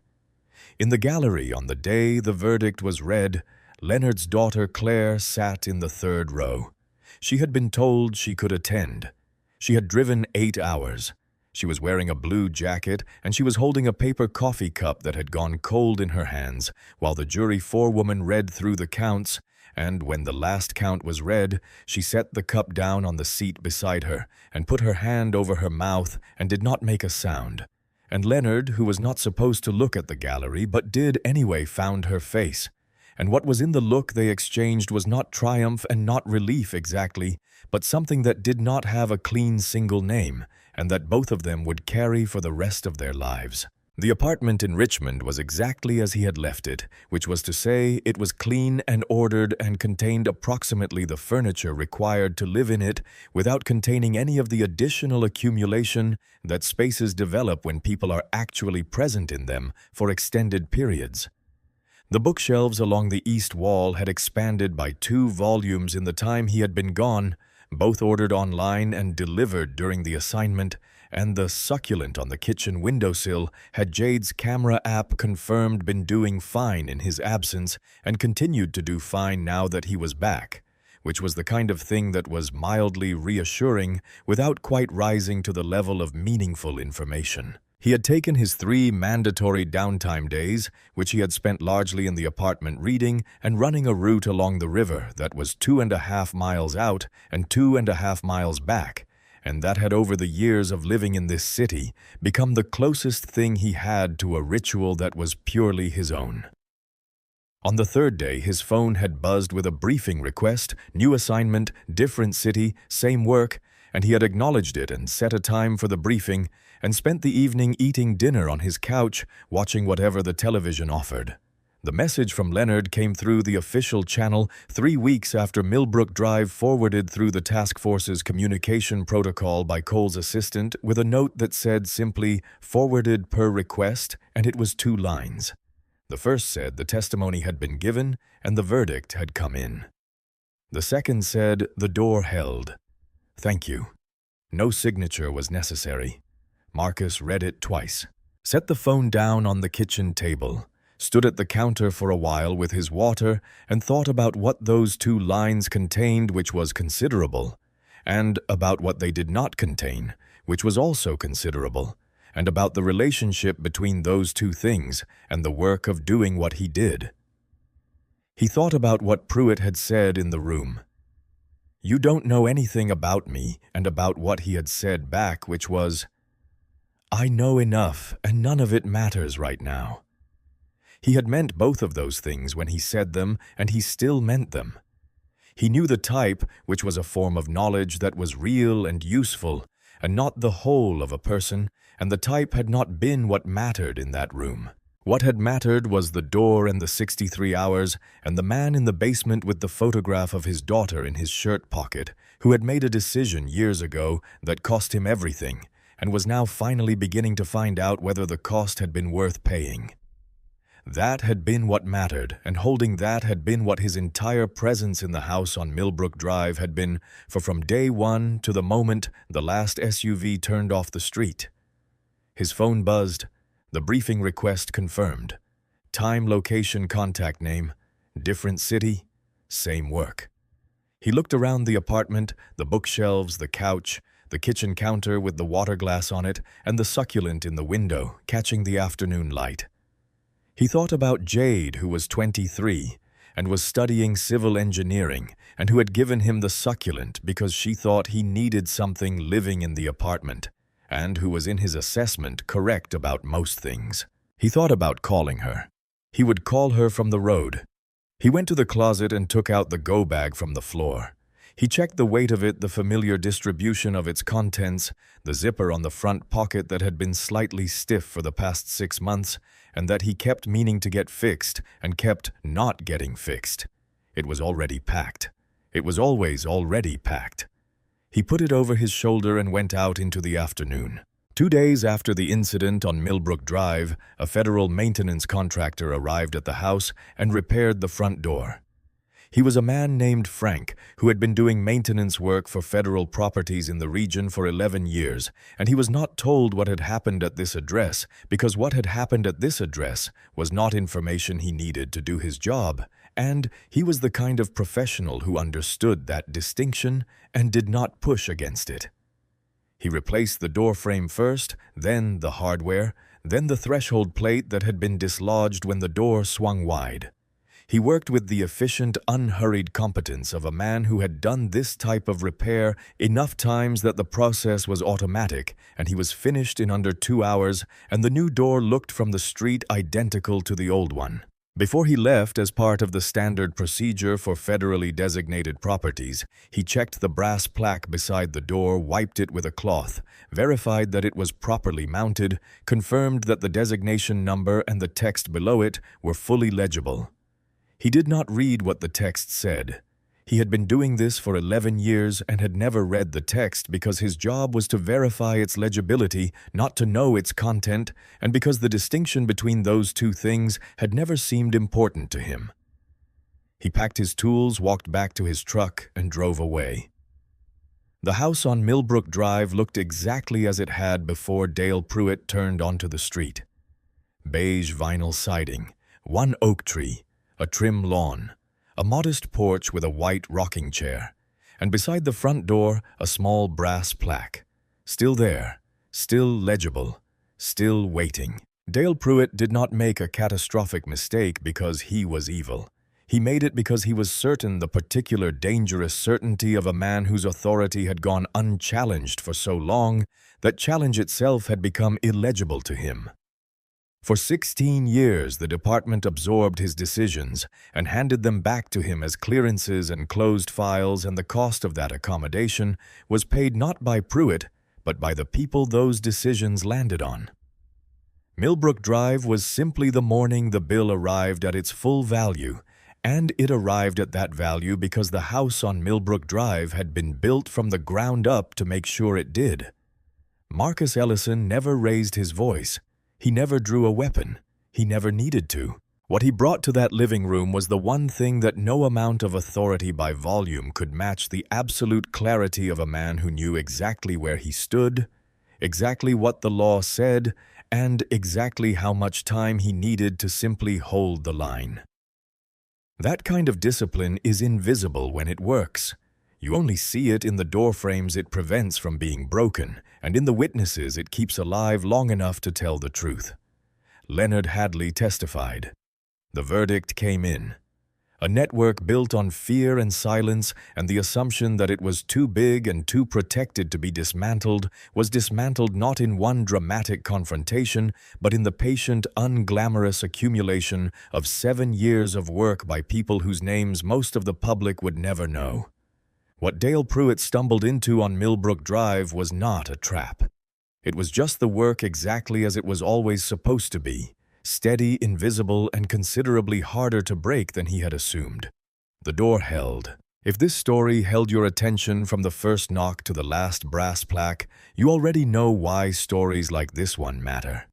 In the gallery on the day the verdict was read, Leonard's daughter Claire sat in the 3rd row. She had been told she could attend. She had driven 8 hours. She was wearing a blue jacket, and she was holding a paper coffee cup that had gone cold in her hands, while the jury forewoman read through the counts, and when the last count was read, she set the cup down on the seat beside her, and put her hand over her mouth, and did not make a sound. And Leonard, who was not supposed to look at the gallery, but did anyway, found her face. And what was in the look they exchanged was not triumph and not relief exactly, but something that did not have a clean single name, and that both of them would carry for the rest of their lives. The apartment in Richmond was exactly as he had left it, which was to say, it was clean and ordered and contained approximately the furniture required to live in it without containing any of the additional accumulation that spaces develop when people are actually present in them for extended periods. The bookshelves along the east wall had expanded by 2 volumes in the time he had been gone, both ordered online and delivered during the assignment, and the succulent on the kitchen windowsill had Jade's camera app confirmed been doing fine in his absence and continued to do fine now that he was back, which was the kind of thing that was mildly reassuring without quite rising to the level of meaningful information. He had taken his 3 mandatory downtime days, which he had spent largely in the apartment reading and running a route along the river that was 2.5 miles out and 2.5 miles back, and that had over the years of living in this city become the closest thing he had to a ritual that was purely his own. On the 3rd day, his phone had buzzed with a briefing request, new assignment, different city, same work, and he had acknowledged it and set a time for the briefing and spent the evening eating dinner on his couch, watching whatever the television offered. The message from Leonard came through the official channel 3 weeks after Millbrook Drive forwarded through the task force's communication protocol by Cole's assistant with a note that said simply, "Forwarded per request," and it was 2 lines. The first said the testimony had been given and the verdict had come in. The second said, "The door held. Thank you." No signature was necessary. Marcus read it twice, set the phone down on the kitchen table, stood at the counter for a while with his water, and thought about what those 2 lines contained, which was considerable, and about what they did not contain, which was also considerable, and about the relationship between those 2 things and the work of doing what he did. He thought about what Pruitt had said in the room. "You don't know anything about me," and about what he had said back, which was, "I know enough, and none of it matters right now." He had meant both of those things when he said them, and he still meant them. He knew the type, which was a form of knowledge that was real and useful, and not the whole of a person, and the type had not been what mattered in that room. What had mattered was the door and the 63 hours, and the man in the basement with the photograph of his daughter in his shirt pocket, who had made a decision years ago that cost him everything, and was now finally beginning to find out whether the cost had been worth paying. That had been what mattered, and holding that had been what his entire presence in the house on Millbrook Drive had been, for from day one to the moment the last SUV turned off the street. His phone buzzed, the briefing request confirmed. Time, location, contact name, different city, same work. He looked around the apartment, the bookshelves, the couch, the kitchen counter with the water glass on it, and the succulent in the window, catching the afternoon light. He thought about Jade, who was 23, and was studying civil engineering, and who had given him the succulent because she thought he needed something living in the apartment, and who was in his assessment correct about most things. He thought about calling her. He would call her from the road. He went to the closet and took out the go bag from the floor. He checked the weight of it, the familiar distribution of its contents, the zipper on the front pocket that had been slightly stiff for the past 6 months, and that he kept meaning to get fixed and kept not getting fixed. It was already packed. It was always already packed. He put it over his shoulder and went out into the afternoon. 2 days after the incident on Millbrook Drive, a federal maintenance contractor arrived at the house and repaired the front door. He was a man named Frank, who had been doing maintenance work for federal properties in the region for 11 years, and he was not told what had happened at this address, because what had happened at this address was not information he needed to do his job, and he was the kind of professional who understood that distinction and did not push against it. He replaced the door frame first, then the hardware, then the threshold plate that had been dislodged when the door swung wide. He worked with the efficient, unhurried competence of a man who had done this type of repair enough times that the process was automatic, and he was finished in under 2 hours, and the new door looked from the street identical to the old one. Before he left, as part of the standard procedure for federally designated properties, he checked the brass plaque beside the door, wiped it with a cloth, verified that it was properly mounted, confirmed that the designation number and the text below it were fully legible. He did not read what the text said. He had been doing this for 11 years and had never read the text because his job was to verify its legibility, not to know its content, and because the distinction between those two things had never seemed important to him. He packed his tools, walked back to his truck, and drove away. The house on Millbrook Drive looked exactly as it had before Dale Pruitt turned onto the street. Beige vinyl siding, one oak tree, a trim lawn, a modest porch with a white rocking chair, and beside the front door a small brass plaque. Still there, still legible, still waiting. Dale Pruitt did not make a catastrophic mistake because he was evil. He made it because he was certain the particular dangerous certainty of a man whose authority had gone unchallenged for so long that challenge itself had become illegible to him. For 16 years, the department absorbed his decisions and handed them back to him as clearances and closed files, and the cost of that accommodation was paid not by Pruitt, but by the people those decisions landed on. Millbrook Drive was simply the morning the bill arrived at its full value, and it arrived at that value because the house on Millbrook Drive had been built from the ground up to make sure it did. Marcus Ellison never raised his voice. He never drew a weapon. He never needed to. What he brought to that living room was the one thing that no amount of authority by volume could match: the absolute clarity of a man who knew exactly where he stood, exactly what the law said, and exactly how much time he needed to simply hold the line. That kind of discipline is invisible when it works. You only see it in the door frames it prevents from being broken, and in the witnesses it keeps alive long enough to tell the truth. Leonard Hadley testified. The verdict came in. A network built on fear and silence and the assumption that it was too big and too protected to be dismantled was dismantled not in one dramatic confrontation, but in the patient, unglamorous accumulation of 7 years of work by people whose names most of the public would never know. What Dale Pruitt stumbled into on Millbrook Drive was not a trap. It was just the work exactly as it was always supposed to be, steady, invisible, and considerably harder to break than he had assumed. The door held. If this story held your attention from the first knock to the last brass plaque, you already know why stories like this one matter.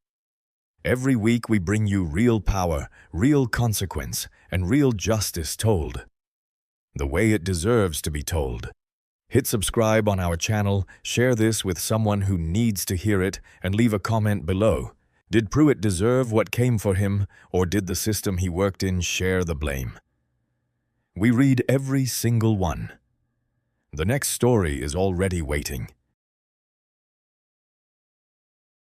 Every week we bring you real power, real consequence, and real justice told the way it deserves to be told. Hit subscribe on our channel, share this with someone who needs to hear it, and leave a comment below. Did Pruitt deserve what came for him, or did the system he worked in share the blame? We read every single one. The next story is already waiting.